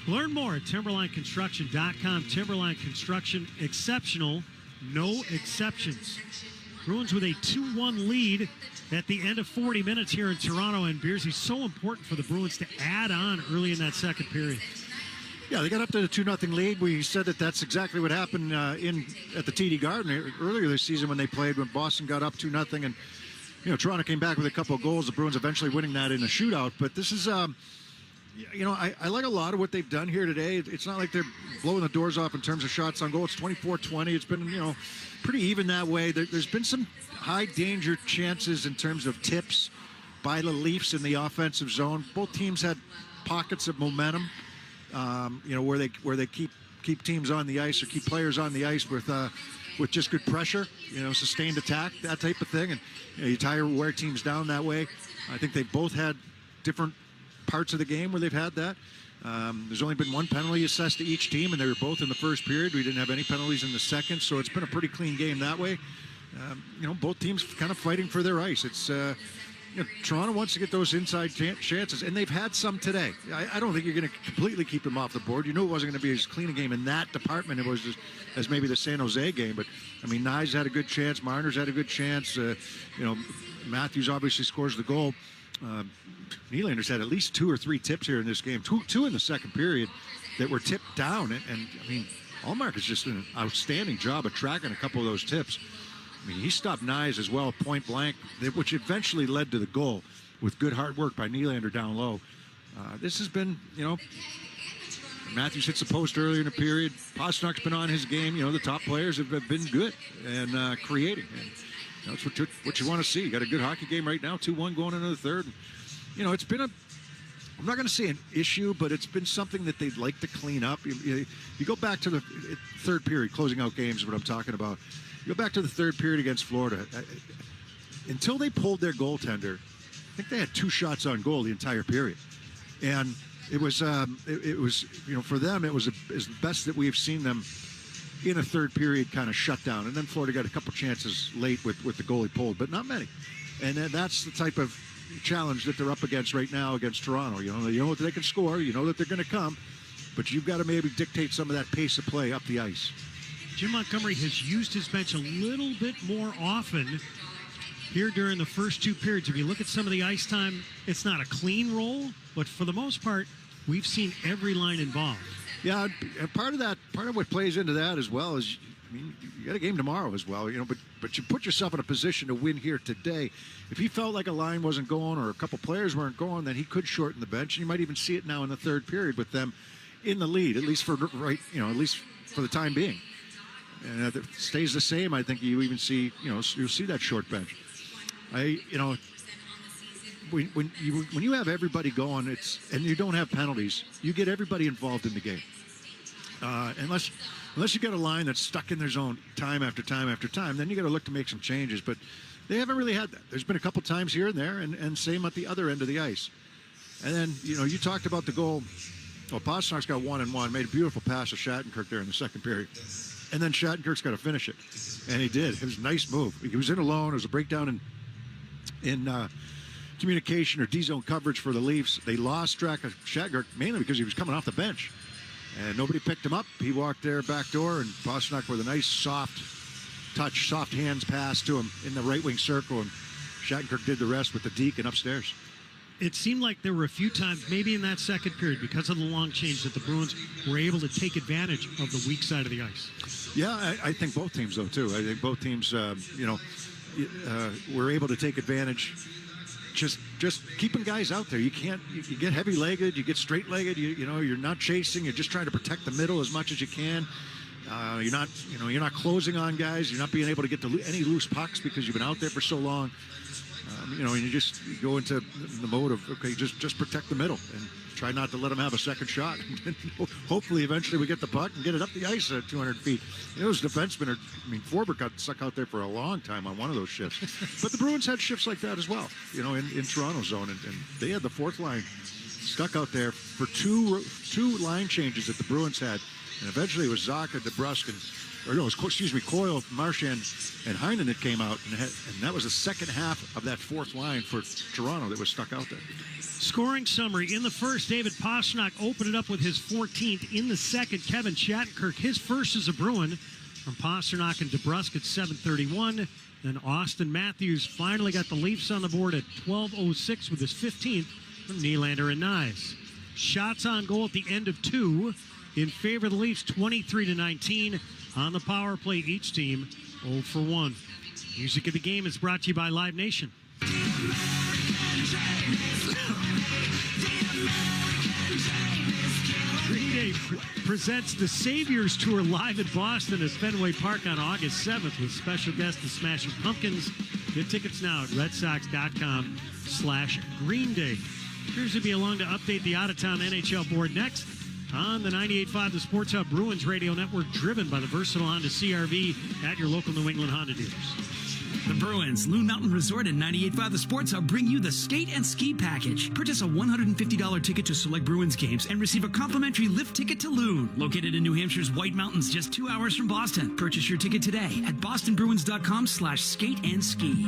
Learn more at TimberlineConstruction.com. Timberline Construction, exceptional, no exceptions. Bruins with a 2-1 lead at the end of 40 minutes here in Toronto, and Beersy, so important for the Bruins to add on early in that second period. Yeah, they got up to the 2-0 lead. We said that that's exactly what happened at the TD Garden earlier this season when they played, when Boston got up 2-0, and Toronto came back with a couple of goals. The Bruins eventually winning that in a shootout. But this is, I like a lot of what they've done here today. It's not like they're blowing the doors off in terms of shots on goal. It's 24-20. It's been pretty even that way. There's been some high danger chances in terms of tips by the Leafs in the offensive zone. Both teams had pockets of momentum. Where they keep teams on the ice or keep players on the ice with just good pressure, sustained attack, that type of thing, and you wear teams down that way. I think they've both had different parts of the game where they've had that. There's only been one penalty assessed to each team, and they were both in the first period. We didn't have any penalties in the second, so it's been a pretty clean game that way. Both teams kind of fighting for their ice. It's Toronto wants to get those inside chances, and they've had some today. I don't think you're going to completely keep them off the board. You knew it wasn't going to be as clean a game in that department as maybe the San Jose game. But, Nyes had a good chance. Marner's had a good chance. Matthews obviously scores the goal. Nylander's had at least 2 or 3 tips here in this game. Two in the second period that were tipped down. And Allmark has just done an outstanding job of tracking a couple of those tips. He stopped Nyes as well, point blank, which eventually led to the goal with good hard work by Nylander down low. This has been, Matthews hits the post earlier in the period. Pasternak's been on his game. The top players have been good and creating. And that's what you want to see. You got a good hockey game right now, 2-1 going into the third. It's been I'm not going to say an issue, but it's been something that they'd like to clean up. You go back to the third period, closing out games is what I'm talking about. You go back to the third period against Florida. Until they pulled their goaltender, I think they had 2 shots on goal the entire period. And it was for them, it was the best that we've seen them in a third period kind of shut down. And then Florida got a couple chances late with the goalie pulled, but not many. And that's the type of challenge that they're up against right now against Toronto. You know that they can score. You know that they're going to come. But you've got to maybe dictate some of that pace of play up the ice. Jim Montgomery has used his bench a little bit more often here during the first 2 periods. If you look at some of the ice time, it's not a clean roll, but for the most part, we've seen every line involved. Yeah, and part of what plays into that as well is, you got a game tomorrow as well, but you put yourself in a position to win here today. If he felt like a line wasn't going or a couple players weren't going, then he could shorten the bench, and you might even see it now in the third period with them in the lead, at least for the time being. And if it stays the same, I think you even see, you'll see that short bench. When you have everybody going, and you don't have penalties, you get everybody involved in the game. Unless you get a line that's stuck in their zone time after time after time, then you got to look to make some changes. But they haven't really had that. There's been a couple times here and there, and same at the other end of the ice. And then, you talked about the goal. Well, Pasternak's got 1-1, made a beautiful pass to Shattenkirk there in the second period. And then Shattenkirk's got to finish it. And he did. It was a nice move. He was in alone. It was a breakdown in communication or D-zone coverage for the Leafs. They lost track of Shattenkirk mainly because he was coming off the bench. And nobody picked him up. He walked there back door, and Pasternak with a nice soft touch, soft hands pass to him in the right wing circle. And Shattenkirk did the rest with the deke and upstairs. It seemed like there were a few times, maybe in that second period, because of the long change, that the Bruins were able to take advantage of the weak side of the ice. Yeah, I think both teams, though, too. I think both teams, were able to take advantage. Just keeping guys out there. You get heavy-legged, you get straight-legged. You're not chasing. You're just trying to protect the middle as much as you can. You're not closing on guys. You're not being able to get to any loose pucks because you've been out there for so long. And you go into the mode of, okay, just protect the middle and try not to let them have a second shot. Hopefully, eventually, we get the puck and get it up the ice at 200 feet. Those defensemen Forbert got stuck out there for a long time on one of those shifts. But the Bruins had shifts like that as well, in Toronto's zone. And they had the fourth line stuck out there for two line changes that the Bruins had. And eventually, it was Zacha, DeBrusk, Coyle, Marchand, and Heinen that came out, and that was the second half of that fourth line for Toronto that was stuck out there. Scoring summary. In the first, David Pastrnak opened it up with his 14th. In the second, Kevin Shattenkirk, his first as a Bruin, from Pastrnak and DeBrusk at 7:31. Then Austin Matthews finally got the Leafs on the board at 12:06 with his 15th from Nylander and Nyes. Shots on goal at the end of 2 in favor of the Leafs, 23-19. On the power play, each team 0 for 1. Music of the game is brought to you by Live Nation. Green Day presents the Saviors Tour live at Boston at Fenway Park on August 7th with special guest the Smashing Pumpkins. Get tickets now at redsox.com/Green Day. Appears to be along to update the out-of-town NHL board next on the 98.5 The Sports Hub Bruins Radio Network, driven by the versatile Honda CR-V at your local New England Honda dealers. The Bruins, Loon Mountain Resort and 98.5 The Sports Hub bring you the Skate and Ski Package. Purchase a $150 ticket to select Bruins games and receive a complimentary lift ticket to Loon, located in New Hampshire's White Mountains, just 2 hours from Boston. Purchase your ticket today at bostonbruins.com/skate and ski.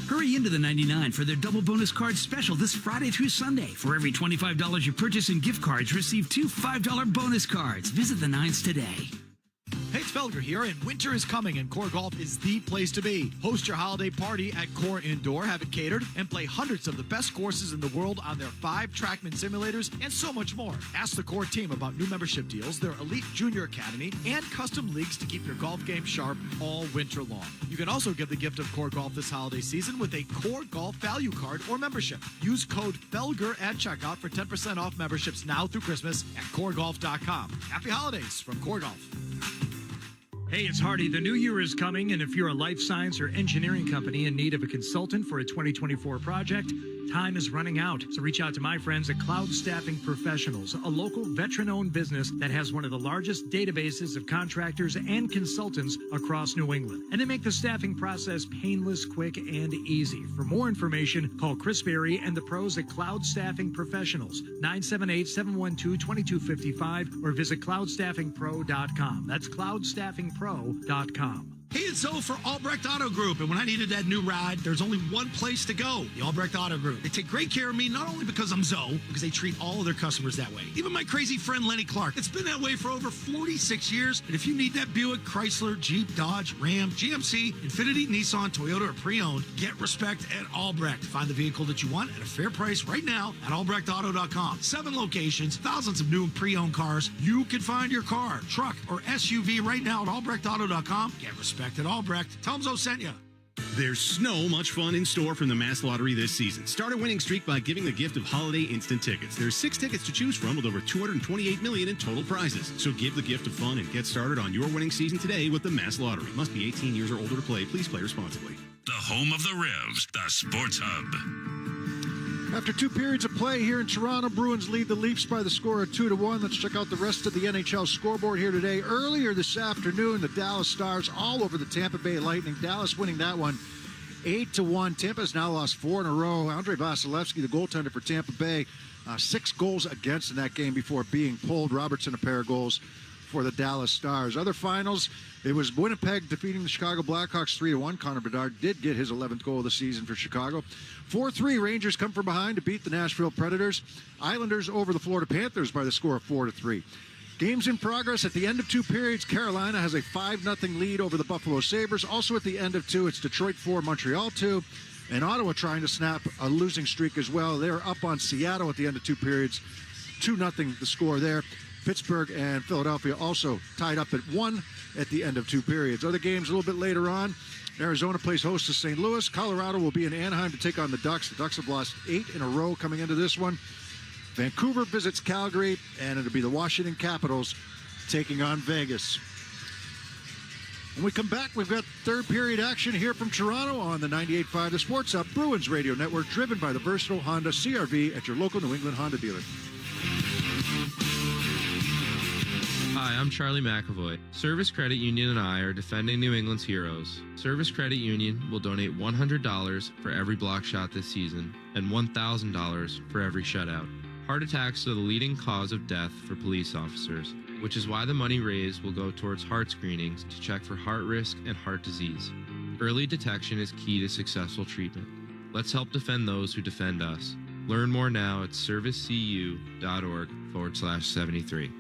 Hurry into the 99 for their double bonus card special this Friday through Sunday. For every $25 you purchase in gift cards, receive 2 $5 bonus cards. Visit the 9s today. Hey, it's Felger here, and winter is coming, and Core Golf is the place to be. Host your holiday party at Core Indoor, have it catered, and play hundreds of the best courses in the world on their 5 TrackMan simulators, and so much more. Ask the Core team about new membership deals, their Elite Junior Academy, and custom leagues to keep your golf game sharp all winter long. You can also give the gift of Core Golf this holiday season with a Core Golf value card or membership. Use code FELGER at checkout for 10% off memberships now through Christmas at CoreGolf.com. Happy holidays from Core Golf. Hey, it's Hardy. The new year is coming, and if you're a life science or engineering company in need of a consultant for a 2024 project, time is running out. So reach out to my friends at Cloud Staffing Professionals, a local veteran-owned business that has one of the largest databases of contractors and consultants across New England. And they make the staffing process painless, quick, and easy. For more information, call Chris Berry and the pros at Cloud Staffing Professionals, 978-712-2255, or visit cloudstaffingpro.com. That's cloudstaffingpro.com. Hey, it's Zoe for Albrecht Auto Group, and when I needed that new ride, there's only one place to go, the Albrecht Auto Group. They take great care of me, not only because I'm Zoe, because they treat all of their customers that way. Even my crazy friend Lenny Clark. It's been that way for over 46 years, and if you need that Buick, Chrysler, Jeep, Dodge, Ram, GMC, Infiniti, Nissan, Toyota, or pre-owned, get respect at Albrecht. Find the vehicle that you want at a fair price right now at albrechtauto.com. 7 locations, thousands of new and pre-owned cars. You can find your car, truck, or SUV right now at albrechtauto.com. Get respect at Albrecht. Tell them Zoe sent you. There's so much fun in store from the Mass Lottery this season. Start a winning streak by giving the gift of holiday instant tickets. There's 6 tickets to choose from with over $228 million in total prizes. So give the gift of fun and get started on your winning season today with the Mass Lottery. Must be 18 years or older to play. Please play responsibly. The home of the Revs, the Sports Hub. After 2 periods of play here in Toronto, Bruins lead the Leafs by the score of 2-1. Let's check out the rest of the NHL scoreboard here today. Earlier this afternoon, the Dallas Stars all over the Tampa Bay Lightning. Dallas winning that one 8-1. Tampa's now lost 4 in a row. Andre Vasilevsky, the goaltender for Tampa Bay, 6 goals against in that game before being pulled. Robertson, a pair of goals for the Dallas Stars. Other finals, it was Winnipeg defeating the Chicago Blackhawks 3-1. Connor Bedard did get his 11th goal of the season for Chicago. 4-3, Rangers come from behind to beat the Nashville Predators. Islanders over the Florida Panthers by the score of 4-3. Games in progress at the end of 2 periods. Carolina has a 5-0 lead over the Buffalo Sabres. Also at the end of 2, it's Detroit 4, Montreal 2. And Ottawa trying to snap a losing streak as well. They're up on Seattle at the end of 2 periods. 2-0 the score there. Pittsburgh and Philadelphia also tied up at 1 at the end of 2 periods. Other games a little bit later on. Arizona plays host to St. Louis. Colorado will be in Anaheim to take on the Ducks. The Ducks have lost 8 in a row coming into this one. Vancouver visits Calgary, and it'll be the Washington Capitals taking on Vegas. When we come back, we've got third period action here from Toronto on the 98.5 The Sports Hub Bruins Radio Network, driven by the versatile Honda CR-V at your local New England Honda dealer. Hi, I'm Charlie McAvoy. Service Credit Union and I are defending New England's heroes. Service Credit Union will donate $100 for every block shot this season and $1,000 for every shutout. Heart attacks are the leading cause of death for police officers, which is why the money raised will go towards heart screenings to check for heart risk and heart disease. Early detection is key to successful treatment. Let's help defend those who defend us. Learn more now at servicecu.org/73.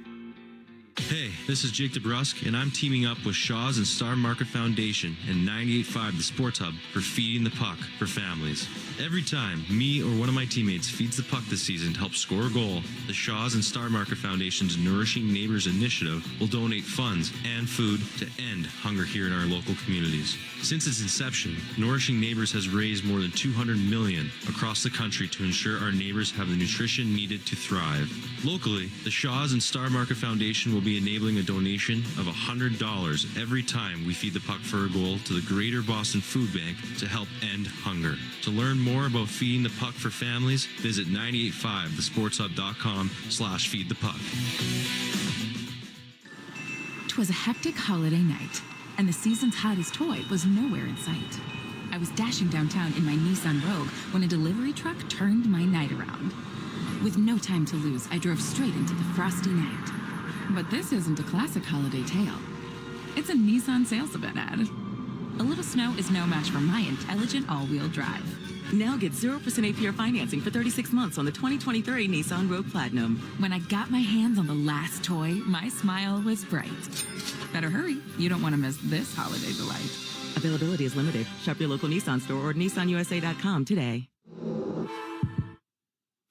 Hey, this is Jake DeBrusk, and I'm teaming up with Shaw's and Star Market Foundation and 98.5 The Sports Hub for Feeding the Puck for families. Every time me or one of my teammates feeds the puck this season to help score a goal, the Shaw's and Star Market Foundation's Nourishing Neighbors initiative will donate funds and food to end hunger here in our local communities. Since its inception, Nourishing Neighbors has raised more than $200 million across the country to ensure our neighbors have the nutrition needed to thrive. Locally, the Shaw's and Star Market Foundation will be enabling a donation of $100 every time we feed the puck for a goal to the Greater Boston Food Bank to help end hunger. To learn more about feeding the puck for families, visit 985thesportshub.com/feedthepuck. 'Twas a hectic holiday night, and the season's hottest toy was nowhere in sight. I was dashing downtown in my Nissan Rogue when a delivery truck turned my night around. With no time to lose, I drove straight into the frosty night. But this isn't a classic holiday tale. It's a Nissan sales event ad. A little snow is no match for my intelligent all-wheel drive. Now get 0% APR financing for 36 months on the 2023 Nissan Rogue Platinum. When I got my hands on the last toy, my smile was bright. Better hurry. You don't want to miss this holiday delight. Availability is limited. Shop your local Nissan store or nissanusa.com today.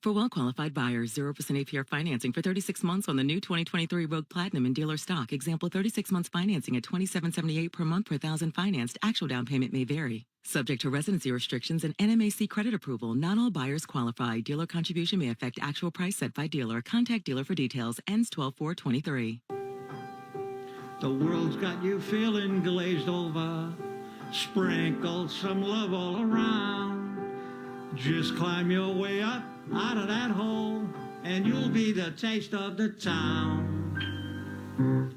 For well-qualified buyers, 0% APR financing for 36 months on the new 2023 Rogue Platinum in dealer stock. Example, 36 months financing at $27.78 per month per thousand financed. Actual down payment may vary. Subject to residency restrictions and NMAC credit approval. Not all buyers qualify. Dealer contribution may affect actual price set by dealer. Contact dealer for details. Ends 12/4/23. The world's got you feeling glazed over. Sprinkle some love all around. Just climb your way up out of that hole, and you'll be the taste of the town.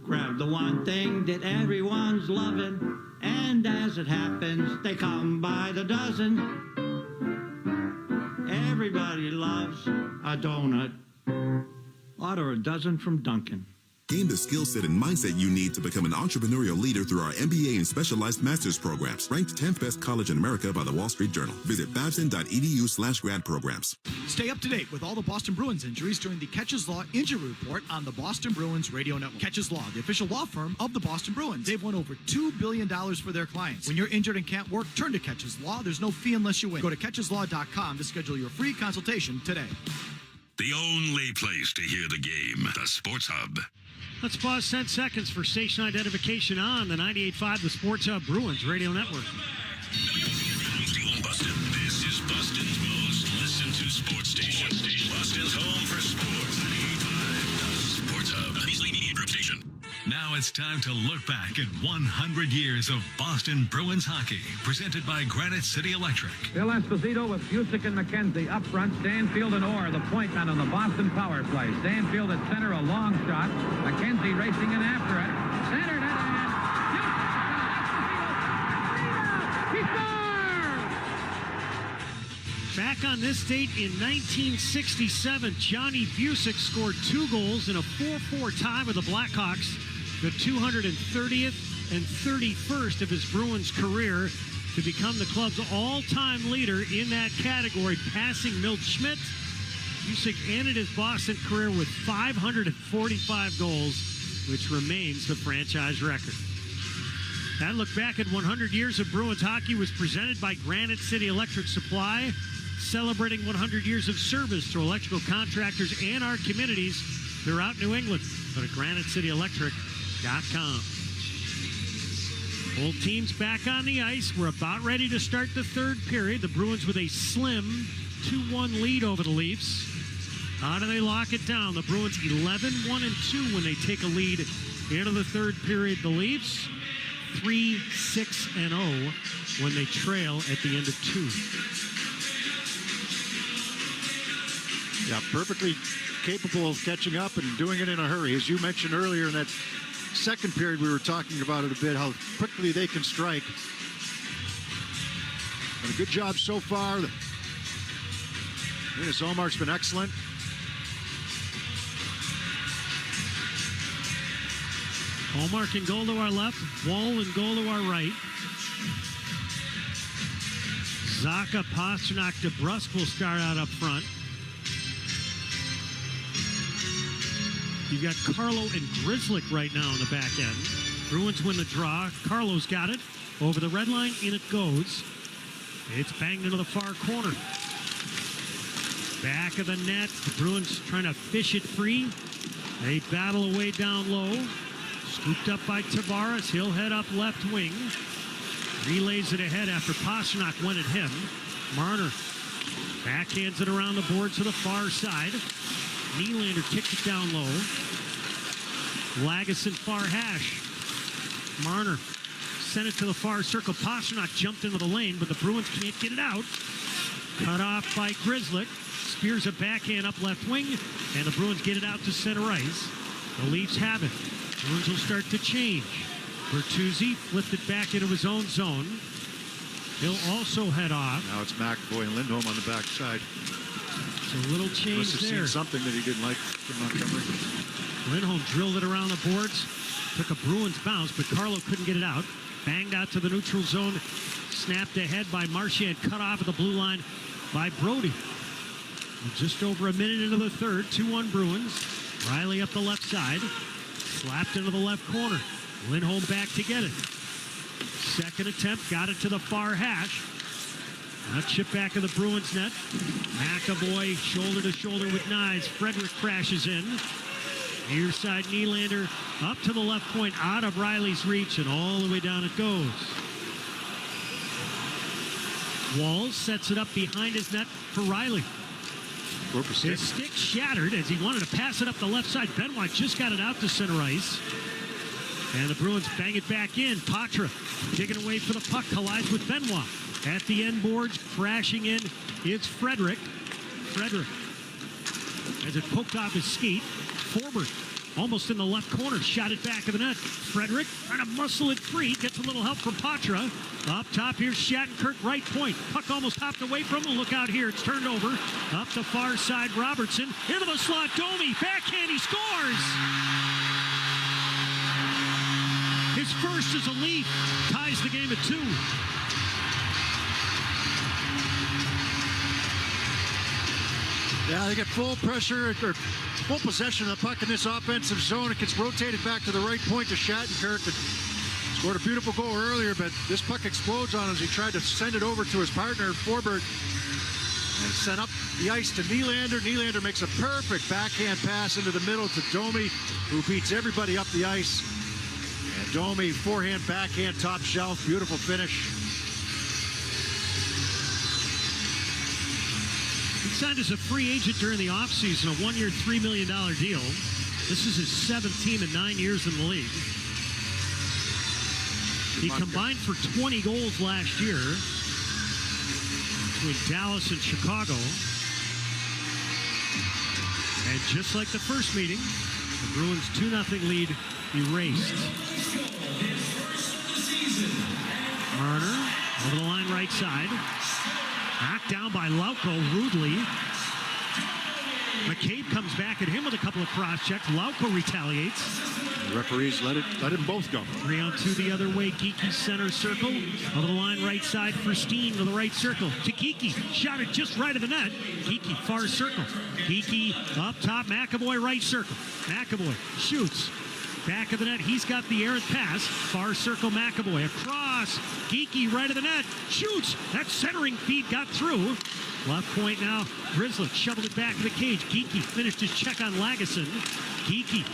Grab the one thing that everyone's loving, and as it happens, they come by the dozen. Everybody loves a donut. Order a dozen from Dunkin'. Gain the skill set and mindset you need to become an entrepreneurial leader through our MBA and specialized master's programs. Ranked 10th best college in America by the Wall Street Journal. Visit babson.edu/grad programs. Stay up to date with all the Boston Bruins injuries during the Catches Law Injury Report on the Boston Bruins Radio Network. Catches Law, the official law firm of the Boston Bruins. They've won over $2 billion for their clients. When you're injured and can't work, turn to Catches Law. There's no fee unless you win. Go to catcheslaw.com to schedule your free consultation today. The only place to hear the game, the Sports Hub. Let's pause 10 seconds for station identification on the 98.5 The Sports Hub Bruins Radio Network. Boston. This is Boston's most listened to sports station. Boston's home for sports. 98.5 The Sports Hub. The Beasley Media Group station. Now it's time to look back at 100 years of Boston Bruins hockey, presented by Granite City Electric. Phil Esposito with Busick and McKenzie up front. Stanfield and Orr, the point man on the Boston power play. Stanfield at center, a long shot. McKenzie racing in after it. Centered it, and he scores! Back on this date in 1967, Johnny Busick scored 2 goals in a 4-4 tie with the Blackhawks, the 230th and 31st of his Bruins career, to become the club's all-time leader in that category, passing Milt Schmidt. Busick ended his Boston career with 545 goals, which remains the franchise record. That look back at 100 years of Bruins hockey was presented by Granite City Electric Supply, celebrating 100 years of service to electrical contractors and our communities throughout New England. Go to GraniteCityElectric.com. Both teams back on the ice. We're about ready to start the third period. The Bruins with a slim 2-1 lead over the Leafs. How do they lock it down? The Bruins 11-1-2 when they take a lead into the third period. The Leafs 3-6-0 when they trail at the end of 2. Yeah, perfectly capable of catching up and doing it in a hurry. As you mentioned earlier in that second period, we were talking about it a bit, how quickly they can strike. And a good job so far. Linus Ullmark's been excellent. Ullmark in goal to our left, Wall in goal to our right. Zacha, Pastrnak, DeBrusk will start out up front. You've got Carlo and Grzelcyk right now in the back end. Bruins win the draw. Carlo's got it. Over the red line, in it goes. It's banged into the far corner. Back of the net. The Bruins trying to fish it free. They battle away down low. Scooped up by Tavares. He'll head up left wing. Relays it ahead after Pastrnak went at him. Marner backhands it around the board to the far side. Nylander kicked it down low. Lagesson far hash. Marner sent it to the far circle. Pastrnak jumped into the lane, but the Bruins can't get it out. Cut off by Grzelcyk. Spears a backhand up left wing, and the Bruins get it out to center ice. The Leafs have it. Bruins will start to change. Bertuzzi flipped it back into his own zone. He'll also head off. Now it's McAvoy and Lindholm on the backside. It's a little change Must have there. seen something that he didn't like from Montgomery. Lindholm drilled it around the boards. Took a Bruins bounce, but Carlo couldn't get it out. Banged out to the neutral zone. Snapped ahead by Marchand. Cut off at the blue line by Brody. Just over a minute into the third. 2-1 Bruins. Riley up the left side. Slapped into the left corner. Lindholm back to get it. Second attempt. Got it to the far hash. Now chip back of the Bruins net. McAvoy shoulder to shoulder with Knies. Frederick crashes in. Near side Nylander up to the left point, out of Riley's reach, and all the way down it goes. Walls sets it up behind his net for Riley. His stick shattered as he wanted to pass it up the left side. Benoit just got it out to center ice. And the Bruins bang it back in. Patra digging away for the puck, collides with Benoit. At the end boards, crashing in, it's Frederick. Frederick, as it poked off his skate. Forward, almost in the left corner, shot it back of the net. Frederick trying to muscle it free, gets a little help from Patra. Up top, here's Shattenkirk, right point. Puck almost hopped away from him. Look out here, it's turned over. Up the far side, Robertson. Into the slot, Domi, backhand, he scores! His first as a Leaf, ties the game at 2. Yeah, they get full pressure, or full possession of the puck in this offensive zone. It gets rotated back to the right point to Shattenkirk. That scored a beautiful goal earlier, but this puck explodes on him as he tried to send it over to his partner, Forbert, and sent up the ice to Nylander. Nylander makes a perfect backhand pass into the middle to Domi, who beats everybody up the ice. And Domi, forehand, backhand, top shelf, beautiful finish. Signed as a free agent during the offseason, a 1-year, $3 million deal. This is his 7th team in 9 years in the league. He combined for 20 goals last year between Dallas and Chicago. And just like the first meeting, the Bruins' 2-0 lead erased. Marner over the line right side. Knocked down down by Lauko rudely. McCabe comes back at him with a couple of cross checks. Lauko retaliates. The referees let them both go. 3-on-2 the other way. Geeky center circle. Over the line right side for Steen to the right circle. To Geeky. Shot it just right of the net. Geeky far circle. Geeky up top. McAvoy right circle. McAvoy shoots. Back of the net. He's got the errant pass. Far circle McAvoy. Across. Geeky right of the net. Shoots. That centering feed got through. Left point now. Grizzly shoveled it back to the cage. Geeky finished his check on Lagesson. Geeky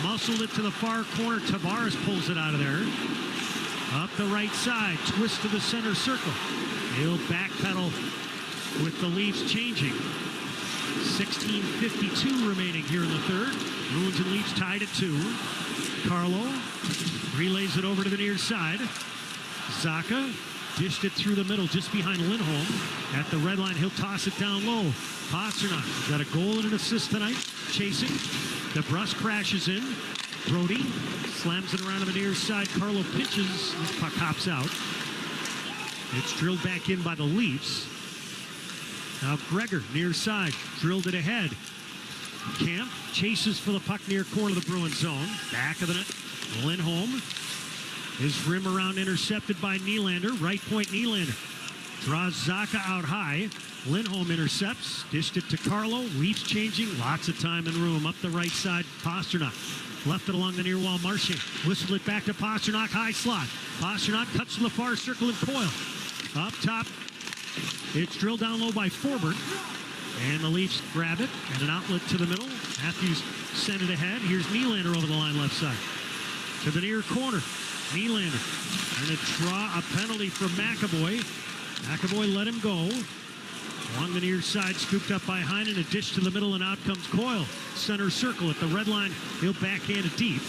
muscled it to the far corner. Tavares pulls it out of there. Up the right side. Twist to the center circle. He'll backpedal with the Leafs changing. 16:52 remaining here in the third. Bruins and Leafs tied at 2. Carlo relays it over to the near side. Zacha dished it through the middle just behind Lindholm. At the red line, he'll toss it down low. Pasternak got a goal and an assist tonight. Chasing. DeBrusk crashes in. Brody slams it around to the near side. Carlo pitches. This puck hops out. It's drilled back in by the Leafs. Now Gregor near side. Drilled it ahead. Camp chases for the puck near corner of the Bruins zone. Back of the net. Lindholm. His rim around intercepted by Nylander. Right point Nylander. Draws Zacha out high. Lindholm intercepts. Dished it to Carlo. Leafs changing. Lots of time and room. Up the right side. Pasternak. Left it along the near wall. Marchand. Whistled it back to Pasternak. High slot. Pasternak cuts to the far circle and Coyle. Up top. It's drilled down low by Forbert. And the Leafs grab it. And an outlet to the middle. Matthews sent it ahead. Here's Nylander over the line left side. To the near corner. Nylander. And to draw a penalty from McAvoy. McAvoy let him go. Along the near side, scooped up by Heinen. A dish to the middle, and out comes Coyle. Center circle at the red line. He'll backhand it deep.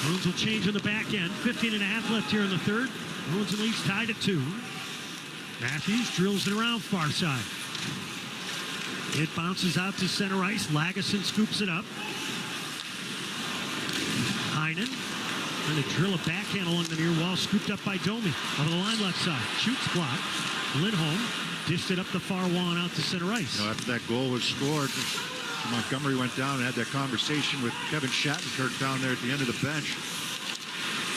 Bruins will change on the back end. 15.5 left here in the third. Bruins and Leafs tied at 2. Matthews drills it around far side. It bounces out to center ice. Lagesson scoops it up. Heinen. And a drill a backhand along the near wall. Scooped up by Domi. Over the line left side. Shoots block. Lindholm dished it up the far wall and out to center ice. After that goal was scored, Montgomery went down and had that conversation with Kevin Shattenkirk down there at the end of the bench.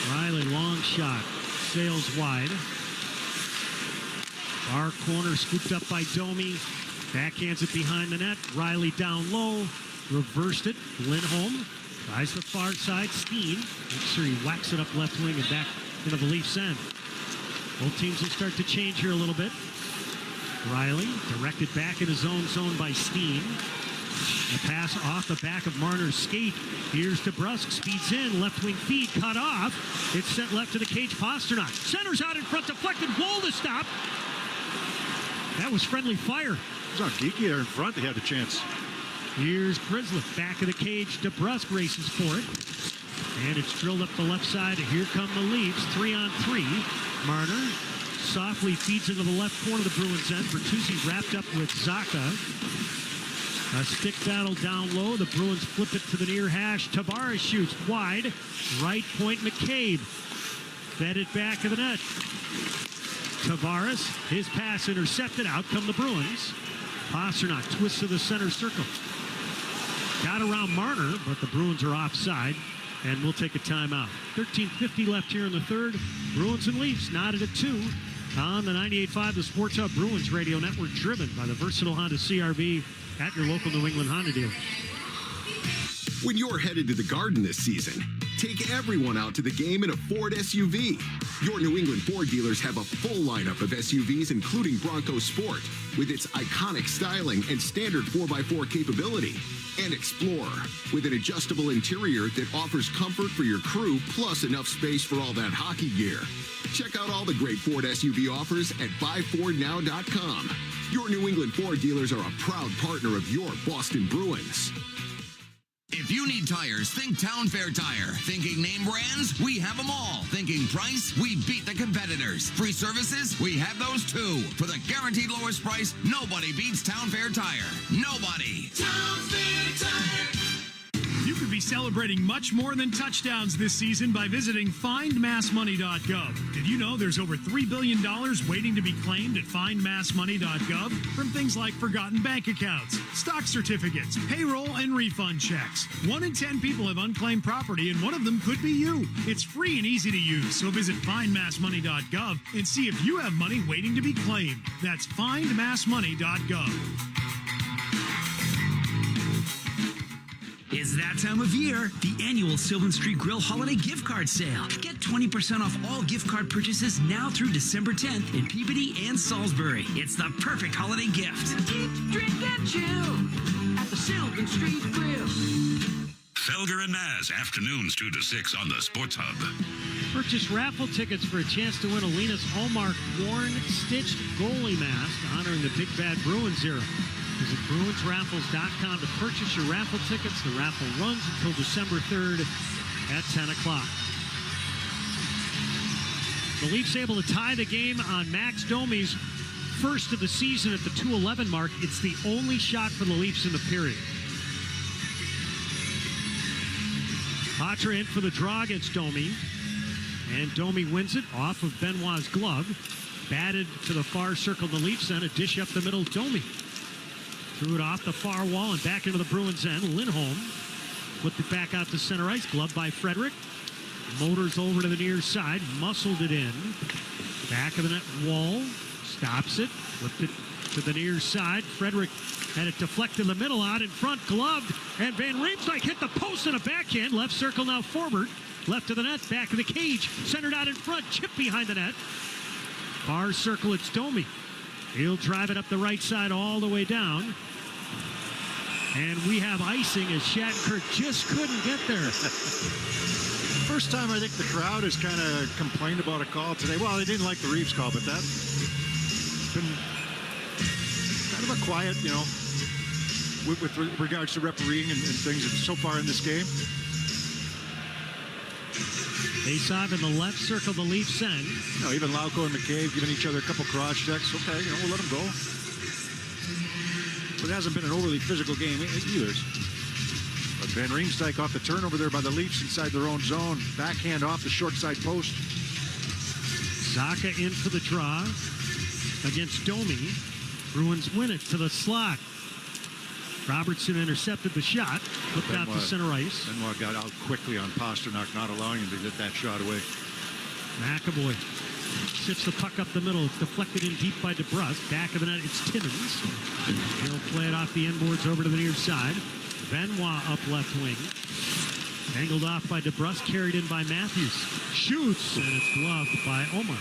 Riley, long shot. Sails wide. Far corner scooped up by Domi. Backhands it behind the net. Riley down low. Reversed it. Lindholm tries the far side. Steen makes sure he whacks it up left wing and back into the Leafs end. Both teams will start to change here a little bit. Riley directed back in his own zone by Steen. The pass off the back of Marner's skate. Here's DeBrusk. Speeds in. Left wing feed cut off. It's sent left to the cage. Pasternak. Centers out in front. Deflected. Goal to stop. That was friendly fire. It was on Geeky there in front. They had a chance. Here's Grizzly. Back of the cage. DeBrusk races for it. And it's drilled up the left side. Here come the Leafs. 3-on-3. Marner softly feeds into the left corner of the Bruins end. Bertuzzi wrapped up with Zacha. A stick battle down low. The Bruins flip it to the near hash. Tavares shoots wide. Right point McCabe. Fed it back of the net. Tavares, his pass intercepted. Out come the Bruins. Pasternak twists to the center circle. Got around Marner, but the Bruins are offside. And we'll take a timeout. 13:50 left here in the third. Bruins and Leafs knotted at 2 on the 98.5 The Sports Hub Bruins Radio Network, driven by the versatile Honda CR-V at your local New England Honda dealer. When you're headed to the Garden this season, take everyone out to the game in a Ford SUV. Your New England Ford dealers have a full lineup of SUVs, including Bronco Sport, with its iconic styling and standard 4x4 capability. And Explorer, with an adjustable interior that offers comfort for your crew, plus enough space for all that hockey gear. Check out all the great Ford SUV offers at buyfordnow.com. Your New England Ford dealers are a proud partner of your Boston Bruins. If you need tires, think Town Fair Tire. Thinking name brands? We have them all. Thinking price? We beat the competitors. Free services? We have those too. For the guaranteed lowest price, nobody beats Town Fair Tire. Nobody. Town Fair Tire. You could be celebrating much more than touchdowns this season by visiting findmassmoney.gov. Did you know there's over $3 billion waiting to be claimed at findmassmoney.gov from things like forgotten bank accounts, stock certificates, payroll, and refund checks? 1 in 10 people have unclaimed property, and one of them could be you. It's free and easy to use, so visit findmassmoney.gov and see if you have money waiting to be claimed. That's findmassmoney.gov. It's that time of year, the annual Sylvan Street Grill Holiday Gift Card Sale. Get 20% off all gift card purchases now through December 10th in Peabody and Salisbury. It's the perfect holiday gift. Eat, drink, and chill at the Sylvan Street Grill. Felger and Naz, afternoons 2 to 6 on the Sports Hub. Purchase raffle tickets for a chance to win Alina's Hallmark worn, stitched goalie mask honoring the Big Bad Bruins era. Visit BruinsRaffles.com to purchase your raffle tickets. The raffle runs until December 3rd at 10 o'clock. The Leafs able to tie the game on Max Domi's first of the season at the 2:11 mark. It's the only shot for the Leafs in the period. Patra in for the draw against Domi. And Domi wins it off of Benoit's glove. Batted to the far circle of the Leafs end. A dish up the middle, Domi. Threw it off the far wall and back into the Bruins end. Lindholm flipped it back out to center ice. Glove by Frederick. Motors over to the near side. Muscled it in. Back of the net wall. Stops it. Flipped it to the near side. Frederick had it deflected in the middle, out in front. Gloved. And Van Riemsdyk hit the post in a backhand. Left circle now forward. Left of the net. Back of the cage. Centered out in front. Chip behind the net. Far circle. It's Domi. He'll drive it up the right side all the way down. And we have icing as Shattenkirk just couldn't get there. First time I think the crowd has kind of complained about a call today. Well, they didn't like the Reeves call, but that's been kind of a quiet, with regards to refereeing and things so far in this game. Face-off in the left circle, the Leafs end. Even Lauko and McCabe giving each other a couple cross checks. Okay, we'll let them go. But it hasn't been an overly physical game either. But Van Riemsdyk off the turnover there by the Leafs inside their own zone. Backhand off the short side post. Zaka in for the draw against Domi. Bruins win it to the slot. Robertson intercepted the shot. Flipped out to center ice. Benoit got out quickly on Pasternak, not allowing him to get that shot away. McAvoy shifts the puck up the middle. It's deflected in deep by DeBrusque. Back of the net, it's Timmins. He'll play it off the inboards over to the near side. Benoit up left wing. Angled off by DeBrusque, carried in by Matthews. Shoots, and it's gloved by Omar.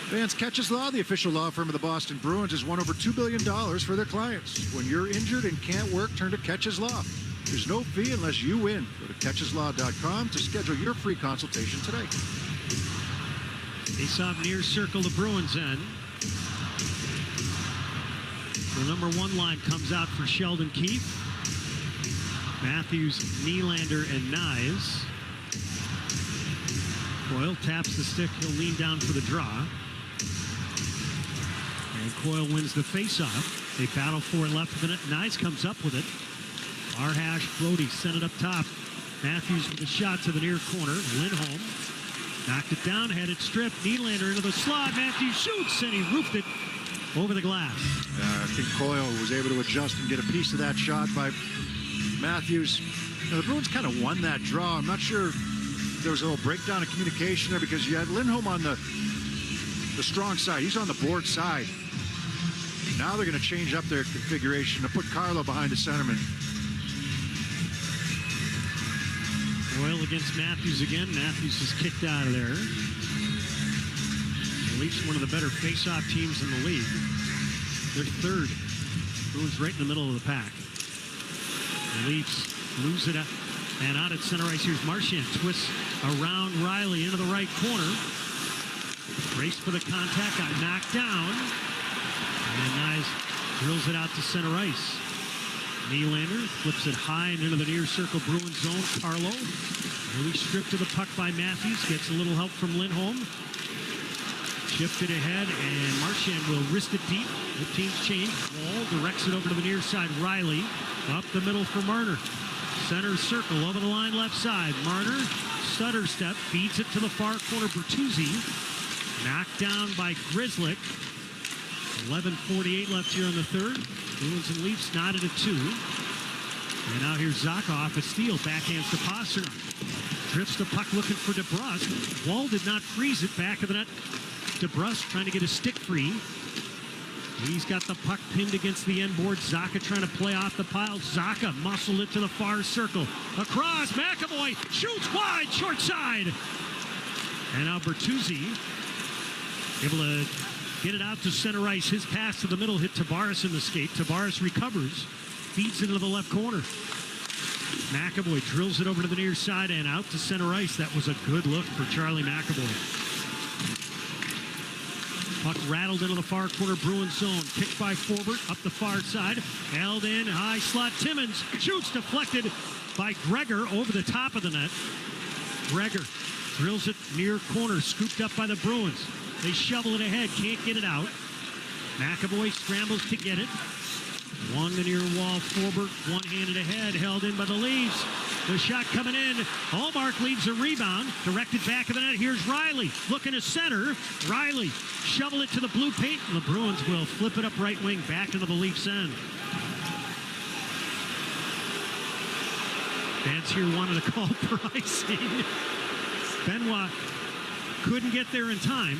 Vance Catches Law, the official law firm of the Boston Bruins, has won over $2 billion for their clients. When you're injured and can't work, turn to Catches Law. There's no fee unless you win. Go to catcheslaw.com to schedule your free consultation today. Face-off near circle, the Bruins end. The number 1 line comes out for Sheldon Keefe. Matthews, Nylander, and Nyes. Coyle taps the stick. He'll lean down for the draw. And Coyle wins the face-off. They battle for it left of the net. Nyes comes up with it. Arhash, Brody sent it up top. Matthews with a shot to the near corner. Lindholm knocked it down, had it stripped. Nylander into the slot. Matthews shoots, and he roofed it over the glass. I think Coyle was able to adjust and get a piece of that shot by Matthews. The Bruins kind of won that draw. I'm not sure if there was a little breakdown of communication there because you had Lindholm on the strong side. He's on the board side. Now they're going to change up their configuration to put Carlo behind the centerman. Coyle against Matthews again. Matthews is kicked out of there. At least one of the better face-off teams in the league. They're third. Bruins right in the middle of the pack. The Leafs lose it up and out at center ice. Here's Marchand. Twists around Riley into the right corner. Race for the contact. Got knocked down. And Nyes drills it out to center ice. Nylander flips it high and into the near circle Bruins zone. Carlo really stripped to the puck by Matthews. Gets a little help from Lindholm. Chipped it ahead, and Marchand will wrist it deep. The team's change. Wall directs it over to the near side. Riley up the middle for Marner. Center circle over the line left side. Marner, stutter step, feeds it to the far corner. Bertuzzi, knocked down by Grzelcyk. 11:48 left here in the third. Bruins and Leafs knotted at 2. And now here's Zacha off a steal. Backhands to Pasternak. Drifts the puck looking for DeBrusk. Wall did not freeze it. Back of the net. DeBrusk trying to get a stick free. He's got the puck pinned against the end board. Zacha trying to play off the pile. Zacha muscled it to the far circle. Across. McAvoy shoots wide. Short side. And now Bertuzzi able to get it out to center ice. His pass to the middle hit Tavares in the skate. Tavares recovers. Feeds into the left corner. McAvoy drills it over to the near side and out to center ice. That was a good look for Charlie McAvoy. Puck rattled into the far corner Bruins zone. Kicked by Forbert up the far side. Held in, high slot. Timmins shoots, deflected by Gregor over the top of the net. Gregor drills it near corner, scooped up by the Bruins. They shovel it ahead, can't get it out. McAvoy scrambles to get it. Along the near wall, Forbert one-handed ahead, held in by the Leafs. The shot coming in. Allmark leaves a rebound, directed back of the net. Here's Riley, looking to center. Riley shovel it to the blue paint, and the Bruins will flip it up right wing, back into the Leafs end. Fans here wanted to call for icing. Benoit couldn't get there in time.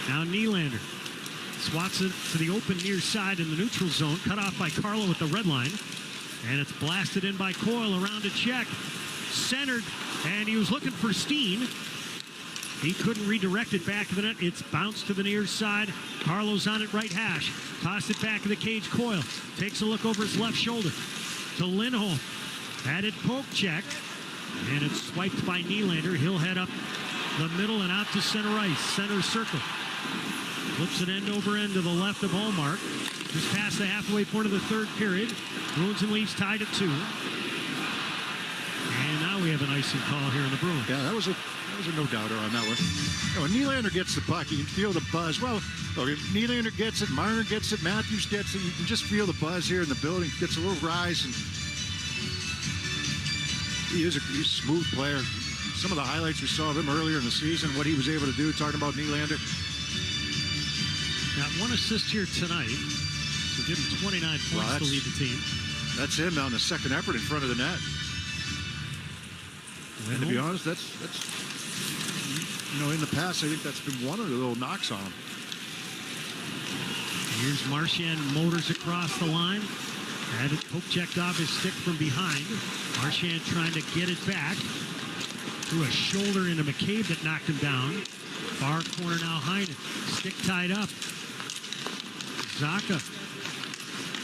Now Nylander swats it to the open near side in the neutral zone. Cut off by Carlo at the red line. And it's blasted in by Coyle around a check. Centered, and he was looking for Steen. He couldn't redirect it back to the net. It's bounced to the near side. Carlo's on it right hash. Tossed it back in the cage. Coyle takes a look over his left shoulder to Lindholm. Added poke check. And it's swiped by Nylander. He'll head up the middle and out to center ice. Center circle. Flips it end over end to the left of Allmark. Just past the halfway point of the third period. Bruins and Leafs tied at 2. And now we have an icing call here in the Bruins. Yeah, that was a no-doubter on that one. When Nylander gets the puck, you can feel the buzz. Well, okay, Nylander gets it, Marner gets it, Matthews gets it. You can just feel the buzz here in the building. Gets a little rise, and he's a smooth player. Some of the highlights we saw of him earlier in the season, what he was able to do, talking about Nylander. Got 1 assist here tonight. So give him 29 points to lead the team. That's him on the second effort in front of the net. And to be honest, that's in the past, I think that's been one of the little knocks on him. Here's Marchand, motors across the line. Had it poke checked off his stick from behind. Marchand trying to get it back. Threw a shoulder into McCabe that knocked him down. Far corner now, Heinen. Stick tied up. Zacha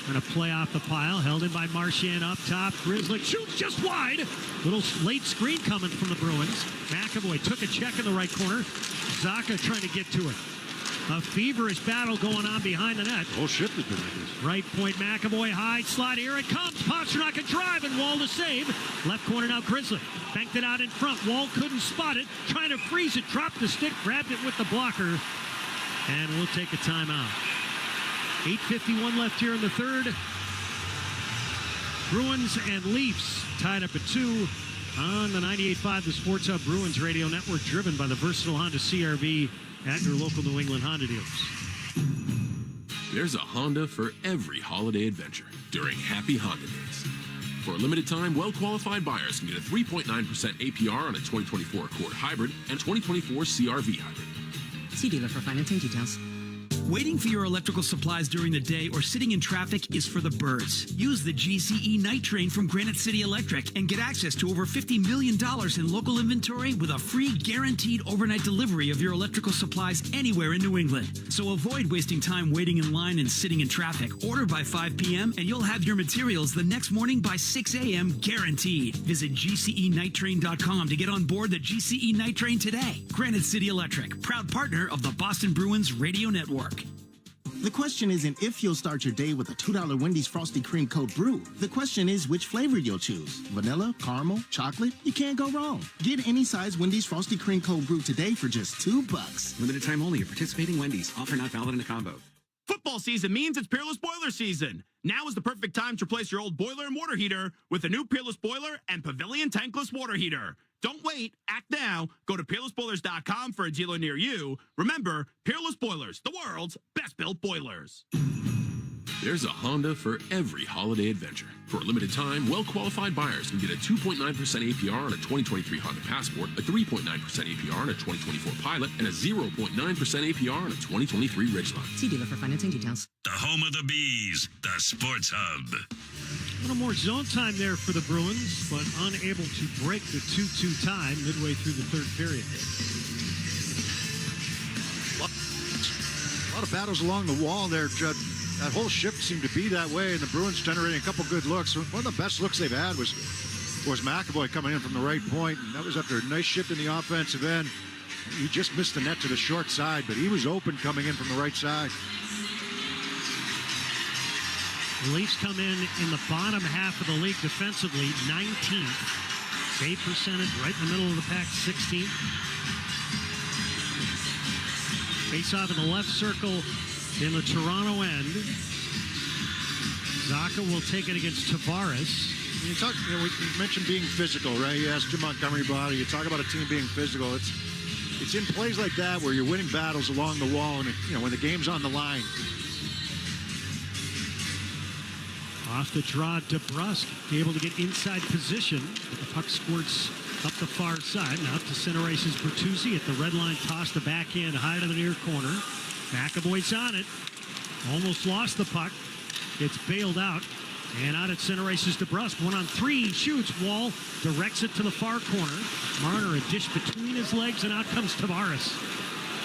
going to play off the pile. Held in by Marchand up top. Grzelcyk shoots just wide. Little late screen coming from the Bruins. McAvoy took a check in the right corner. Zacha trying to get to it. A feverish battle going on behind the net. Oh, shit, has been like this. Right point, McAvoy, high slot. Here it comes. Pasternak a drive and Wall to save. Left corner now, Grzelcyk. Banked it out in front. Wall couldn't spot it. Trying to freeze it. Dropped the stick. Grabbed it with the blocker. And we'll take a timeout. 8:51 left here in the third. Bruins and Leafs tied up at 2 on the 98.5 The Sports Hub Bruins Radio Network, driven by the versatile Honda CR-V at your local New England Honda dealers. There's a Honda for every holiday adventure during Happy Honda Days. For a limited time, well-qualified buyers can get a 3.9% APR on a 2024 Accord Hybrid and 2024 CR-V Hybrid. See dealer for financing details. Waiting for your electrical supplies during the day or sitting in traffic is for the birds. Use the GCE Night Train from Granite City Electric and get access to over $50 million in local inventory with a free guaranteed overnight delivery of your electrical supplies anywhere in New England. So avoid wasting time waiting in line and sitting in traffic. Order by 5 p.m. and you'll have your materials the next morning by 6 a.m. guaranteed. Visit GCENightTrain.com to get on board the GCE Night Train today. Granite City Electric, proud partner of the Boston Bruins Radio Network. The question isn't if you'll start your day with a $2 Wendy's Frosty Cream Cold Brew. The question is which flavor you'll choose. Vanilla, caramel, chocolate, you can't go wrong. Get any size Wendy's Frosty Cream Cold Brew today for just $2. Limited time only at participating Wendy's. Offer not valid in a combo. Football season means it's Peerless Boiler season. Now is the perfect time to replace your old boiler and water heater with a new Peerless Boiler and Pavilion tankless water heater. Don't wait. Act now. Go to peerlessboilers.com for a dealer near you. Remember, Peerless Boilers, the world's best-built boilers. There's a Honda for every holiday adventure. For a limited time, well-qualified buyers can get a 2.9% APR on a 2023 Honda Passport, a 3.9% APR on a 2024 Pilot, and a 0.9% APR on a 2023 Ridgeline. See dealer for financing details. The home of the Bees, the Sports Hub. A little more zone time there for the Bruins, but unable to break the 2-2 tie midway through the third period. A lot of battles along the wall there, Judd. That whole shift seemed to be that way, and the Bruins generating a couple good looks. One of the best looks they've had was McAvoy coming in from the right point, and that was after a nice shift in the offensive end. He just missed the net to the short side, but he was open coming in from the right side. The Leafs come in the bottom half of the league defensively, 19th. Save percentage right in the middle of the pack, 16th. Face off in the left circle in the Toronto end. Zacha will take it against Tavares. We mentioned being physical, right? You asked Jim Montgomery about it. You talk about a team being physical. It's in plays like that where you're winning battles along the wall, and when the game's on the line. Off the draw, DeBrusk able to get inside position. The puck squirts up the far side. Now to center ice's Bertuzzi at the red line. Toss the backhand high to the near corner. McAvoy's on it. Almost lost the puck. It's bailed out. And out at center ice is DeBrusk. 1-on-3. Shoots. Wall directs it to the far corner. Marner a dish between his legs, and out comes Tavares.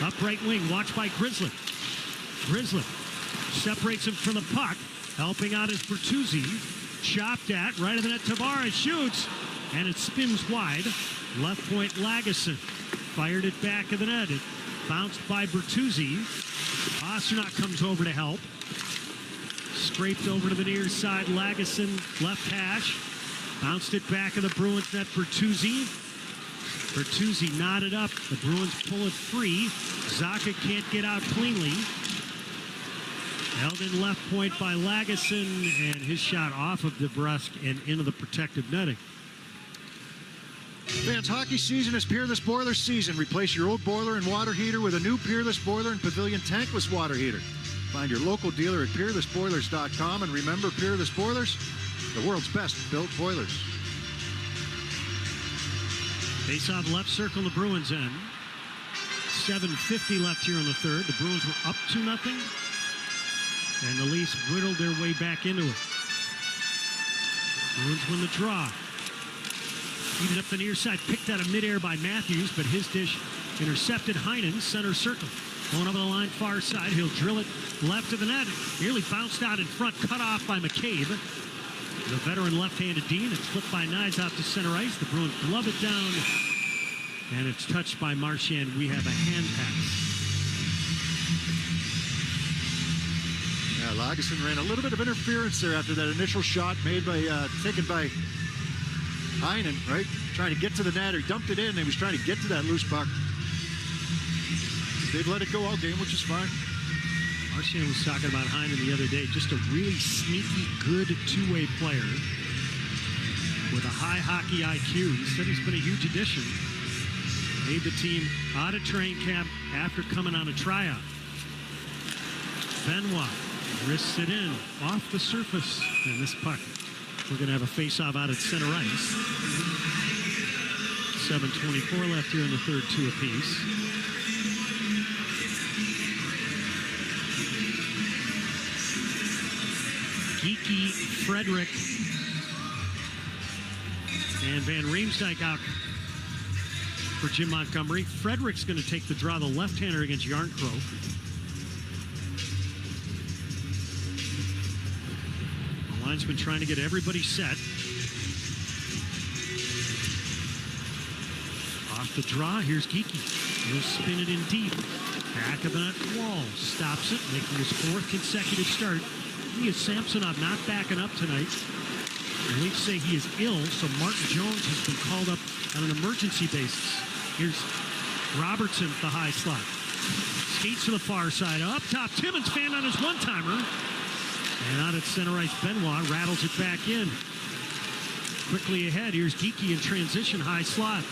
Up right wing. Watched by Grizzly. Grizzly separates him from the puck. Helping out is Bertuzzi. Chopped at. Right of the net. Tavares shoots. And it spins wide. Left point Lagesson. Fired it back of the net. It bounced by Bertuzzi. Pasternak comes over to help. Scraped over to the near side. Lagesson left hash. Bounced it back of the Bruins net. Bertuzzi. Bertuzzi knotted up. The Bruins pull it free. Zacha can't get out cleanly. Held in left point by Lagesson, and his shot off of DeBrusk and into the protective netting. Fans, hockey season is Peerless Boiler season. Replace your old boiler and water heater with a new Peerless Boiler and Pavilion tankless water heater. Find your local dealer at peerlessboilers.com, and remember, Peerless Boilers, the world's best built boilers. Face off left circle, the Bruins end. 7:50 left here in the third. The Bruins were up 2-0. And the Leafs whittled their way back into it. Bruins win the draw. Feeded up the near side, picked out of midair by Matthews, but his dish intercepted. Heinen, center circle. Going over the line, far side. He'll drill it left of the net. Nearly bounced out in front, cut off by McCabe. The veteran left-handed Dean. It's flipped by Knies out to center ice. The Bruins glove it down, and it's touched by Marchand. We have a hand pass. Yeah, Lagesson ran a little bit of interference there after that initial shot made by, taken by Heinen, right? Trying to get to the net. He dumped it in. He was trying to get to that loose puck. They've let it go all game, which is fine. Marchand was talking about Heinen the other day. Just a really sneaky, good two-way player with a high hockey IQ. He said he's been a huge addition. Made the team out of train camp after coming on a tryout. Benoit wrists it in off the surface, and this puck, we're going to have a face-off out at center ice. 7:24 left here in the third, 2 apiece. Geeky, Frederick, and Van Riemsdyk out for Jim Montgomery. Frederick's going to take the draw, the left-hander against Yarncroke. The linesman trying to get everybody set. Off the draw, here's Geeky. He'll spin it in deep. Back of the net, Wall stops it, making his 4th consecutive start. He is Samsonov not backing up tonight. The Leafs say he is ill, so Martin Jones has been called up on an emergency basis. Here's Robertson, the high slot. skates to the far side. Up top, Timmins fanned on his one-timer. And out at center ice, Benoit rattles it back in. Quickly ahead, here's Geekie in transition, high slot.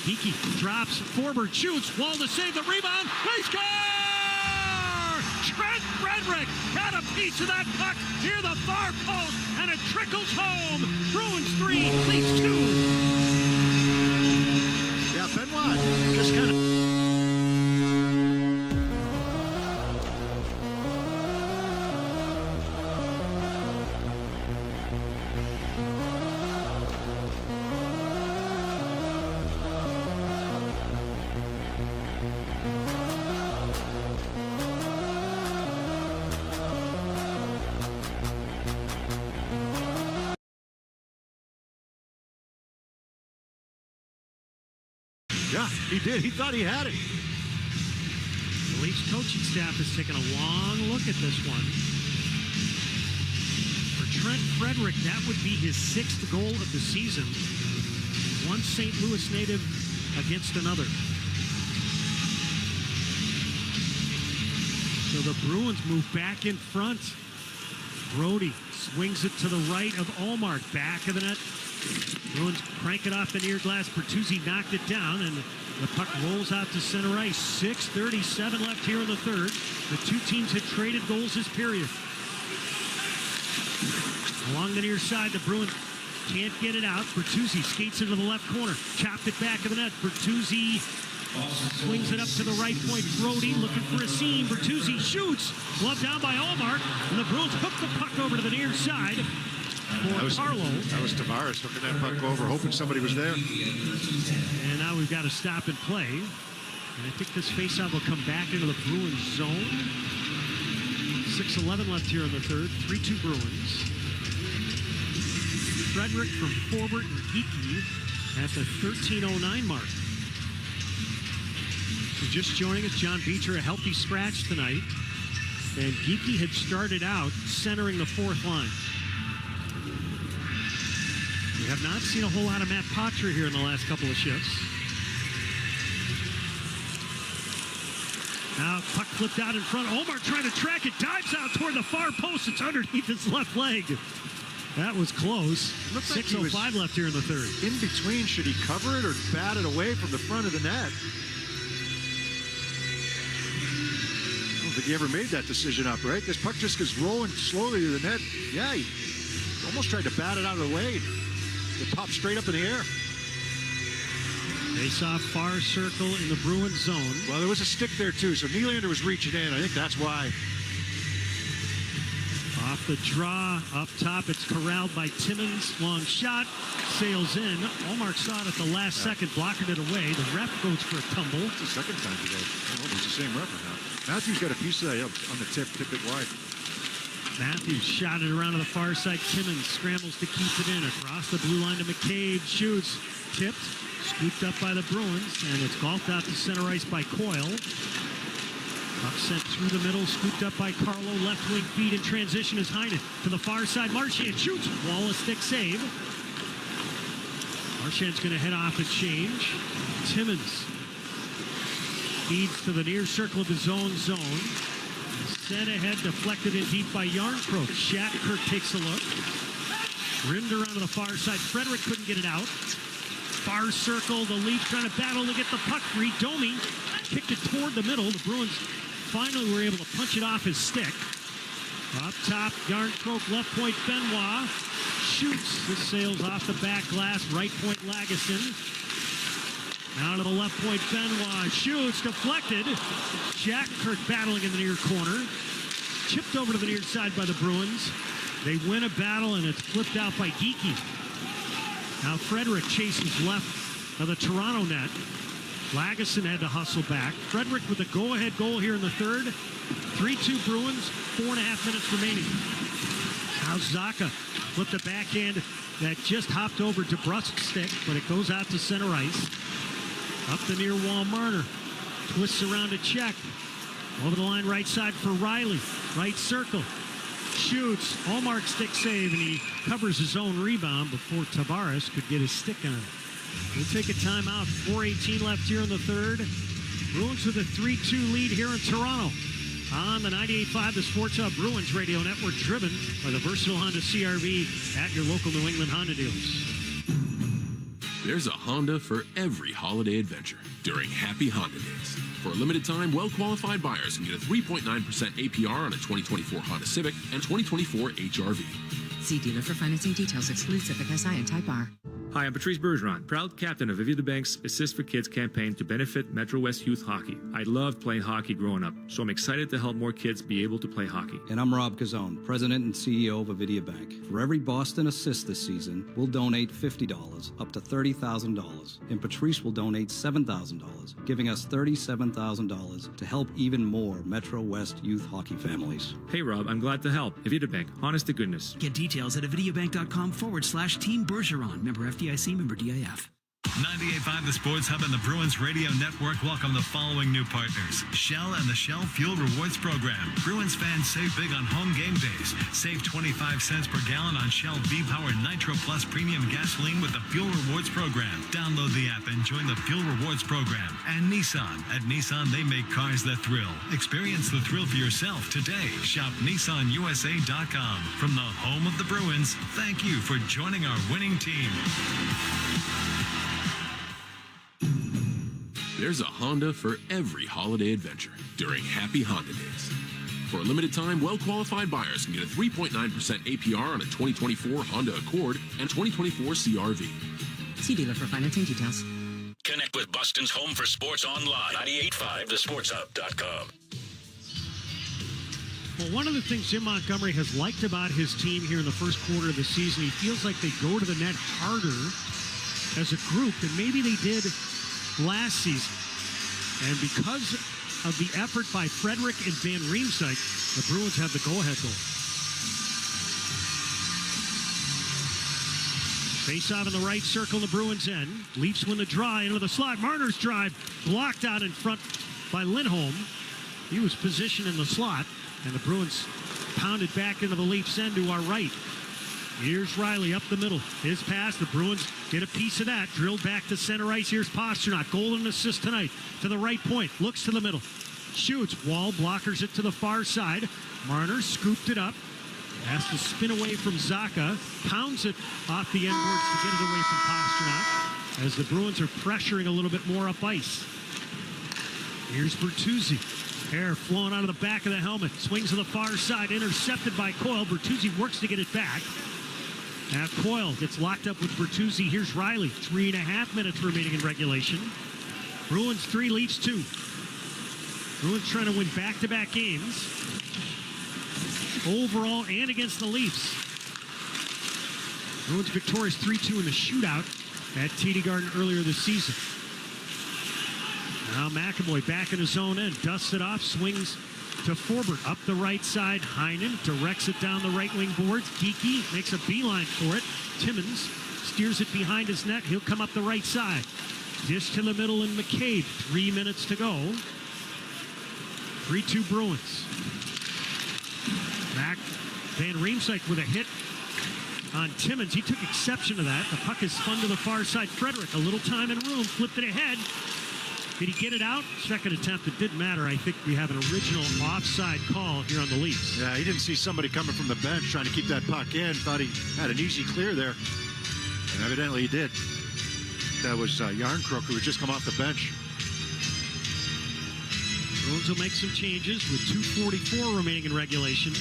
Geekie drops forward, shoots, Wall to save the rebound. They score! Trent Frederick got a piece of that puck near the far post, and it trickles home. Bruins 3, Leafs 2. Yeah, Benoit just kind of... Yeah, he did. He thought he had it. The Leafs coaching staff has taken a long look at this one. For Trent Frederick, that would be his 6th goal of the season. One St. Louis native against another. So the Bruins move back in front. Brody swings it to the right of Ullmark. Back of the net. Bruins crank it off the near glass. Bertuzzi knocked it down, and the puck rolls out to center ice. 6:37 left here in the third. The two teams had traded goals this period. Along the near side, the Bruins can't get it out. Bertuzzi skates into the left corner. Chopped it back of the net. Bertuzzi swings it up to the right point. Brody looking for a seam. Bertuzzi shoots. Glove down by Ullmark. And the Bruins hook the puck over to the near side. That was Tavares hooking that puck over, hoping somebody was there. And now we've got to stop and play. And I think this faceoff will come back into the Bruins zone. 6:11 left here in the third. 3-2 Bruins. Frederick from forward and Geekie at the 13:09 mark. So just joining us, John Beecher, a healthy scratch tonight. And Geekie had started out centering the fourth line. We have not seen a whole lot of Matt Poitras here in the last couple of shifts. Now puck flipped out in front. Ullmark trying to track it. Dives out toward the far post. It's underneath his left leg. That was close. 6:05 left here in the third. In between, should he cover it or bat it away from the front of the net? I don't think he ever made that decision up, right? This puck just goes rolling slowly to the net. Yeah, he almost tried to bat it out of the way. It popped straight up in the air. They saw far circle in the Bruins zone. Well, there was a stick there too, so Nylander was reaching in. I think that's why. Off the draw, up top, it's corralled by Timmins. Long shot, sails in. Ullmark saw it at the last second, blocking it away. The ref goes for a tumble. It's the second time today. I don't know if it's the same ref or not. Matthews got a piece of that on the tip it wide. Matthews shot it around to the far side. Timmins scrambles to keep it in. Across the blue line to McCabe. Shoots. Tipped. Scooped up by the Bruins. And it's golfed out to center ice by Coyle. Puck sent through the middle. Scooped up by Carlo. Left wing feed in transition is Heinen. To the far side. Marchand shoots. Wallace stick save. Marchand's going to head off and change. Timmins feeds to the near circle of his own zone. Sent ahead, deflected in deep by Yarncroke. Shattenkirk takes a look. Rimmed around to the far side. Frederick couldn't get it out. Far circle, the Leafs trying to battle to get the puck free. Domi kicked it toward the middle. The Bruins finally were able to punch it off his stick. Up top, Yarncroke, left point, Benoit. Shoots. This sails off the back glass. Right point, Lagesson. Out of the left point, Benoit shoots, deflected. Shattenkirk battling in the near corner. Chipped over to the near side by the Bruins. They win a battle, and it's flipped out by Geekie. Now Frederick chases left of the Toronto net. Lagesson had to hustle back. Frederick with the go-ahead goal here in the third. 3-2 Bruins, 4.5 minutes remaining. Now Zacha flipped a backhand that just hopped over DeBrusk's stick, but it goes out to center ice. Up the near wall, Marner twists around to check. Over the line, right side for Riley. Right circle. Shoots. Ullmark stick save, and he covers his own rebound before Tavares could get his stick on it. We'll take a timeout. 4:18 left here in the third. Bruins with a 3-2 lead here in Toronto. On the 98.5, the Sports Hub Bruins Radio Network, driven by the versatile Honda CR-V at your local New England Honda dealers. There's a Honda for every holiday adventure during Happy Honda Days. For a limited time, well-qualified buyers can get a 3.9% APR on a 2024 Honda Civic and 2024 HR-V. See dealer for financing details. Exclude Civic Si and Type R. Hi, I'm Patrice Bergeron, proud captain of Viva the Bank's Assist for Kids campaign to benefit Metro West youth hockey. I loved playing hockey growing up, so I'm excited to help more kids be able to play hockey. And I'm Rob Cazzone, president and CEO of Avidia Bank. For every Boston assist this season, we'll donate $50 up to $30,000, and Patrice will donate $7,000, giving us $37,000 to help even more Metro West youth hockey families. Hey, Rob, I'm glad to help. Avidia Bank, honest to goodness. Get details at avidiabank.com/Team Bergeron. Member FDIC, member DIF. 98.5 The Sports Hub and the Bruins Radio Network welcome the following new partners. Shell and the Shell Fuel Rewards Program. Bruins fans save big on home game days. Save 25 cents per gallon on Shell V-Power Nitro Plus Premium Gasoline with the Fuel Rewards Program. Download the app and join the Fuel Rewards Program. And Nissan. At Nissan, they make cars that thrill. Experience the thrill for yourself today. Shop NissanUSA.com. From the home of the Bruins, thank you for joining our winning team. There's a Honda for every holiday adventure during Happy Honda Days. For a limited time, well-qualified buyers can get a 3.9% APR on a 2024 Honda Accord and 2024 CR-V. See dealer for financing details. Connect with Boston's home for sports online. 98.5thesportshub.com. Well, one of the things Jim Montgomery has liked about his team here in the first quarter of the season, he feels like they go to the net harder as a group than maybe they did last season. And because of the effort by Frederick and Van Riemsdyk, the Bruins have the go-ahead goal. Face-off in the right circle, the Bruins end. Leafs win the draw into the slot. Marner's drive blocked out in front by Lindholm. He was positioned in the slot, and the Bruins pounded back into the Leafs end to our right. Here's Riley up the middle. His pass, the Bruins get a piece of that. Drilled back to center ice. Here's Pasternak. Golden assist tonight to the right point. Looks to the middle. Shoots. Wall blockers it to the far side. Marner scooped it up. Has to spin away from Zacha. Pounds it off the end boards to get it away from Pasternak as the Bruins are pressuring a little bit more up ice. Here's Bertuzzi. Air flowing out of the back of the helmet. Swings to the far side. Intercepted by Coyle. Bertuzzi works to get it back. Now Coyle gets locked up with Bertuzzi. Here's Riley. 3.5 minutes remaining in regulation. Bruins 3, Leafs 2. Bruins trying to win back-to-back games. Overall and against the Leafs. Bruins victorious 3-2 in the shootout at TD Garden earlier this season. Now McAvoy back in his own end. Dusts it off. Swings to Forbert up the right side. Heinen directs it down the right wing boards. Geekie makes a beeline for it. Timmins steers it behind his net. He'll come up the right side. Dish to the middle and McCabe. 3 minutes to go. 3-2 Bruins. Back Van Riemsdyk with a hit on Timmins. He took exception to that. The puck is spun to the far side. Frederick, a little time and room. Flipped it ahead. Did he get it out? Second attempt, it didn't matter. I think we have an original offside call here on the Leafs. Yeah, he didn't see somebody coming from the bench trying to keep that puck in. Thought he had an easy clear there. And evidently he did. That was Yarncrook, who had just come off the bench. Bruins will make some changes with 2:44 remaining in regulation.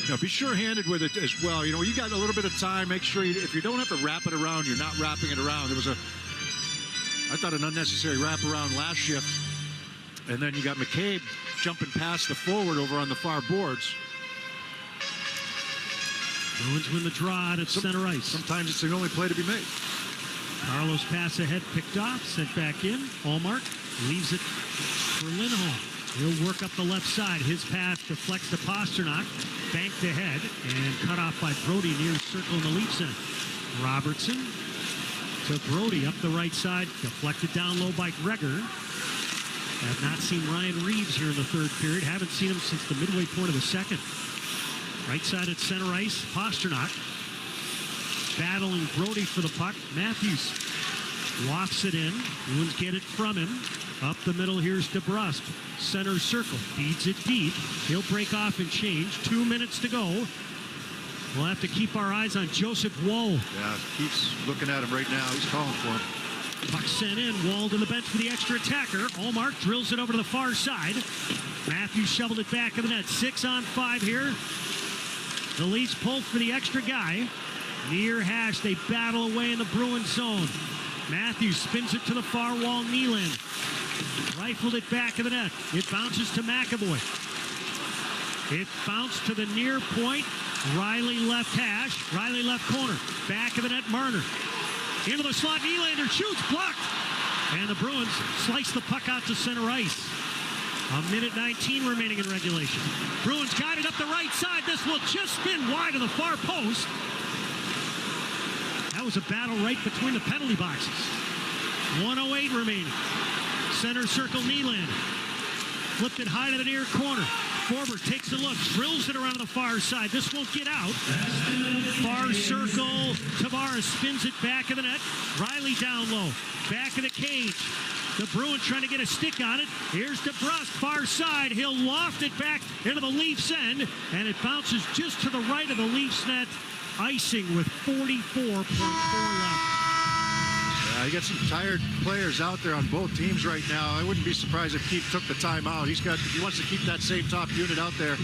Now, be sure-handed with it as well. You know, you got a little bit of time. Make sure if you don't have to wrap it around, you're not wrapping it around. There was I thought, an unnecessary wraparound last shift. And then you got McCabe jumping past the forward over on the far boards. Bruins win the draw out at center ice. Sometimes it's the only play to be made. Carlos pass ahead, picked off, sent back in. Allmark leaves it for Lindholm. He'll work up the left side. His pass deflects to Pasternak. Banked ahead and cut off by Brody near circle in the Leafs end. Robertson to Brody up the right side. Deflected down low by Gregor. Have not seen Ryan Reeves here in the third period. Haven't seen him since the midway point of the second. Right side at center ice. Pasternak battling Brody for the puck. Matthews Wafts it in. Bruins get it from him. Up the middle, here's DeBrusque. Center circle. Feeds it deep. He'll break off and change. 2 minutes to go. We'll have to keep our eyes on Joseph Woll. Yeah, keeps looking at him right now. He's calling for him. Puck sent in. Woll to the bench for the extra attacker. Allmark drills it over to the far side. Matthews shoveled it back in the net. 6-on-5 here. The Leafs pull for the extra guy. Near hash, they battle away in the Bruins zone. Matthews spins it to the far wall. Nylander rifled it back in the net. It bounces to McAvoy. It bounced to the near point. Riley left hash. Riley left corner. Back of the net, Marner. Into the slot, Nylander shoots, blocked. And the Bruins slice the puck out to center ice. 1:19 remaining in regulation. Bruins got it up the right side. This will just spin wide of the far post. That was a battle right between the penalty boxes. 1:08 remaining. Center circle, Nylander. Flipped it high to the near corner. Forbert takes a look, drills it around to the far side. This won't get out. Far circle, Tavares spins it back of the net. Riley down low, back of the cage. The Bruins trying to get a stick on it. Here's DeBrusque, far side. He'll loft it back into the Leafs end, and it bounces just to the right of the Leafs net. Icing with 44.4 left. You got some tired players out there on both teams right now. I wouldn't be surprised if Keith took the timeout. He wants to keep that same top unit out there.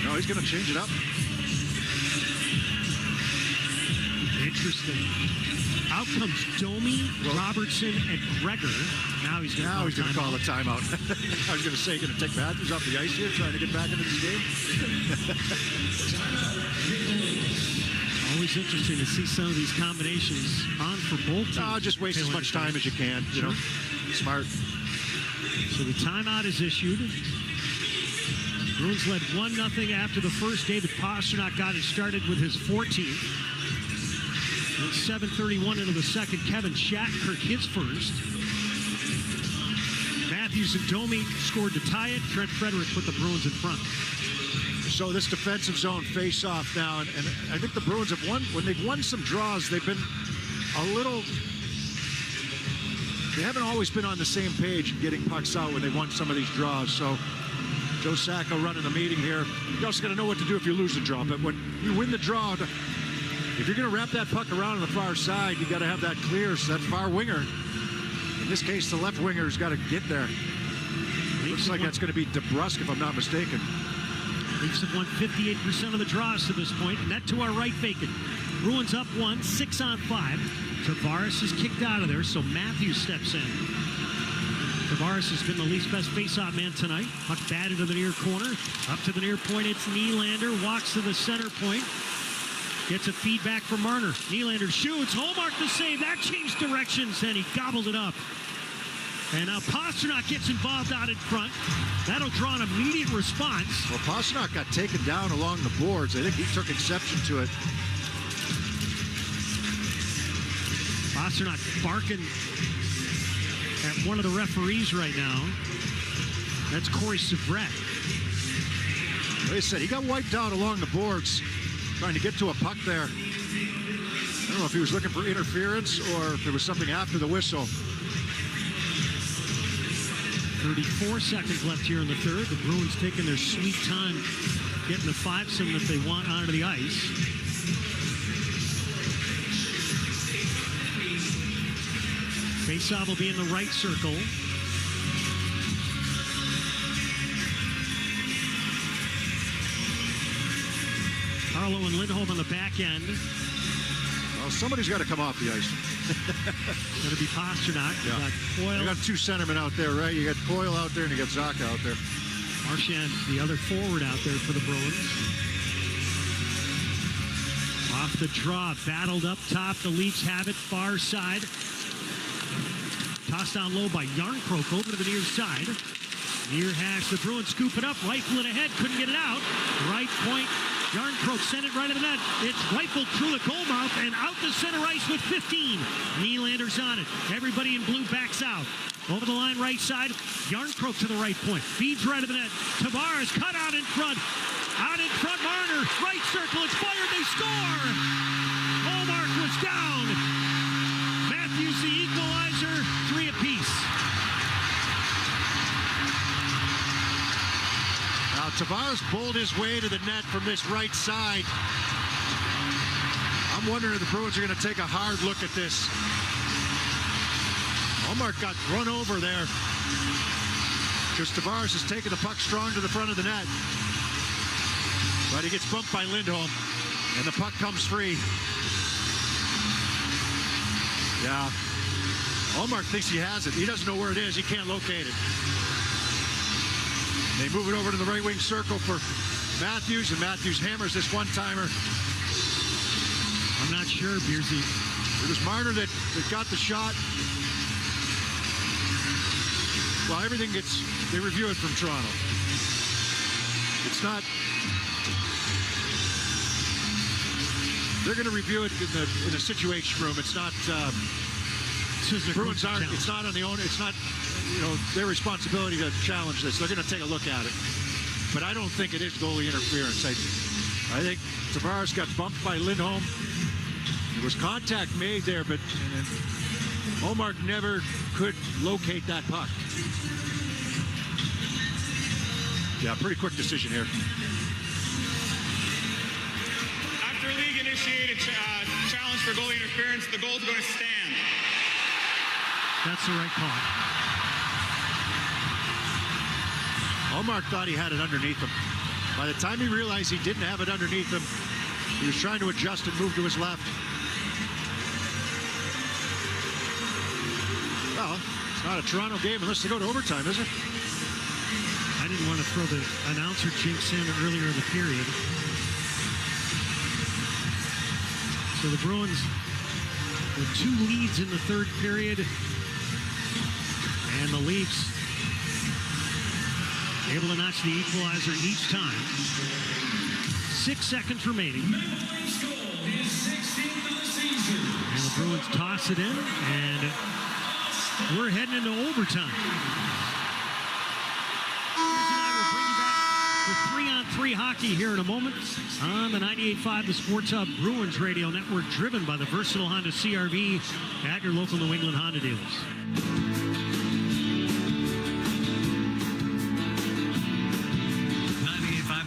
No, he's going to change it up. Interesting. Out comes Domi, Robertson, and Gregor. Now he's going to call a timeout. I was going to say, going to take Matthews off the ice here, trying to get back into this game. Always interesting to see some of these combinations on for both teams. Just waste as much time as you can, you know. Smart. So the timeout is issued. Bruins led 1-0 after the first. David Pastrnak got it started with his 14th. And 7:31 into the second. Kevin Shattenkirk his first. Matthews and Domi scored to tie it. Trent Frederick put the Bruins in front. So this defensive zone face-off now, and I think the Bruins have won. When they've won some draws, they've been a little... They haven't always been on the same page getting pucks out when they won some of these draws. So Joe Sacco running the meeting here. You also got to know what to do if you lose the draw. But when you win the draw, if you're going to wrap that puck around on the far side, you got to have that clear. So that far winger, in this case, the left winger's got to get there. Looks like that's going to be DeBrusque, if I'm not mistaken. Leafs have won 58% of the draws to this point. Net to our right vacant. Bruins up 1, 6-on-5. Tavares is kicked out of there, so Matthews steps in. Tavares has been the Leafs' best faceoff man tonight. Puck batted to the near corner. Up to the near point, it's Nylander. Walks to the center point. Gets a feedback from Marner. Nylander shoots. Hallmark the save. That changed directions, and he gobbled it up. And now Pastrnak gets involved out in front. That'll draw an immediate response. Well, Pastrnak got taken down along the boards. I think he took exception to it. Pastrnak barking at one of the referees right now. That's Corey Savret. Like I said, he got wiped out along the boards trying to get to a puck there. I don't know if he was looking for interference or if there was something after the whistle. 34 seconds left here in the third. The Bruins taking their sweet time getting the 5-some that they want onto the ice. Faceoff will be in the right circle. Carlo and Lindholm on the back end. Well, somebody's got to come off the ice. It's going to be Pastrnak. Yeah. You got Coyle. You got two centermen out there, right? You got Coyle out there and you got Zacha out there. Marchand, the other forward out there for the Bruins. Off the draw, battled up top. The Leafs have it, far side. Tossed down low by Yarncroke over to the near side. Near hash, the Bruins scoop it up, rifle it ahead, couldn't get it out. Right point, Yarncroke sent it right to the net. It's rifled through the goal mouth and out to center ice with 15. Nylander's on it. Everybody in blue backs out. Over the line, right side. Yarncroke to the right point. Feeds right to the net. Tavares cut out in front. Out in front, Marner. Right circle. It's fired. They score. Hallmark was down. Here's the equalizer, 3 apiece. Now Tavares bowled his way to the net from this right side. I'm wondering if the Bruins are going to take a hard look at this. Ullmark got run over there because Tavares is taking the puck strong to the front of the net. But he gets bumped by Lindholm, and the puck comes free. Yeah. Ullmark thinks he has it. He doesn't know where it is. He can't locate it. They move it over to the right wing circle for Matthews, and Matthews hammers this one-timer. I'm not sure, Beersy. It was Marner that got the shot. Well, everything they review it from Toronto. It's not, they're going to review it in the situation room. It's not, Bruins aren't, it's not on the owner, it's not, their responsibility to challenge this. They're going to take a look at it. But I don't think it is goalie interference. I think Tavares got bumped by Lindholm. There was contact made there, but Ullmark never could locate that puck. Yeah, pretty quick decision here. After league-initiated challenge for goalie interference, the goal's going to stand. That's the right call. Ullmark thought he had it underneath him. By the time he realized he didn't have it underneath him, he was trying to adjust and move to his left. Well, it's not a Toronto game unless they go to overtime, is it? I didn't want to throw the announcer jinx in earlier in the period. So the Bruins with 2 leads in the third period. And the Leafs able to notch the equalizer each time. 6 seconds remaining. And the Bruins toss it in, and we're heading into overtime. For 3-on-3 hockey here in a moment on the 98.5 The Sports Hub Bruins Radio Network, driven by the versatile Honda CR-V at your local New England Honda dealers.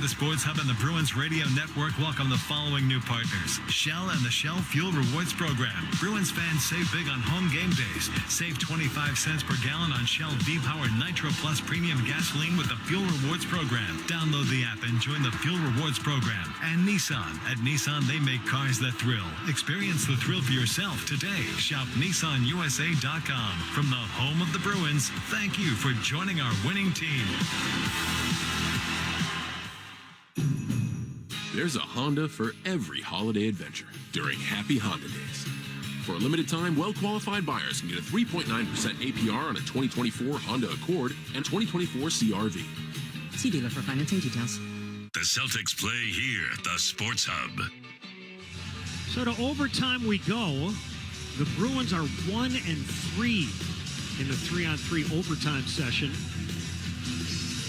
The Sports Hub and the Bruins Radio Network welcome the following new partners. Shell and the Shell Fuel Rewards Program. Bruins fans save big on home game days. Save 25 cents per gallon on Shell V-Power Nitro Plus Premium Gasoline with the Fuel Rewards Program. Download the app and join the Fuel Rewards Program. And Nissan. At Nissan, they make cars that thrill. Experience the thrill for yourself today. Shop NissanUSA.com. From the home of the Bruins, thank you for joining our winning team. There's a Honda for every holiday adventure during Happy Honda Days. For a limited time, well-qualified buyers can get a 3.9% APR on a 2024 Honda Accord and 2024 CR-V. See dealer for financing details. The Celtics play here at the Sports Hub. So to overtime we go. The Bruins are 1-3 in the 3-on-3 overtime session.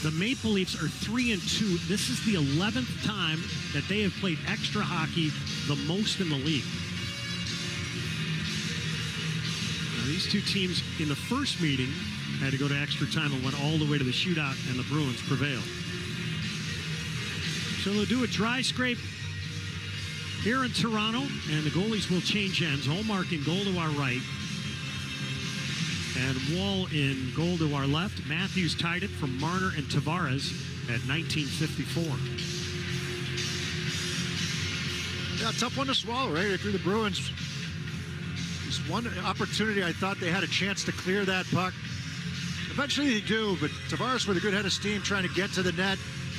The Maple Leafs are 3-2. This is the 11th time that they have played extra hockey, the most in the league. Now, these two teams in the first meeting had to go to extra time and went all the way to the shootout, and the Bruins prevailed. So they'll do a dry scrape here in Toronto, and the goalies will change ends. Ullmark in goal to our right, and Wall in goal to our left. Matthews tied it from Marner and Tavares at 1954. Yeah, tough one to swallow, right? If you're the Bruins, just one opportunity I thought they had a chance to clear that puck. Eventually they do, but Tavares with a good head of steam trying to get to the net.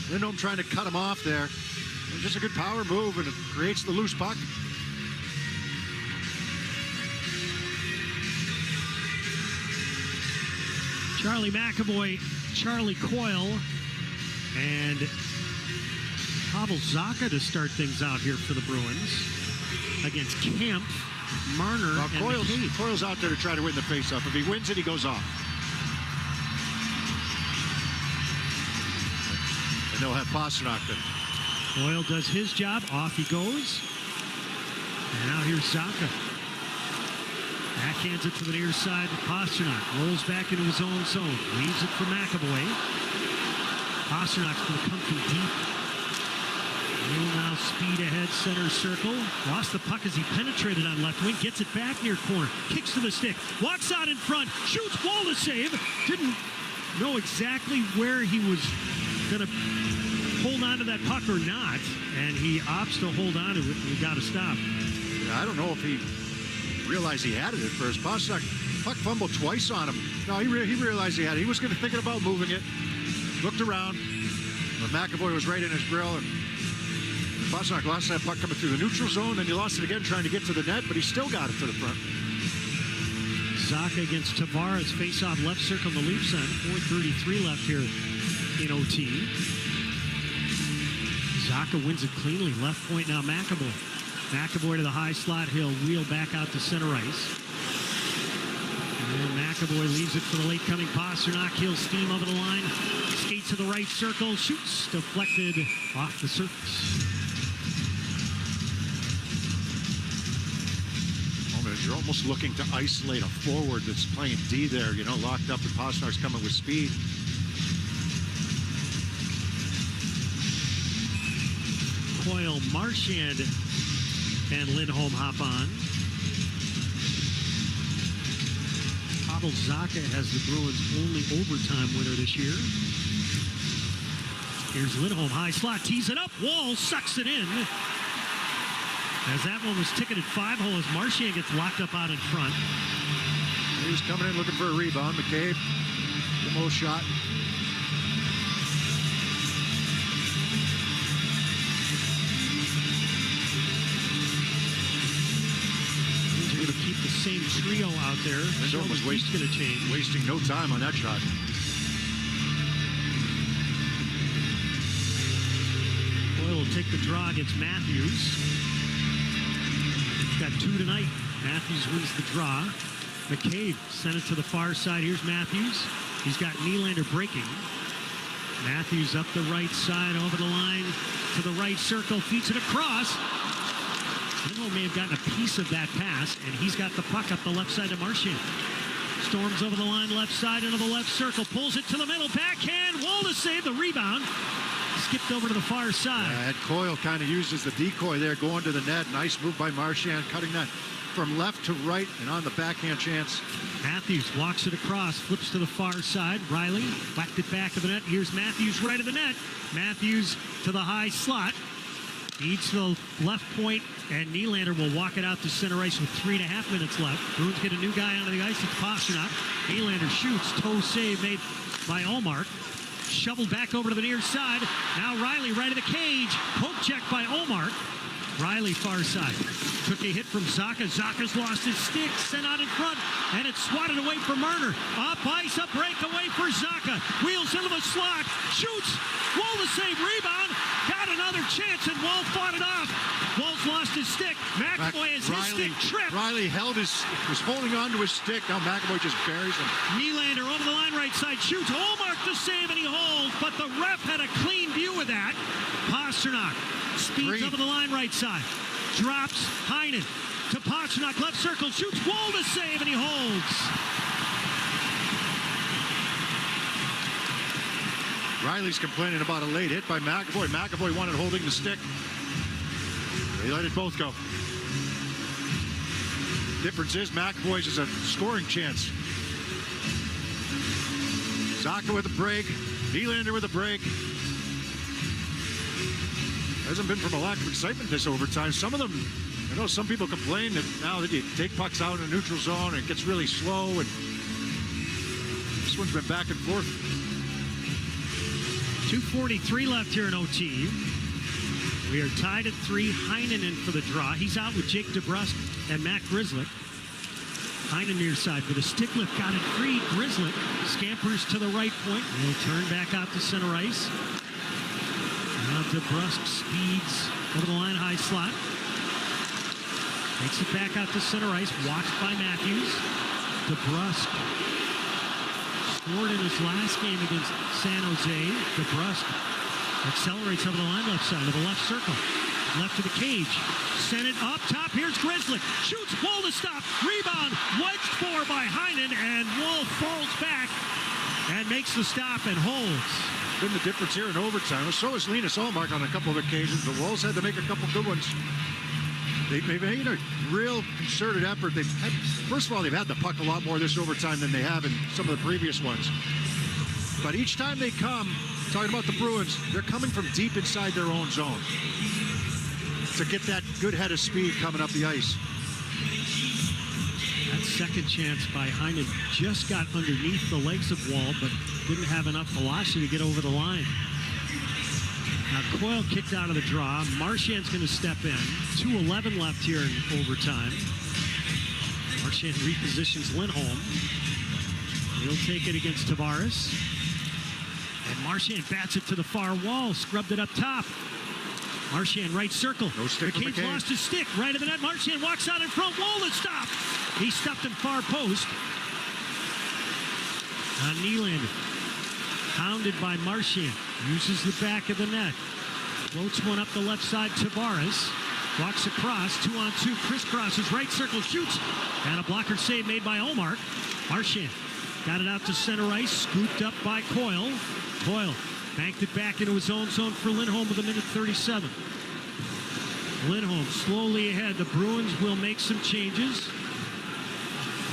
Lindholm trying to cut him off there. And just a good power move, and it creates the loose puck. Charlie McAvoy, Charlie Coyle, and Pavel Zacha to start things out here for the Bruins against Kemp, Marner, and Coyle's out there to try to win the faceoff. If he wins it, he goes off. And they'll have Pastrnak then. Coyle does his job. Off he goes. And now here's Zacha. Backhands it to the near side. Pasternak rolls back into his own zone. Leaves it for McAvoy. Pasternak's going to come from deep. He'll now speed ahead, center circle. Lost the puck as he penetrated on left wing. Gets it back near corner. Kicks to the stick. Walks out in front. Shoots. Wall to save. Didn't know exactly where he was going to hold on to that puck or not. And he opts to hold on to it. And he got to stop. Yeah, I don't know if he realized he had it at first. Pasternak puck fumbled twice on him. No, he realized he had it. He was thinking about moving it. Looked around. But McAvoy was right in his grill. And Pasternak lost that puck coming through the neutral zone. Then he lost it again trying to get to the net. But he still got it to the front. Zacha against Tavares. Face-off left circle on the Leafs end. 4:33 left here in OT. Zacha wins it cleanly. Left point now McAvoy. McAvoy to the high slot. He'll wheel back out to center ice. And McAvoy leaves it for the late-coming Pasternak. He'll steam over the line. Skates to the right circle. Shoots. Deflected off the surface. You're almost looking to isolate a forward that's playing D there, locked up, and Pasternak's coming with speed. Coyle, Marchand, and Lindholm hop on. Pavel Zacha has the Bruins' only overtime winner this year. Here's Lindholm, high slot, tees it up. Wall sucks it in. As that one was ticketed 5-hole as Marchand gets locked up out in front. He was coming in looking for a rebound. McCabe, the most shot. They're going to keep the same trio out there. Lindholm was wasting no time on that shot. Coyle will take the draw against Matthews. Got 2 tonight. Matthews wins the draw. McCabe sent it to the far side. Here's Matthews. He's got Nylander breaking. Matthews up the right side, over the line to the right circle, feeds it across. Lindholm may have gotten a piece of that pass, and he's got the puck up the left side to Marchand. Storms over the line, left side into the left circle, pulls it to the middle, backhand, Wall to save the rebound. Skipped over to the far side. Had Coyle kind of used as the decoy there, going to the net. Nice move by Marchand, cutting that from left to right and on the backhand chance. Matthews walks it across, flips to the far side. Riley whacked it back to the net. Here's Matthews right of the net. Matthews to the high slot. Feeds to the left point, and Nylander will walk it out to center ice with 3.5 minutes left. Bruins get a new guy onto the ice. It's Pasternak. Nylander shoots. Toe save made by Ullmark. Shoveled back over to the near side. Now Riley right of the cage. Poke check by Ullmark. Riley far side. Took a hit from Zacha. Zacha's lost his stick. Sent out in front. And it's swatted away from Marner. Up ice. A breakaway for Zacha. Wheels into the slot. Shoots. Wall to save. Rebound. Got another chance, and Wall fought it off. Wall's lost his stick. McAvoy has his stick tripped. Riley was holding on to his stick. Now McAvoy just buries him. Nylander over the line right side. Shoots. Ullmark to save, and he holds. But the ref had a clean view of that. Pasternak speeds over the line right side. Drops Heinen to Pasternak. Left circle. Shoots. Wall to save, and he holds. Riley's complaining about a late hit by McAvoy. McAvoy wanted holding the stick. They let it both go. Difference is McAvoy's is a scoring chance. Zacha with a break. Nylander with a break. Hasn't been from a lack of excitement this overtime. Some of them, I know some people complain that now that you take pucks out in a neutral zone and it gets really slow, and this one's been back and forth. 2:43 left here in OT. We are tied at 3. Heinen in for the draw. He's out with Jake DeBrusk and Matt Grzelcyk. Heinen near side for the stick lift. Got it free. Grzelcyk scampers to the right point. He'll turn back out to center ice. Now DeBrusk speeds over the line, high slot. Takes it back out to center ice. Watched by Matthews. DeBrusk scored in his last game against San Jose. DeBrusk accelerates over the line left side to the left circle. Left to the cage. Sent it up top. Here's Grizzly. Shoots. Wall to stop. Rebound. Wedged for by Heinen. And Wolf falls back and makes the stop and holds. Been the difference here in overtime. So is Linus Ullmark on a couple of occasions. The Wolves had to make a couple good ones. They've made a real concerted effort. First of all, they've had the puck a lot more this overtime than they have in some of the previous ones. But each time they come, talking about the Bruins, they're coming from deep inside their own zone to get that good head of speed coming up the ice. That second chance by Heinen just got underneath the legs of Wall, but didn't have enough velocity to get over the line. Now Coyle kicked out of the draw. Marchand's going to step in. 2:11 left here in overtime. Marchand repositions Lindholm. He'll take it against Tavares. And Marchand bats it to the far wall. Scrubbed it up top. Marchand right circle. No stick for McCabe's McCabe. lost his stick. Right of the net. Marchand walks out in front. Wall to stop. He stopped in far post. Nylander. Hounded by Marchand. Uses the back of the net. Floats one up the left side. Tavares. Walks across. 2-on-2. Crisscrosses. Right circle. Shoots. And a blocker save made by Ullmark. Marchand. Got it out to center ice. Scooped up by Coyle. Coyle banked it back into his own zone for Lindholm with 1:37. Lindholm slowly ahead. The Bruins will make some changes.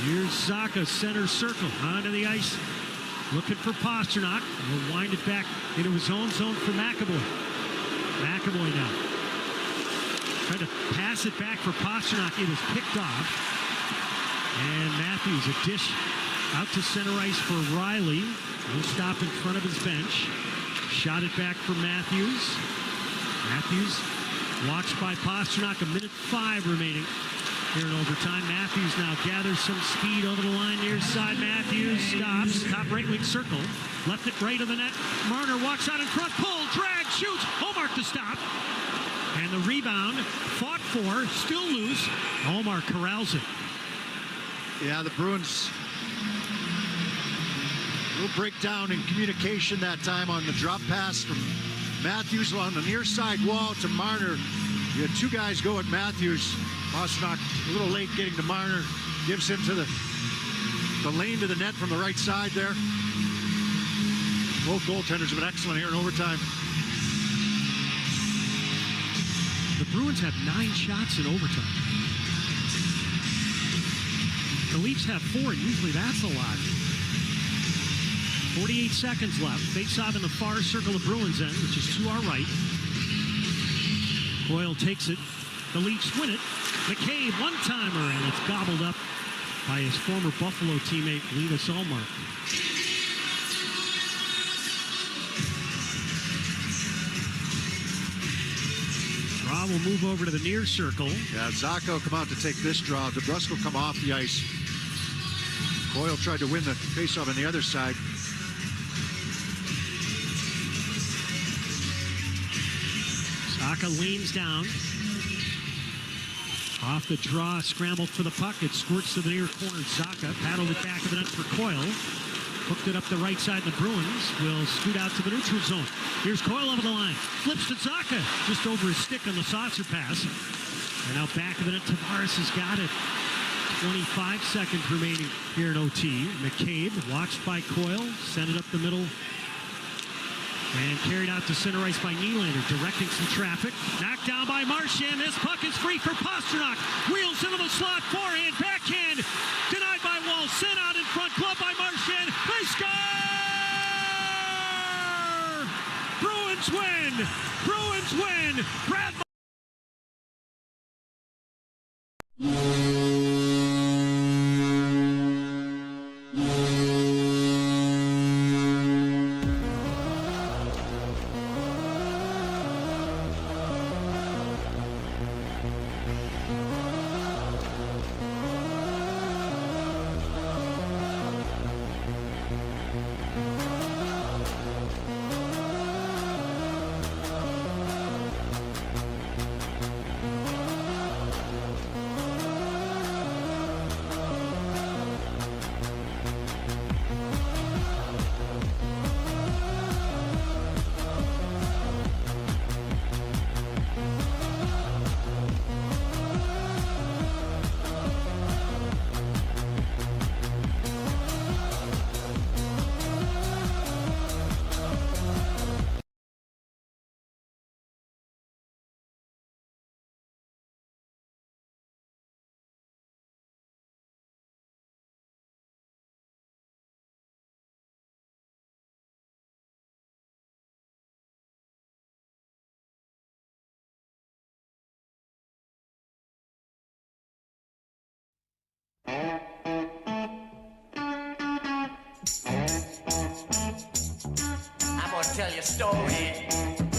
Here's Zacha, center circle, onto the ice. Looking for Pasternak. He'll wind it back into his own zone for McAvoy. McAvoy now. Tried to pass it back for Pasternak. It was picked off. And Matthews, a dish out to center ice for Riley. He'll stop in front of his bench. Shot it back for Matthews. Matthews watched by Pasternak. 1:05 remaining here in overtime. Matthews now gathers some speed over the line near side. Matthews stops. Top right wing circle. Left it right of the net. Marner walks out in front. Pull, drag, shoots. Ullmark to stop. And the rebound fought for. Still loose. Ullmark corrals it. Yeah, the Bruins... little breakdown in communication that time on the drop pass from Matthews on the near side wall to Marner. You had two guys go at Matthews. Pasternak a little late getting to Marner. Gives him to the lane to the net from the right side there. Both goaltenders have been excellent here in overtime. The Bruins have 9 shots in overtime. The Leafs have 4, and usually that's a lot. 48 seconds left. Face-off in the far circle of Bruins end, which is to our right. Coyle takes it. The Leafs win it. McCabe, one-timer, and it's gobbled up by his former Buffalo teammate, Linus Ullmark. Draw will move over to the near circle. Yeah, Zacha will come out to take this draw. DeBrusque will come off the ice. Coyle tried to win the face-off on the other side. Zacha leans down. Off the draw, scrambled for the puck. It squirts to the near corner. Zacha paddled it back of the net for Coyle. Hooked it up the right side. The Bruins will scoot out to the neutral zone. Here's Coyle over the line. Flips to Zacha. Just over his stick on the saucer pass. And out back of the net, Tavares has got it. 25 seconds remaining here in OT. McCabe, watched by Coyle, sent it up the middle. And carried out to center ice by Nylander, directing some traffic. Knocked down by Marchand. This puck is free for Pasternak. Wheels into the slot, forehand, backhand. Denied by Wall. Sent out in front, glove by Marchand. They score! Bruins win! Bruins win! Brad I'm gonna tell you a story